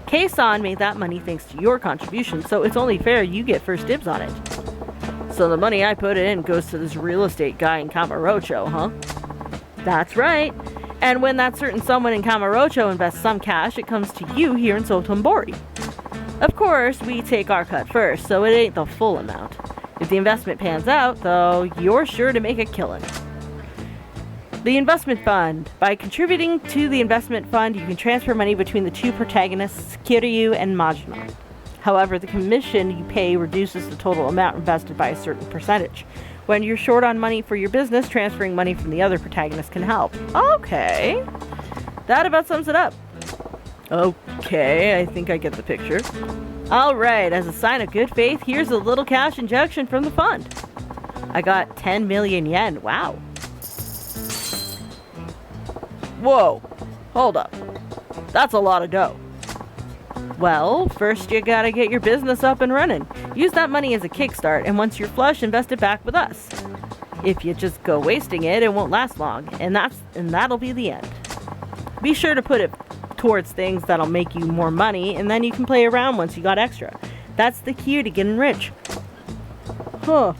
Keisan made that money thanks to your contribution, so it's only fair you get first dibs on it. So the money I put in goes to this real estate guy in Kamurocho, huh? That's right. And when that certain someone in Kamurocho invests some cash, it comes to you here in Sotenbori. Of course, we take our cut first, so it ain't the full amount. If the investment pans out, though, you're sure to make a killing. The investment fund. By contributing to the investment fund, you can transfer money between the two protagonists, Kiryu and Majima. However, the commission you pay reduces the total amount invested by a certain percentage. When you're short on money for your business, transferring money from the other protagonist can help. Okay. That about sums it up. Okay, I think I get the picture. Alright, as a sign of good faith, here's a little cash injection from the fund. I got 10 million yen. Wow. Whoa. Hold up. That's a lot of dough. Well, first you gotta get your business up and running. Use that money as a kickstart, and once you're flush, invest it back with us. If you just go wasting it, it won't last long, and that'll be the end. Be sure to put it towards things that'll make you more money, and then you can play around once you got extra. That's the key to getting rich. Huh.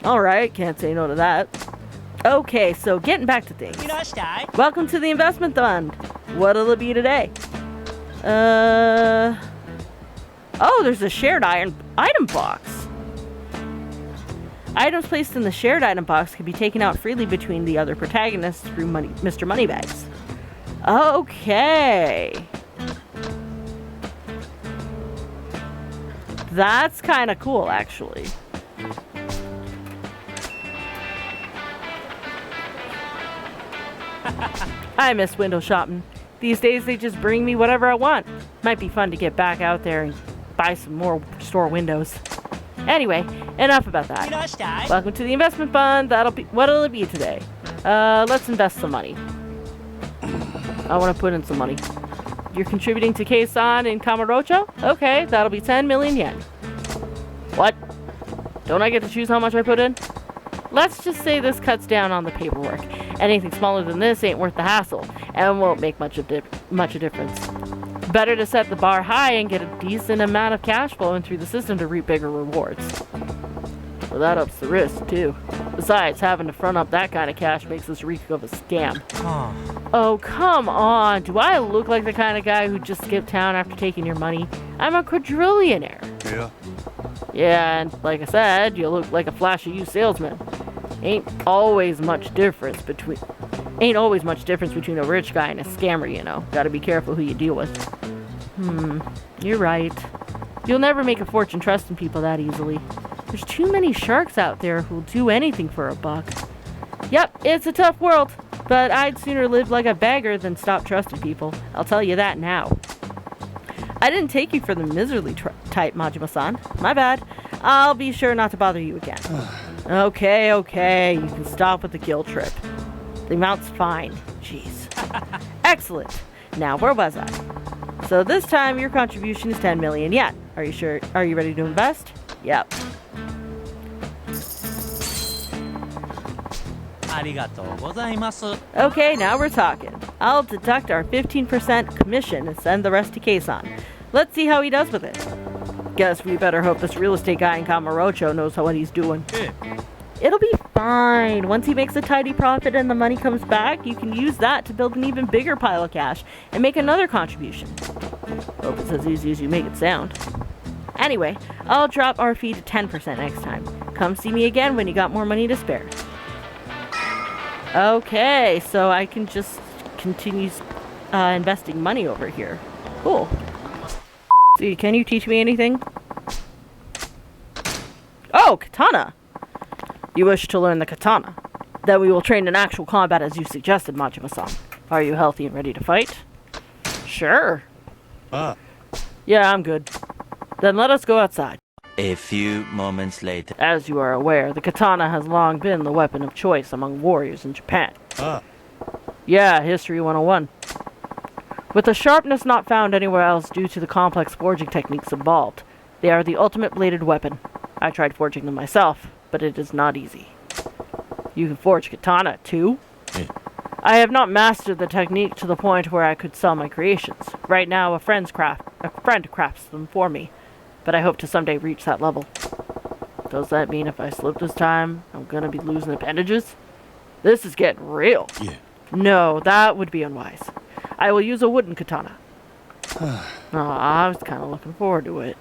Alright, can't say no to that. Okay, so getting back to things. Welcome to the investment fund. What'll it be today? Oh, there's a shared item box. Items placed in the shared item box can be taken out freely between the other protagonists through Mr. Moneybags. Okay. That's kind of cool, actually. I miss window shopping. These days they just bring me whatever I want. Might be fun to get back out there and buy some more store windows. Anyway, enough about that. いらっしゃい Welcome to the investment fund. What'll it be today? Let's invest some money. I want to put in some money. You're contributing to Keisan in Kamurocho? Okay, that'll be 10 million yen. What? Don't I get to choose how much I put in? Let's just say this cuts down on the paperwork. Anything smaller than this ain't worth the hassle, and won't make much a difference. Better to set the bar high and get a decent amount of cash flowing through the system to reap bigger rewards. Well, that ups the risk, too. Besides, having to front up that kind of cash makes this reek of a scam. Oh, come on. Do I look like the kind of guy who just skipped town after taking your money? I'm a quadrillionaire. Yeah. Yeah, and like I said, you look like a flashy used salesman. Ain't always much difference between a rich guy and a scammer, you know. Gotta be careful who you deal with. You're right. You'll never make a fortune trusting people that easily. There's too many sharks out there who'll do anything for a buck. Yep, it's a tough world, but I'd sooner live like a beggar than stop trusting people. I'll tell you that now. I didn't take you for the miserly type, Majima-san. My bad. I'll be sure not to bother you again. Okay, you can stop with the guilt trip. The amount's fine. Jeez. Excellent. Now, where was I? So this time, your contribution is 10 million yen. Are you sure? Are you ready to invest? Yep. ありがとうございます Okay, now we're talking. I'll deduct our 15% commission and send the rest to Keisan. Let's see how he does with it. Guess we better hope this real estate guy in Kamurocho knows what he's doing. It'll be fine. Once he makes a tidy profit and the money comes back, you can use that to build an even bigger pile of cash and make another contribution. Hope it's as easy as you make it sound. Anyway, I'll drop our fee to 10% next time. Come see me again when you got more money to spare. Okay, so I can just continue investing money over here. Cool. See, can you teach me anything? Oh, katana! You wish to learn the katana? Then we will train in actual combat as you suggested, Majima-san. Are you healthy and ready to fight? Sure. Yeah, I'm good. Then let us go outside. A few moments later. As you are aware, the katana has long been the weapon of choice among warriors in Japan. Yeah, History 101. With a sharpness not found anywhere else due to the complex forging techniques involved, they are the ultimate bladed weapon. I tried forging them myself, but it is not easy. You can forge katana, too? I have not mastered the technique to the point where I could sell my creations. Right now, a friend crafts them for me, but I hope to someday reach that level. Does that mean if I slip this time, I'm gonna be losing appendages? This is getting real. Yeah. No, that would be unwise. I will use a wooden katana. I was kind of looking forward to it.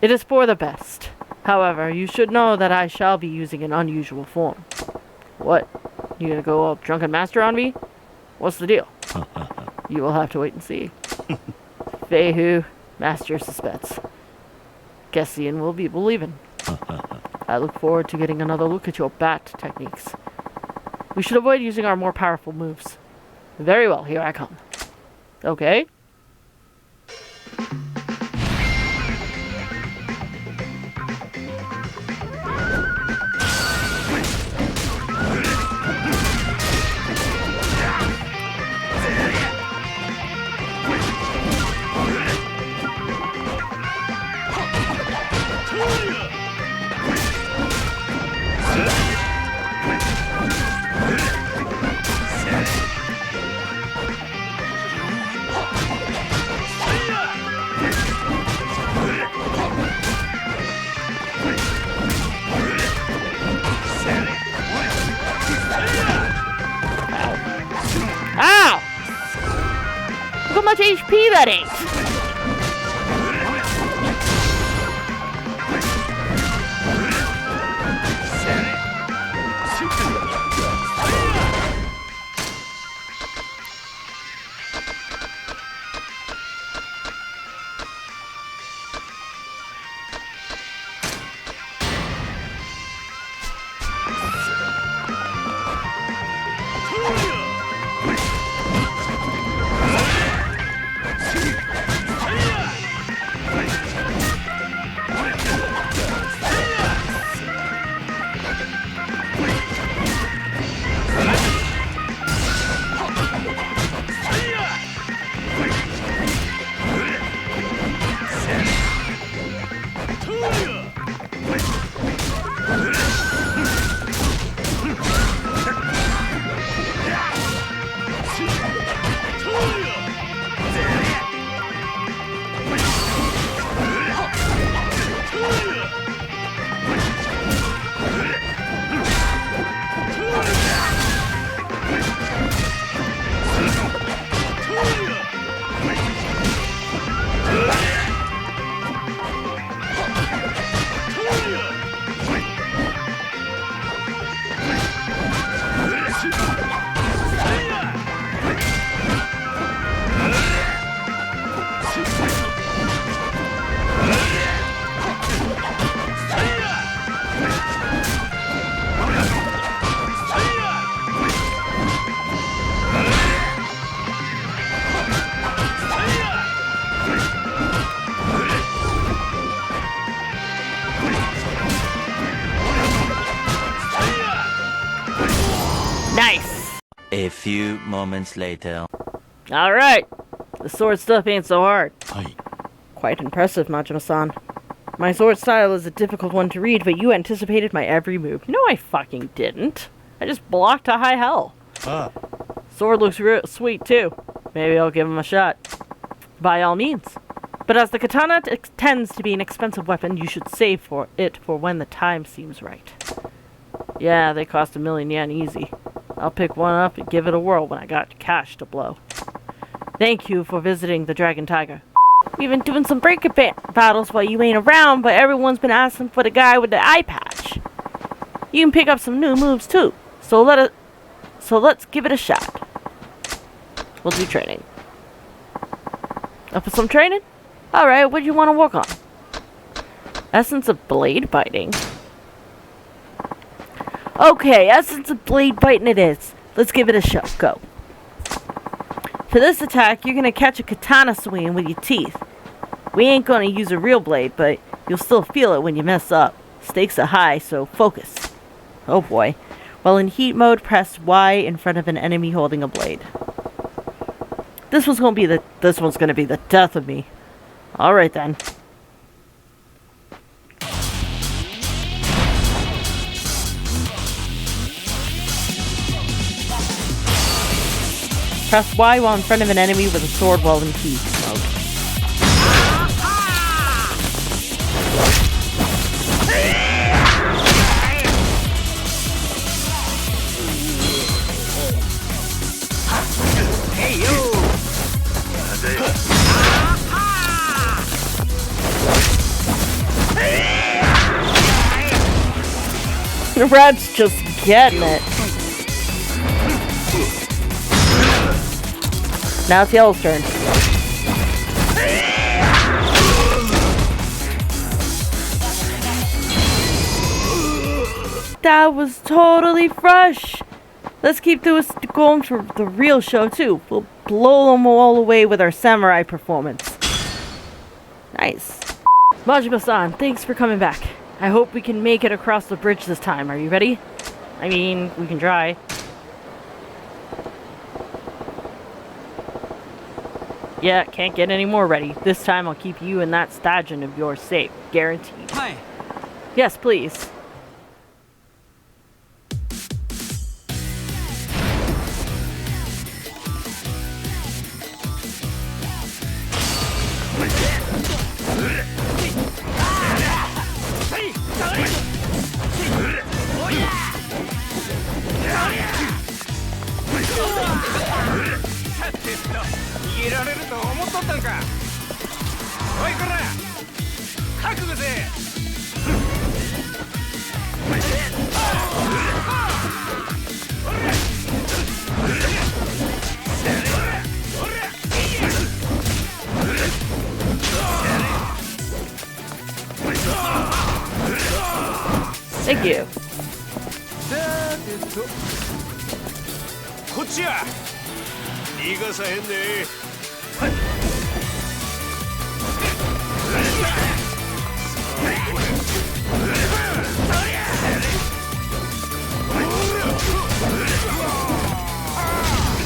It is for the best. However, you should know that I shall be using an unusual form. What? You gonna go all drunken master on me? What's the deal? You will have to wait and see. Feihu, master of suspense. Guess seeing will be believing. I look forward to getting another look at your bat techniques. We should avoid using our more powerful moves. Very well, here I come. Okay. Ow! Look how much HP that ain't! A few moments later. Alright. The sword stuff ain't so hard. はい。 Quite impressive, Majima-san. My sword style is a difficult one to read, but you anticipated my every move. No, I fucking didn't. I just blocked a high hell. Ah. Sword looks real sweet, too. Maybe I'll give him a shot. By all means. But as the katana tends to be an expensive weapon, you should save for it for when the time seems right. Yeah, they cost 1,000,000 yen easy. I'll pick one up and give it a whirl when I got cash to blow. Thank you for visiting the Dragon Tiger. We've been doing some breaker battles while you ain't around, but everyone's been asking for the guy with the eye patch. You can pick up some new moves too, so let's give it a shot. We'll do training. Up for some training? Alright, what do you want to work on? Essence of blade biting. Okay, essence of blade biting it is. Let's give it a shot. Go. For this attack, you're gonna catch a katana swing with your teeth. We ain't gonna use a real blade, but you'll still feel it when you mess up. Stakes are high, so focus. Oh boy. While in heat mode, press Y in front of an enemy holding a blade. This one's gonna be the death of me. Alright then. Press Y while in front of an enemy with a sword while in heat mode. The rat's just getting it. Now it's Yellow's turn. That was totally fresh. Let's keep this going for the real show too. We'll blow them all away with our samurai performance. Nice. Majima-san, thanks for coming back. I hope we can make it across the bridge this time. Are you ready? I mean, we can try. Yeah, can't get any more ready. This time I'll keep you and that stallion of yours safe. Guaranteed. Hi. Yes, please. Thank you. こっちや。逃がさへんで。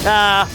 Ah.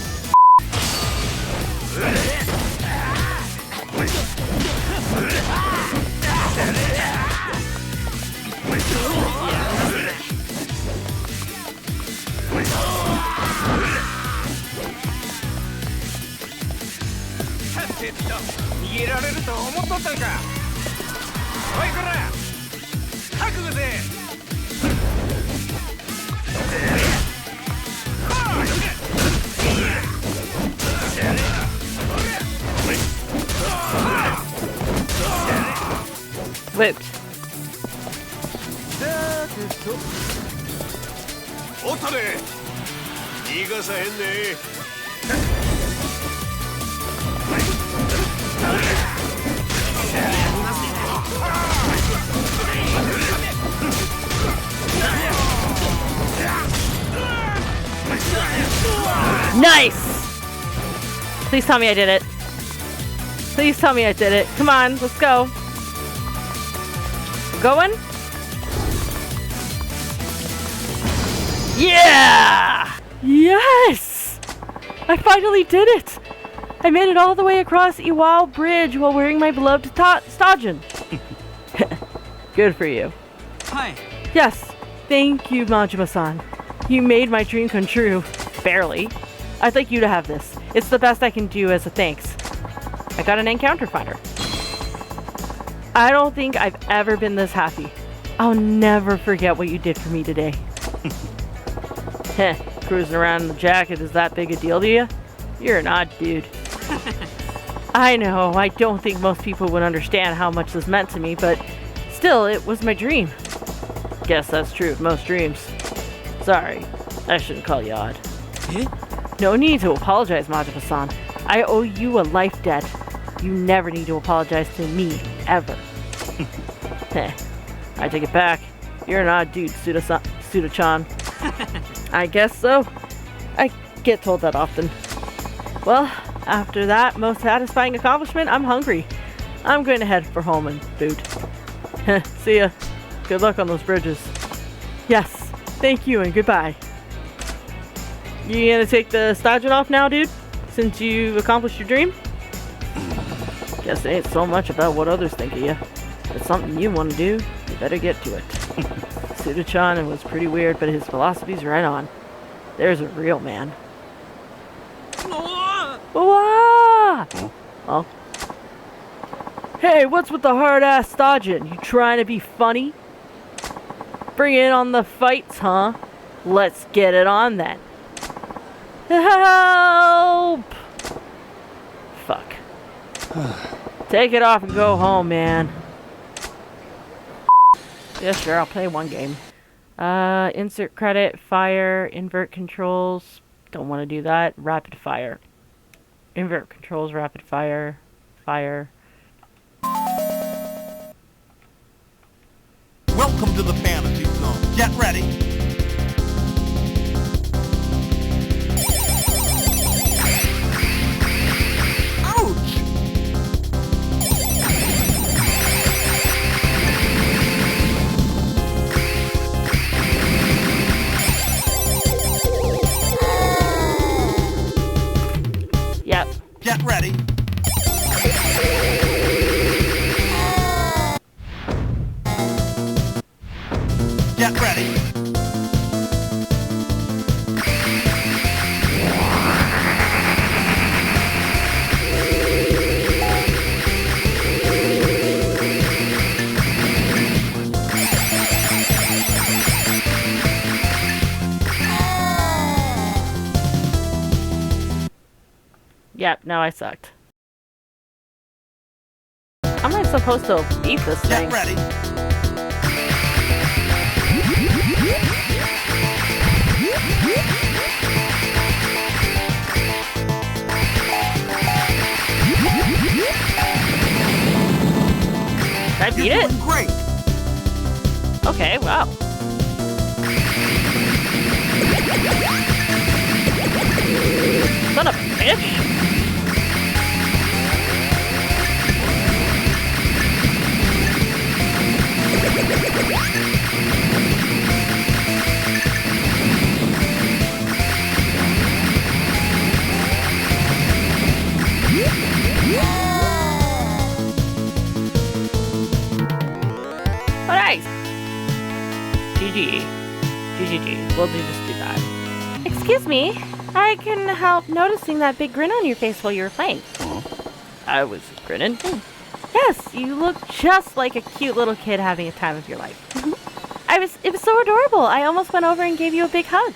Whipped. おったれ。逃がさへんで。Nice! Please tell me I did it. Please tell me I did it. Come on, let's go. We're going? Yeah! Yes! I finally did it! I made it all the way across Iwao Bridge while wearing my beloved Stajin. Good for you. Hi. Yes, thank you, Majima-san. You made my dream come true. Barely. I'd like you to have this. It's the best I can do as a thanks. I got an encounter finder. I don't think I've ever been this happy. I'll never forget what you did for me today. Heh, cruising around in the jacket is that big a deal to you? You're an odd dude. I know, I don't think most people would understand how much this meant to me, but still, it was my dream. Guess that's true of most dreams. Sorry, I shouldn't call you odd. Eh? No need to apologize, Majima-san. I owe you a life debt. You never need to apologize to me, ever. Heh, I take it back. You're an odd dude, Suda-chan. I guess so. I get told that often. Well, after that most satisfying accomplishment, I'm hungry. I'm going to head for home and food. See ya. Good luck on those bridges. Yes, thank you and goodbye. You gonna take the Stajin off now, dude? Since you accomplished your dream? Guess it ain't so much about what others think of you. If it's something you want to do, you better get to it. Suda-chan was pretty weird, but his philosophy's right on. There's a real man. Wah! Oh. Hey, what's with the hard-ass Stajin? You trying to be funny? Bring it on the fights, huh? Let's get it on then. Help! Fuck. Take it off and go home, man. Yeah, sure, I'll play one game. Insert credit, fire, invert controls. Don't want to do that. Rapid fire. Invert controls, rapid fire, fire. Welcome to the fantasy zone. Get ready. Ouch! Yep. Get ready. Get ready. Yep, no, I sucked. How am I supposed to beat this thing? Get ready. Did I beat You're it? doing great. Okay, wow. Son of a bitch! Oh, nice! GG. GGG. We'll just do that. Excuse me, I couldn't help noticing that big grin on your face while you were playing. I was grinning. Yes, you look just like a cute little kid having a time of your life. It was so adorable. I almost went over and gave you a big hug.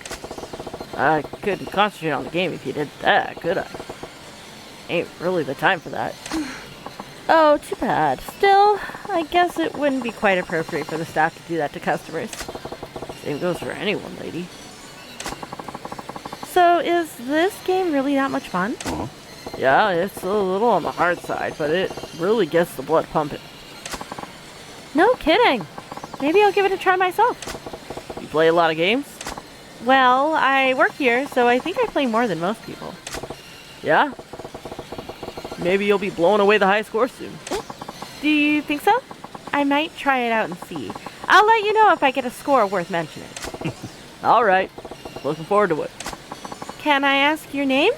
I couldn't concentrate on the game if you did that, could I? Ain't really the time for that. Oh, too bad. Still, I guess it wouldn't be quite appropriate for the staff to do that to customers. Same goes for anyone, lady. So, is this game really that much fun? Yeah, it's a little on the hard side, but it really gets the blood pumping. No kidding. Maybe I'll give it a try myself. You play a lot of games? Well, I work here, so I think I play more than most people. Yeah? Maybe you'll be blowing away the high score soon. Do you think so? I might try it out and see. I'll let you know if I get a score worth mentioning. Alright. Looking forward to it. Can I ask your name?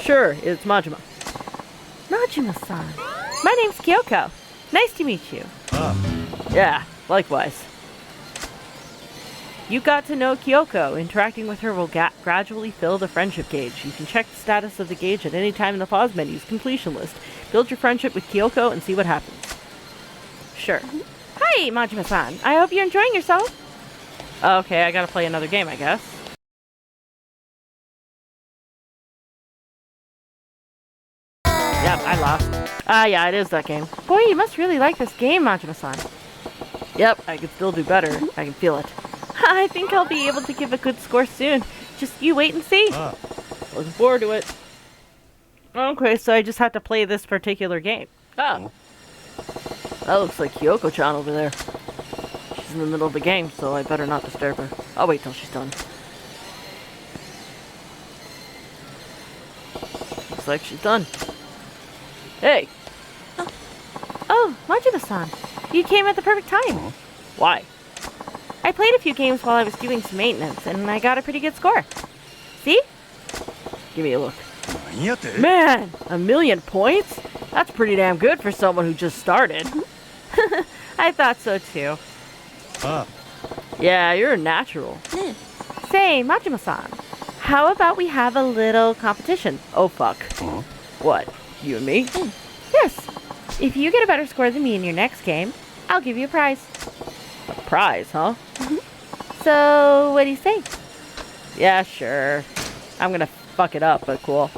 Sure, it's Majima. Majima-san. My name's Kyoko. Nice to meet you. Yeah, likewise. You got to know Kyoko. Interacting with her will gradually fill the friendship gauge. You can check the status of the gauge at any time in the pause menu's completion list. Build your friendship with Kyoko and see what happens. Sure. Hi, Majima-san. I hope you're enjoying yourself. Okay, I gotta play another game, I guess. Yep, I lost. Yeah, it is that game. Boy, you must really like this game, Majima-san. Yep, I can still do better. I can feel it. I think I'll be able to give a good score soon. Just you wait and see. Looking forward to it. Okay, so I just have to play this particular game. Oh. That looks like Kyoko-chan over there. She's in the middle of the game, so I better not disturb her. I'll wait till she's done. Looks like she's done. Hey! Oh, Majima-san. You came at the perfect time. Why? I played a few games while I was doing some maintenance, and I got a pretty good score. See? Give me a look. Man! 1,000,000 points? That's pretty damn good for someone who just started. I thought so too. Yeah, you're a natural. Say, Majima-san, how about we have a little competition? Oh, fuck. What? You and me? Yes. If you get a better score than me in your next game, I'll give you a prize. A prize, huh? So, what do you say? Yeah, sure. I'm gonna fuck it up, but cool.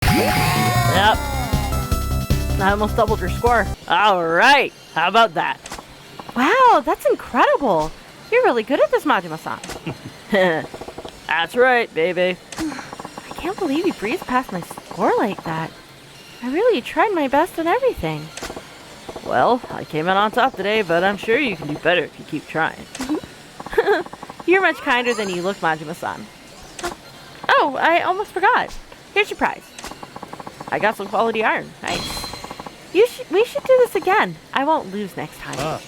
Yep. I almost doubled your score. Alright, how about that? Wow, that's incredible. You're really good at this, Majima-san. That's right, baby. I can't believe you breezed past my score like that. I really tried my best and everything. Well, I came in on top today, but I'm sure you can do better if you keep trying. You're much kinder than you look, Majima-san. Oh, I almost forgot. Here's your prize. I got some quality iron. Nice. We should do this again. I won't lose next time.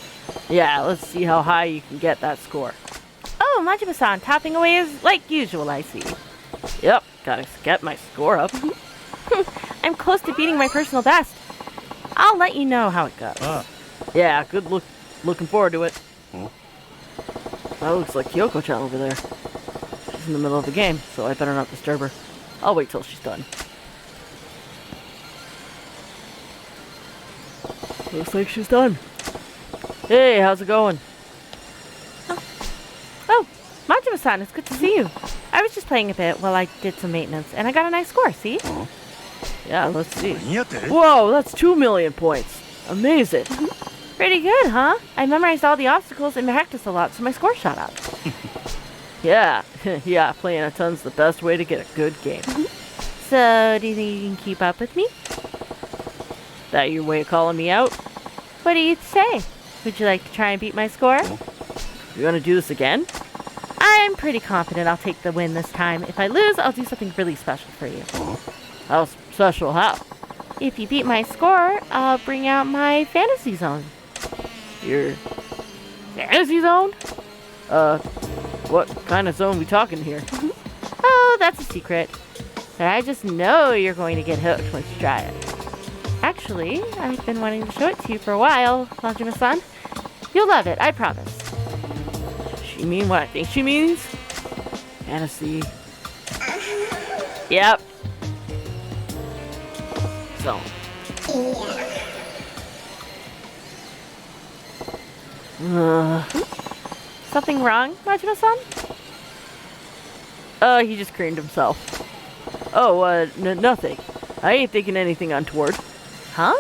Yeah, let's see how high you can get that score. Oh, Majima-san, topping away is like usual, I see. Yep, gotta get my score up. I'm close to beating my personal best. I'll let you know how it goes. Yeah, looking forward to it. That looks like Kyoko-chan over there. She's in the middle of the game, so I better not disturb her. I'll wait till she's done. Looks like she's done. Hey, how's it going? Oh, Majima-san, it's good to see you. I was just playing a bit while I did some maintenance, and I got a nice score, see? Yeah, let's see. Whoa, that's 2,000,000 points. Amazing. Pretty good, huh? I memorized all the obstacles and practiced a lot, so my score shot up. Yeah, yeah, playing a ton's the best way to get a good game. So, do you think you can keep up with me? That your way of calling me out? What do you say? Would you like to try and beat my score? You want to do this again? I'm pretty confident I'll take the win this time. If I lose, I'll do something really special for you. How special? How? If you beat my score, I'll bring out my fantasy zone. Your fantasy zone? What kind of zone we talking here? Oh, that's a secret. But I just know you're going to get hooked once you try it. Actually, I've been wanting to show it to you for a while, Majima-san. You'll love it, I promise. She mean what I think she means? Fantasy. Yep. Zone. Something wrong, Majima-san? He just creamed himself. Oh, nothing. I ain't thinking anything untoward. Huh?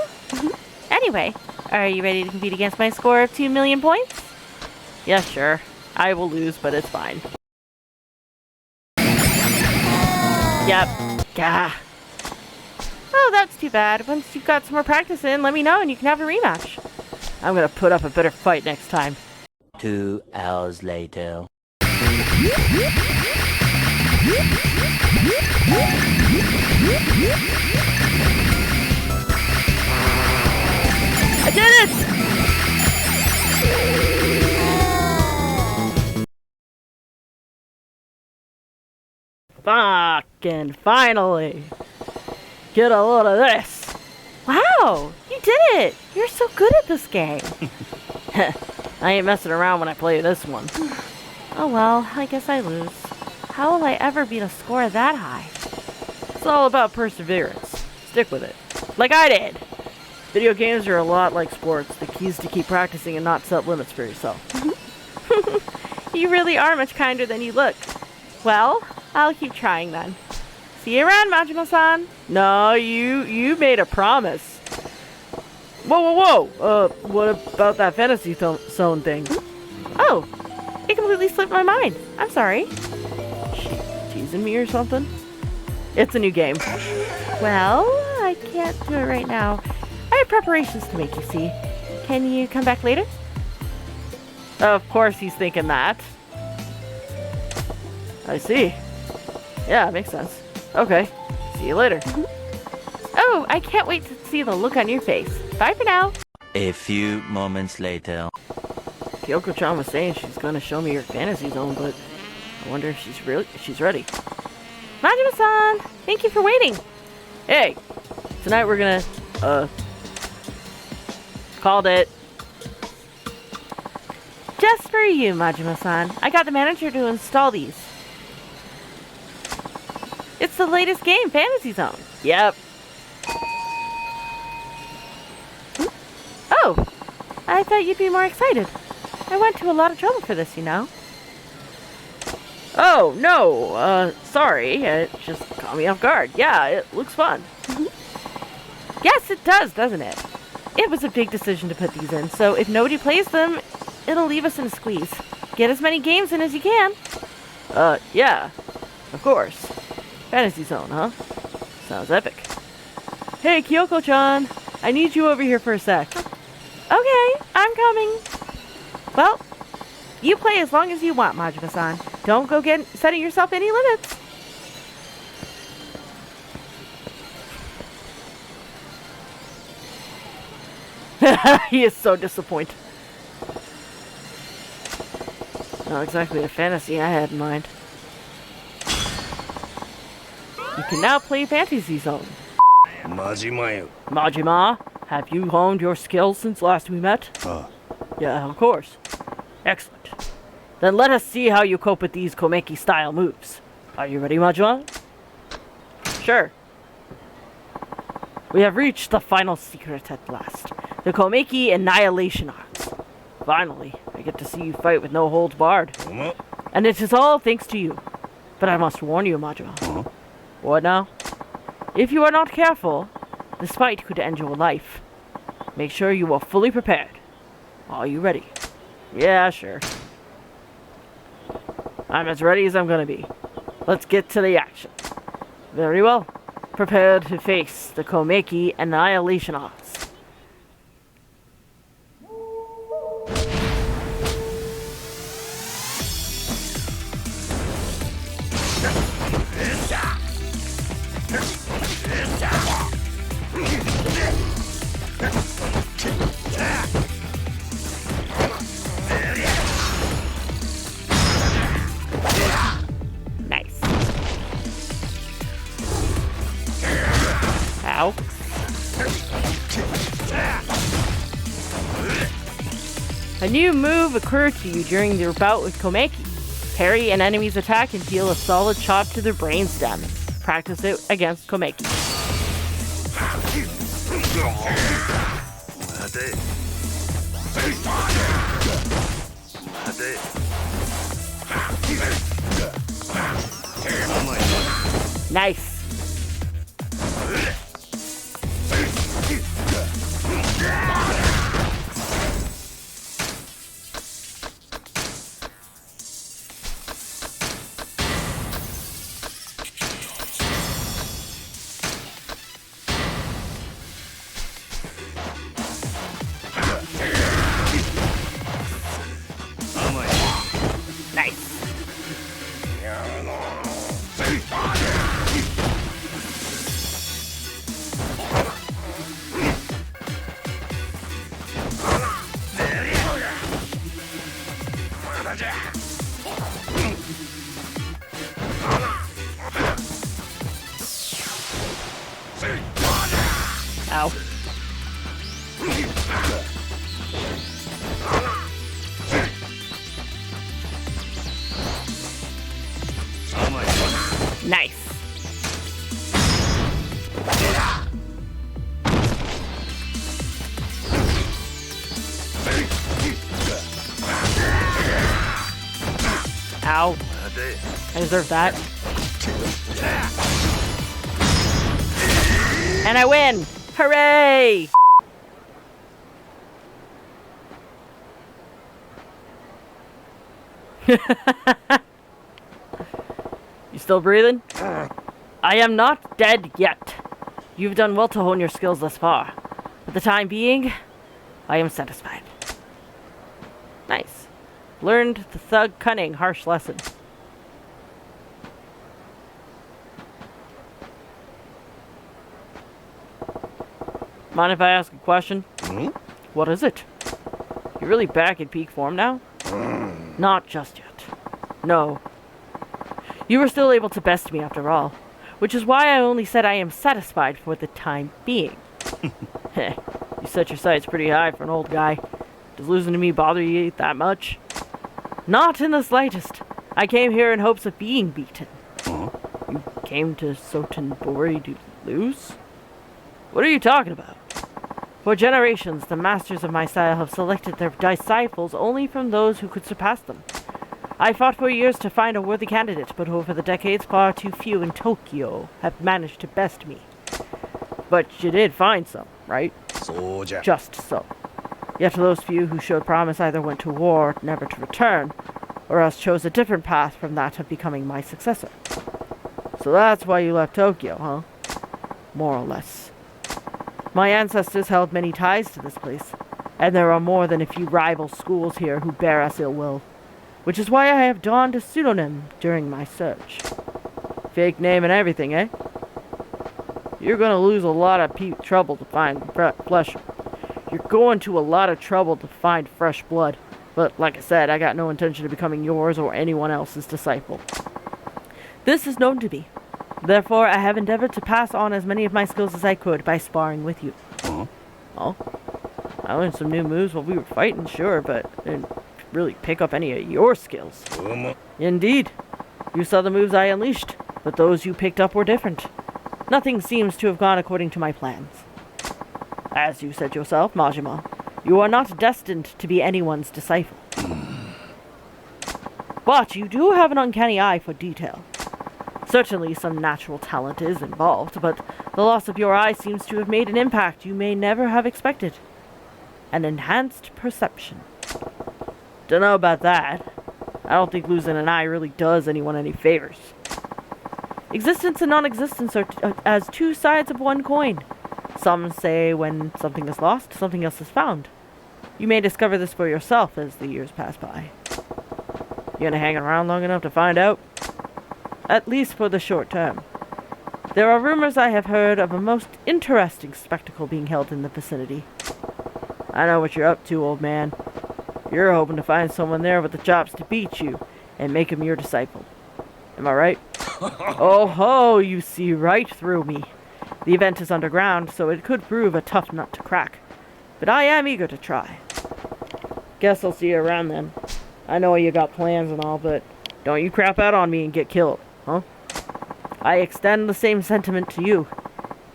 Anyway, are you ready to compete against my score of 2,000,000 points? Yeah, sure. I will lose, but it's fine. Yep. Gah. Oh, that's too bad. Once you've got some more practice in, let me know and you can have a rematch. I'm gonna put up a better fight next time. 2 hours later. I did it! Fucking finally. Get a load of this. Wow, you did it! You're so good at this game. I ain't messing around when I play this one. Oh well, I guess I lose. How will I ever beat a score that high? It's all about perseverance. Stick with it. Like I did. Video games are a lot like sports. The key is to keep practicing and not set limits for yourself. You really are much kinder than you look. Well, I'll keep trying then. See you around, Majima-san. No, you made a promise. Whoa. What about that fantasy zone thing? Oh, it completely slipped my mind. I'm sorry. She teasing me or something? It's a new game. Well, I can't do it right now. I have preparations to make, you see. Can you come back later? Of course he's thinking that. I see. Yeah, makes sense. Okay. See you later. Oh, I can't wait to see the look on your face. Bye for now. A few moments later. Kyoko-chan was saying she's gonna show me her fantasy zone, but I wonder if she's ready. Majima-san, thank you for waiting. Hey! Tonight we're gonna, called it. Just for you, Majima-san. I got the manager to install these. It's the latest game, Fantasy Zone. Yep. Oh, I thought you'd be more excited. I went to a lot of trouble for this, you know. Oh, no, sorry. It just caught me off guard. Yeah, it looks fun. Yes, it does, doesn't it? It was a big decision to put these in, so if nobody plays them, it'll leave us in a squeeze. Get as many games in as you can. Yeah, of course. Fantasy Zone, huh? Sounds epic. Hey, Kyoko-chan, I need you over here for a sec. Okay, I'm coming. Well, you play as long as you want, Majima-san. Don't go setting yourself any limits. He is so disappointed. Not exactly a fantasy I had in mind. You can now play Fantasy Zone. Majima, have you honed your skills since last we met? Yeah, of course. Excellent. Then let us see how you cope with these Komeki-style moves. Are you ready, Majima? Sure. We have reached the final secret at last. The Komeki Annihilation Arts. Finally, I get to see you fight with no holds barred. And it is all thanks to you. But I must warn you, Majima. What now? If you are not careful, this fight could end your life. Make sure you are fully prepared. Are you ready? Yeah, sure. I'm as ready as I'm gonna be. Let's get to the action. Very well. Prepare to face the Komeki Annihilation Arts. Nice. Ow. A new move occurred to you during your bout with Komeki. Parry an enemy's attack and deal a solid chop to their brainstem. Practice it against Komeki. Nice. Nice. Nice. Ow. I deserve that. And I win! Hooray! You still breathing? I am not dead yet. You've done well to hone your skills thus far. For the time being, I am satisfied. Nice. Learned the thug cunning harsh lesson. Mind if I ask a question? What is it? You're really back in peak form now? Not just yet. No. You were still able to best me after all, which is why I only said I am satisfied for the time being. Heh, you set your sights pretty high for an old guy. Does losing to me bother you that much? Not in the slightest. I came here in hopes of being beaten. You came to Sotenbori to lose? What are you talking about? For generations, the masters of my style have selected their disciples only from those who could surpass them. I fought for years to find a worthy candidate, but over the decades, far too few in Tokyo have managed to best me. But you did find some, right? Just so. Yet those few who showed promise either went to war, never to return, or else chose a different path from that of becoming my successor. So that's why you left Tokyo, huh? More or less. My ancestors held many ties to this place, and there are more than a few rival schools here who bear us ill will, which is why I have donned a pseudonym during my search. Fake name and everything, eh? You're gonna lose a lot of trouble to find flesh. You're going to a lot of trouble to find fresh blood, but like I said, I got no intention of becoming yours or anyone else's disciple. This is known to me. Therefore, I have endeavored to pass on as many of my skills as I could by sparring with you. Oh? I learned some new moves while we were fighting, sure, but I didn't really pick up any of your skills. Indeed. You saw the moves I unleashed, but those you picked up were different. Nothing seems to have gone according to my plans. As you said yourself, Majima, you are not destined to be anyone's disciple. But you do have an uncanny eye for detail. Certainly some natural talent is involved, but the loss of your eye seems to have made an impact you may never have expected. An enhanced perception. Dunno about that. I don't think losing an eye really does anyone any favors. Existence and non-existence are as two sides of one coin. Some say when something is lost, something else is found. You may discover this for yourself as the years pass by. You gonna hang around long enough to find out? At least for the short term. There are rumors I have heard of a most interesting spectacle being held in the vicinity. I know what you're up to, old man. You're hoping to find someone there with the chops to beat you and make him your disciple. Am I right? Oh ho, you see right through me. The event is underground, so it could prove a tough nut to crack. But I am eager to try. Guess I'll see you around then. I know you got plans and all, but don't you crap out on me and get killed, huh? I extend the same sentiment to you,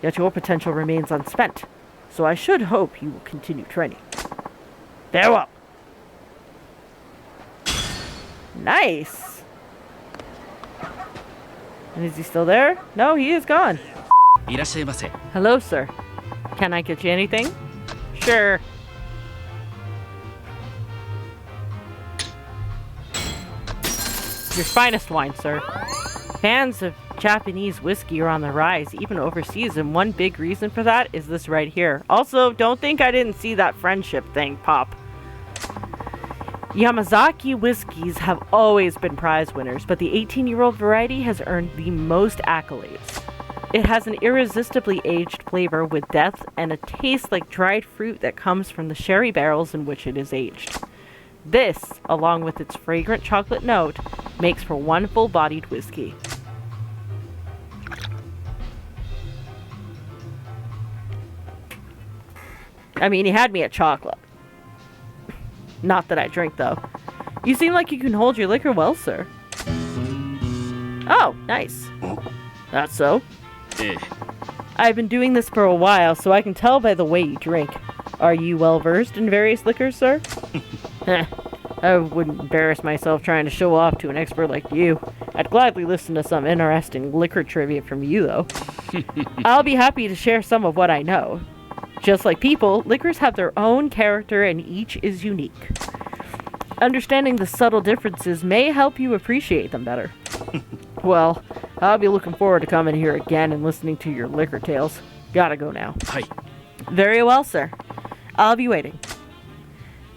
yet your potential remains unspent, so I should hope you will continue training. Farewell! Nice! And is he still there? No, he is gone. いらっしゃいませ。 Hello, sir. Can I get you anything? Sure. Your finest wine, sir. Fans of Japanese whiskey are on the rise, even overseas, and one big reason for that is this right here. Also, don't think I didn't see that friendship thing pop. Yamazaki whiskeys have always been prize winners, but the 18-year-old variety has earned the most accolades. It has an irresistibly aged flavor with depth and a taste like dried fruit that comes from the sherry barrels in which it is aged. This, along with its fragrant chocolate note, makes for one full-bodied whiskey. I mean, he had me at chocolate. Not that I drink, though. You seem like you can hold your liquor well, sir. Oh, nice. That's so. ええ I've been doing this for a while, so I can tell by the way you drink. Are you well versed in various liquors, sir? I wouldn't embarrass myself trying to show off to an expert like you. I'd gladly listen to some interesting liquor trivia from you, though. I'll be happy to share some of what I know. Just like people, liquors have their own character and each is unique. Understanding the subtle differences may help you appreciate them better. Well, I'll be looking forward to coming here again and listening to your liquor tales. Gotta go now. はい Very well, sir. I'll be waiting.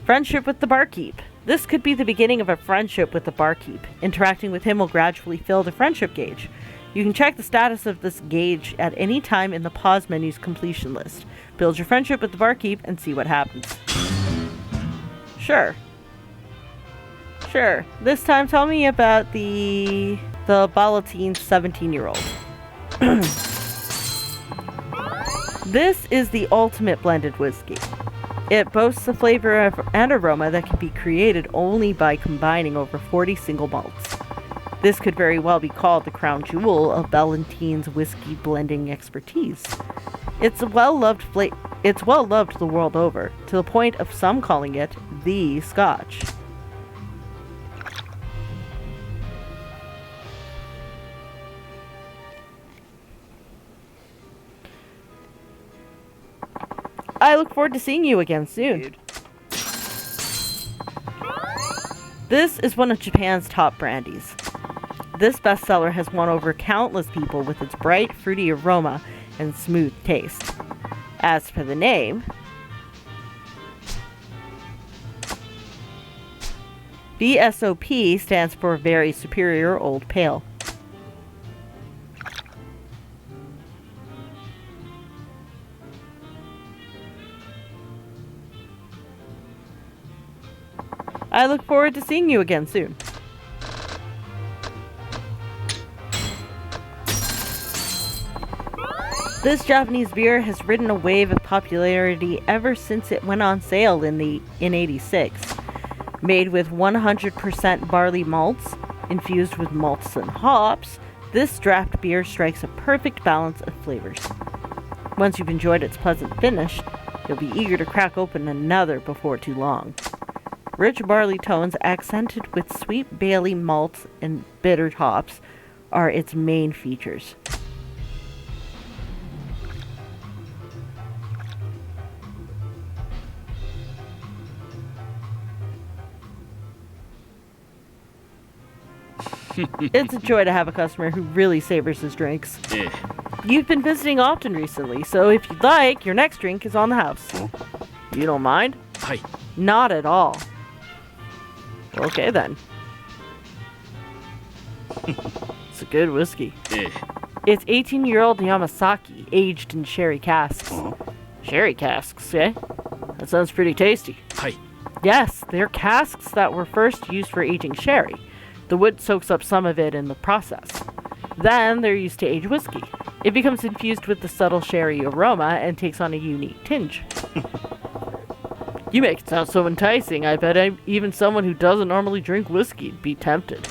Friendship with the barkeep. This could be the beginning of a friendship with the barkeep. Interacting with him will gradually fill the friendship gauge. You can check the status of this gauge at any time in the pause menu's completion list. Build your friendship with the barkeep and see what happens. Sure. Sure. This time tell me about the Balatin 17-year-old. This is the ultimate blended whiskey. It boasts a flavor and aroma that can be created only by combining over 40 single malts. This could very well be called the crown jewel of Balatin's whiskey blending expertise. It's well loved the world over, to the point of some calling it the Scotch. I look forward to seeing you again soon. This is one of Japan's top brandies. This bestseller has won over countless people with its bright, fruity aroma and smooth taste. As for the name, VSOP stands for Very Superior Old Pale. I look forward to seeing you again soon. This Japanese beer has ridden a wave of popularity ever since it went on sale in '86. Made with 100% barley malts, infused with malts and hops, this draft beer strikes a perfect balance of flavors. Once you've enjoyed its pleasant finish, you'll be eager to crack open another before too long. Rich barley tones accented with sweet barley malts and bitter hops are its main features. It's a joy to have a customer who really savors his drinks. ええ You've been visiting often recently, so if you'd like, your next drink is on the house. You don't mind? はい Not at all. Okay then. It's a good whiskey. ええ It's 18-year-old Yamasaki, aged in sherry casks. Sherry casks, eh? That sounds pretty tasty. はい Yes, they're casks that were first used for aging sherry. The wood soaks up some of it in the process. Then they're used to age whiskey. It becomes infused with the subtle sherry aroma and takes on a unique tinge. You make it sound so enticing, I bet even someone who doesn't normally drink whiskey would be tempted.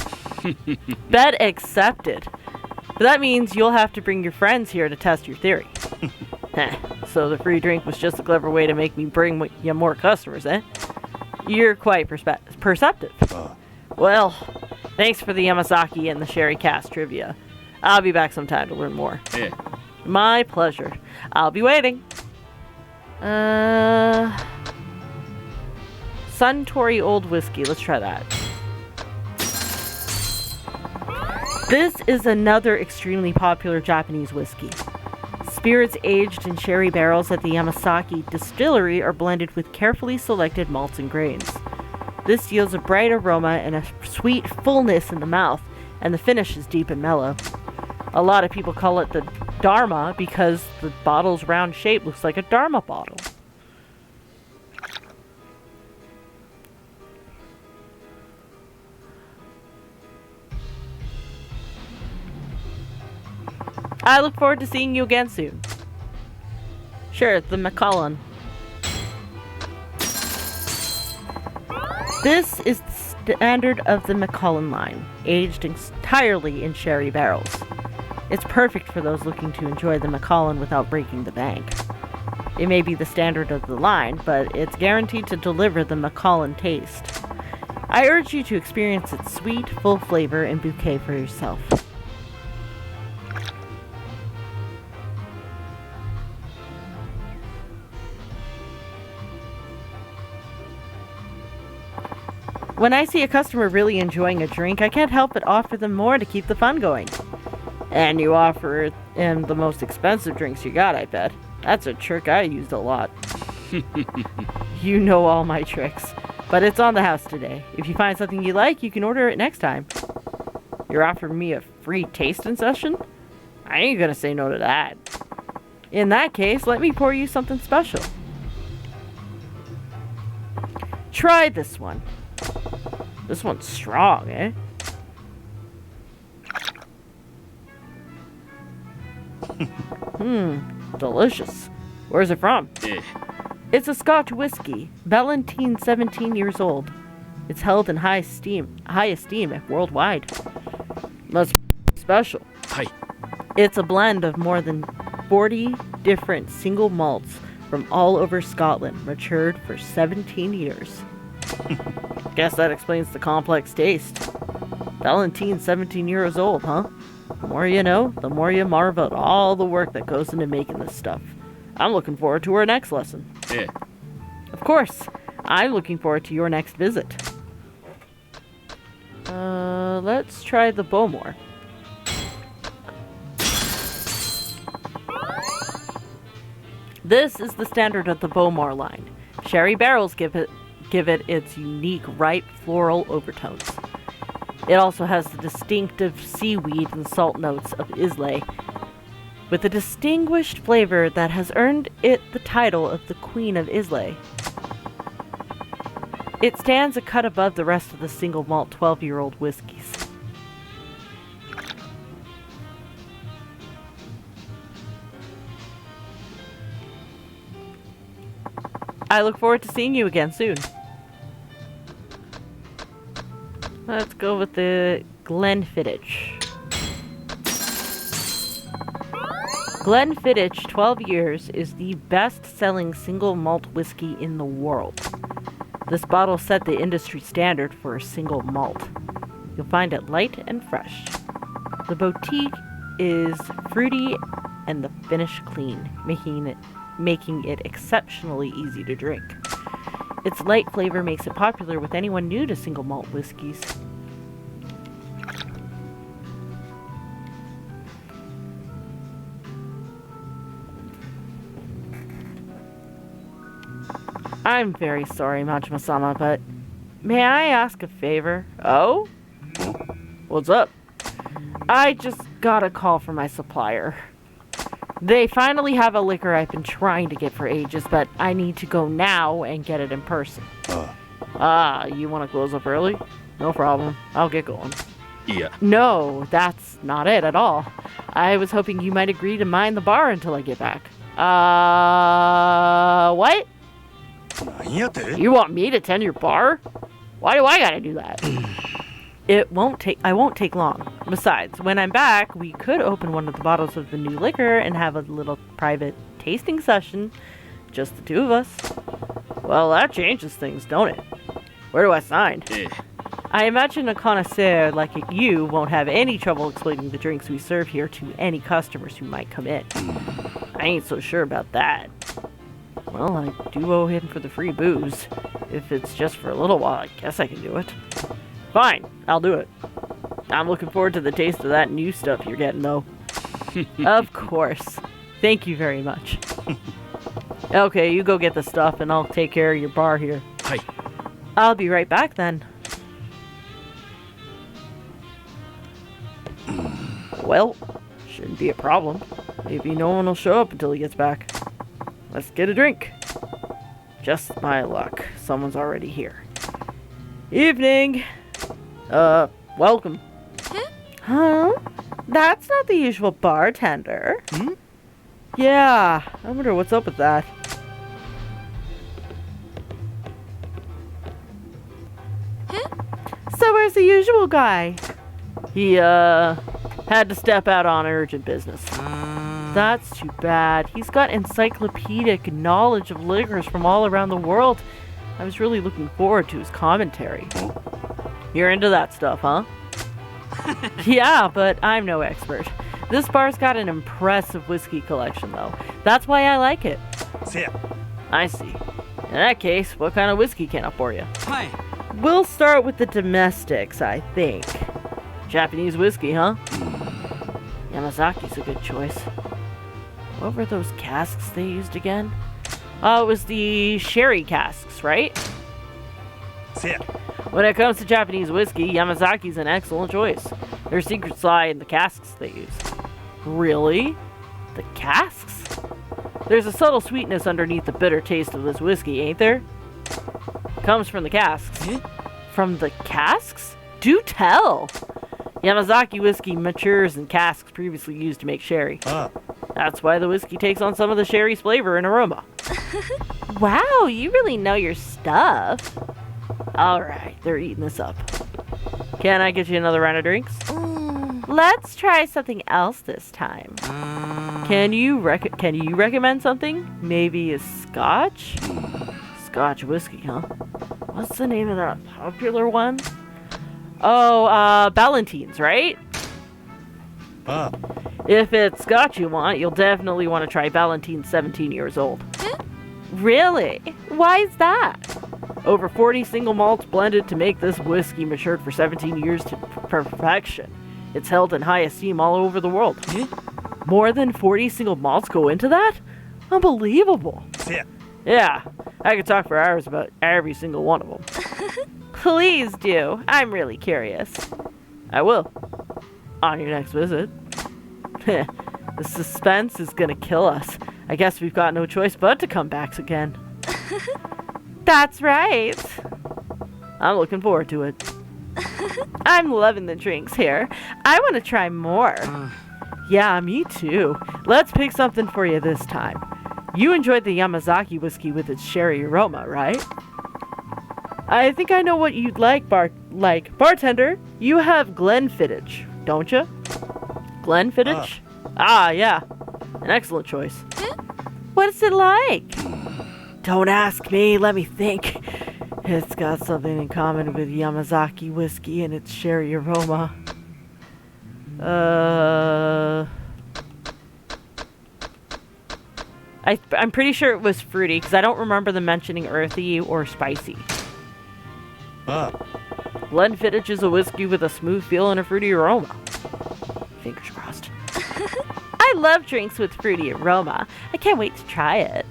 Bet accepted. But that means you'll have to bring your friends here to test your theory. So the free drink was just a clever way to make me bring you more customers, eh? You're quite perceptive. Well, thanks for the Yamasaki and the sherry cask trivia. I'll be back sometime to learn more. ええ My pleasure. I'll be waiting. Suntory Old Whiskey. Let's try that. This is another extremely popular Japanese whiskey. Spirits aged in sherry barrels at the Yamasaki distillery are blended with carefully selected malts and grains. This yields a bright aroma and a sweet fullness in the mouth, and the finish is deep and mellow. A lot of people call it the Dharma because the bottle's round shape looks like a Dharma bottle. I look forward to seeing you again soon. Sure, the Macallan. This is the standard of the Macallan line, aged entirely in sherry barrels. It's perfect for those looking to enjoy the Macallan without breaking the bank. It may be the standard of the line, but it's guaranteed to deliver the Macallan taste. I urge you to experience its sweet, full flavor and bouquet for yourself. When I see a customer really enjoying a drink, I can't help but offer them more to keep the fun going. And you offer him the most expensive drinks you got, I bet. That's a trick I used a lot. You know all my tricks. But it's on the house today. If you find something you like, you can order it next time. You're offering me a free tasting session? I ain't gonna say no to that. In that case, let me pour you something special. Try this one. This one's strong, eh? Delicious. Where's it from? It's a Scotch whiskey, Valentine 17 years old. It's held in high esteem worldwide. Must be special. Hi. It's a blend of more than 40 different single malts from all over Scotland, matured for 17 years. Guess that explains the complex taste. Valentine 17 years old, huh? The more you know, the more you marvel at all the work that goes into making this stuff. I'm looking forward to our next lesson. Yeah. Of course, I'm looking forward to your next visit. Let's try the Bowmore. This is the standard of the Bowmore line. Sherry barrels give it its unique, ripe, floral overtones. It also has the distinctive seaweed and salt notes of Islay, with a distinguished flavor that has earned it the title of the Queen of Islay. It stands a cut above the rest of the single malt 12-year-old whiskeys. I look forward to seeing you again soon. Let's go with the Glenfiddich. Glenfiddich 12 years is the best-selling single malt whiskey in the world. This bottle set the industry standard for a single malt. You'll find it light and fresh. The boutique is fruity and the finish clean, making it exceptionally easy to drink. Its light flavor makes it popular with anyone new to single malt whiskeys. I'm very sorry, Majima-sama, but may I ask a favor? Oh? What's up? I just got a call from my supplier. They finally have a liquor I've been trying to get for ages, but I need to go now and get it in person. You want to close up early? No problem. I'll get going. Yeah. No, that's not it at all. I was hoping you might agree to mind the bar until I get back. What? You want me to tend your bar? Why do I gotta do that? I won't take long. Besides, when I'm back, we could open one of the bottles of the new liquor and have a little private tasting session. Just the two of us. Well, that changes things, don't it? Where do I sign? I imagine a connoisseur like you won't have any trouble explaining the drinks we serve here to any customers who might come in. I ain't so sure about that. Well, I do owe him for the free booze. If it's just for a little while, I guess I can do it. Fine, I'll do it. I'm looking forward to the taste of that new stuff you're getting, though. Of course. Thank you very much. Okay, you go get the stuff and I'll take care of your bar here. Hi. I'll be right back then. Well, shouldn't be a problem. Maybe no one will show up until he gets back. Let's get a drink. Just my luck. Someone's already here. Evening. Welcome. Huh? That's not the usual bartender. Yeah, I wonder what's up with that. Where's the usual guy? He, had to step out on urgent business. That's too bad. He's got encyclopedic knowledge of liquors from all around the world. I was really looking forward to his commentary. You're into that stuff, huh? Yeah, but I'm no expert. This bar's got an impressive whiskey collection, though. That's why I like it. Sit. I see. In that case, what kind of whiskey can I pour you? Hi. We'll start with the domestics, I think. Japanese whiskey, huh? Yamazaki's a good choice. What were those casks they used again? Oh, it was the sherry casks, right? Sit. When it comes to Japanese whiskey, Yamazaki's an excellent choice. Their secrets lie in the casks they use. Really? The casks? There's a subtle sweetness underneath the bitter taste of this whiskey, ain't there? Comes from the casks. From the casks? Do tell! Yamazaki whiskey matures in casks previously used to make sherry. That's why the whiskey takes on some of the sherry's flavor and aroma. Wow, you really know your stuff. Alright, they're eating this up. Can I get you another round of drinks? Let's try something else this time. Can you recommend something? Maybe a scotch? Scotch whiskey, huh? What's the name of that popular one? Oh, Ballantines, right? If it's scotch you want, you'll definitely want to try Ballantine 17 years old. Really? Why is that? Over 40 single malts blended to make this whiskey matured for 17 years to perfection. It's held in high esteem all over the world. More than 40 single malts go into that? Unbelievable. Sit. Yeah, I could talk for hours about every single one of them. Please do. I'm really curious. I will. On your next visit. The suspense is gonna kill us. I guess we've got no choice but to come back again. That's right. I'm looking forward to it. I'm loving the drinks here. I want to try more. Yeah, me too. Let's pick something for you this time. You enjoyed the Yamazaki whiskey with its sherry aroma, right? I think I know what you'd like, Bartender, you have Glenfiddich, don't you? Glenfiddich? Ah, yeah. An excellent choice. What's it like? Don't ask me, let me think. It's got something in common with Yamazaki whiskey and its sherry aroma. I'm pretty sure it was fruity, because I don't remember them mentioning earthy or spicy. Glenfiddich is a whiskey with a smooth feel and a fruity aroma. Fingers crossed. I love drinks with fruity aroma. I can't wait to try it.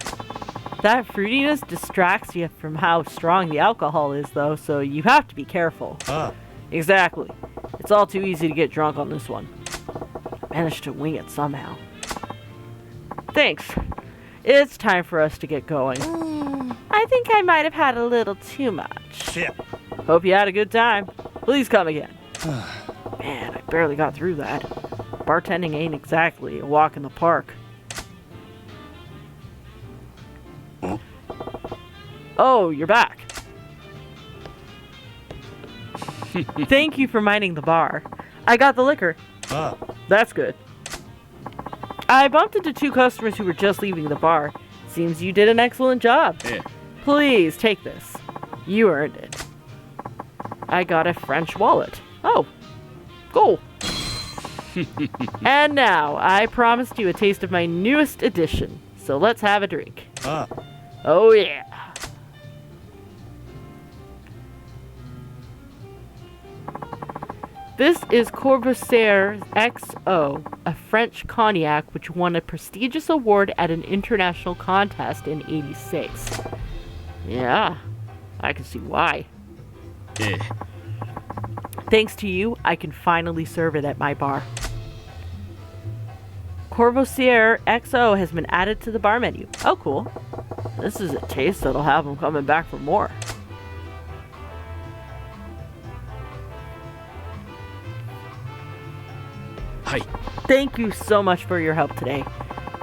That fruitiness distracts you from how strong the alcohol is, though, so you have to be careful. Exactly. It's all too easy to get drunk on this one. I managed to wing it somehow. Thanks. It's time for us to get going. I think I might have had a little too much. Sit. Hope you had a good time. Please come again. Man, I barely got through that. Bartending ain't exactly a walk in the park. Oh, you're back. Thank you for minding the bar. I got the liquor. That's good. I bumped into 2 customers who were just leaving the bar. Seems you did an excellent job. Please take this. You earned it. I got a French wallet. Oh, cool. And now, I promised you a taste of my newest edition, so let's have a drink. Oh yeah. This is Courvoisier XO, a French cognac which won a prestigious award at an international contest in '86. Yeah, I can see why. Thanks to you, I can finally serve it at my bar. Courvoisier XO has been added to the bar menu. Oh, cool. This is a taste that'll have them coming back for more. Hi. Thank you so much for your help today.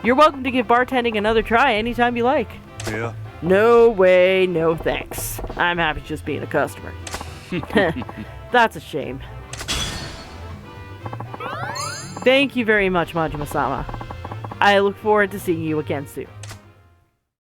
You're welcome to give bartending another try anytime you like. Yeah. No way, no thanks. I'm happy just being a customer. That's a shame. Thank you very much, Majima-sama. I look forward to seeing you again soon.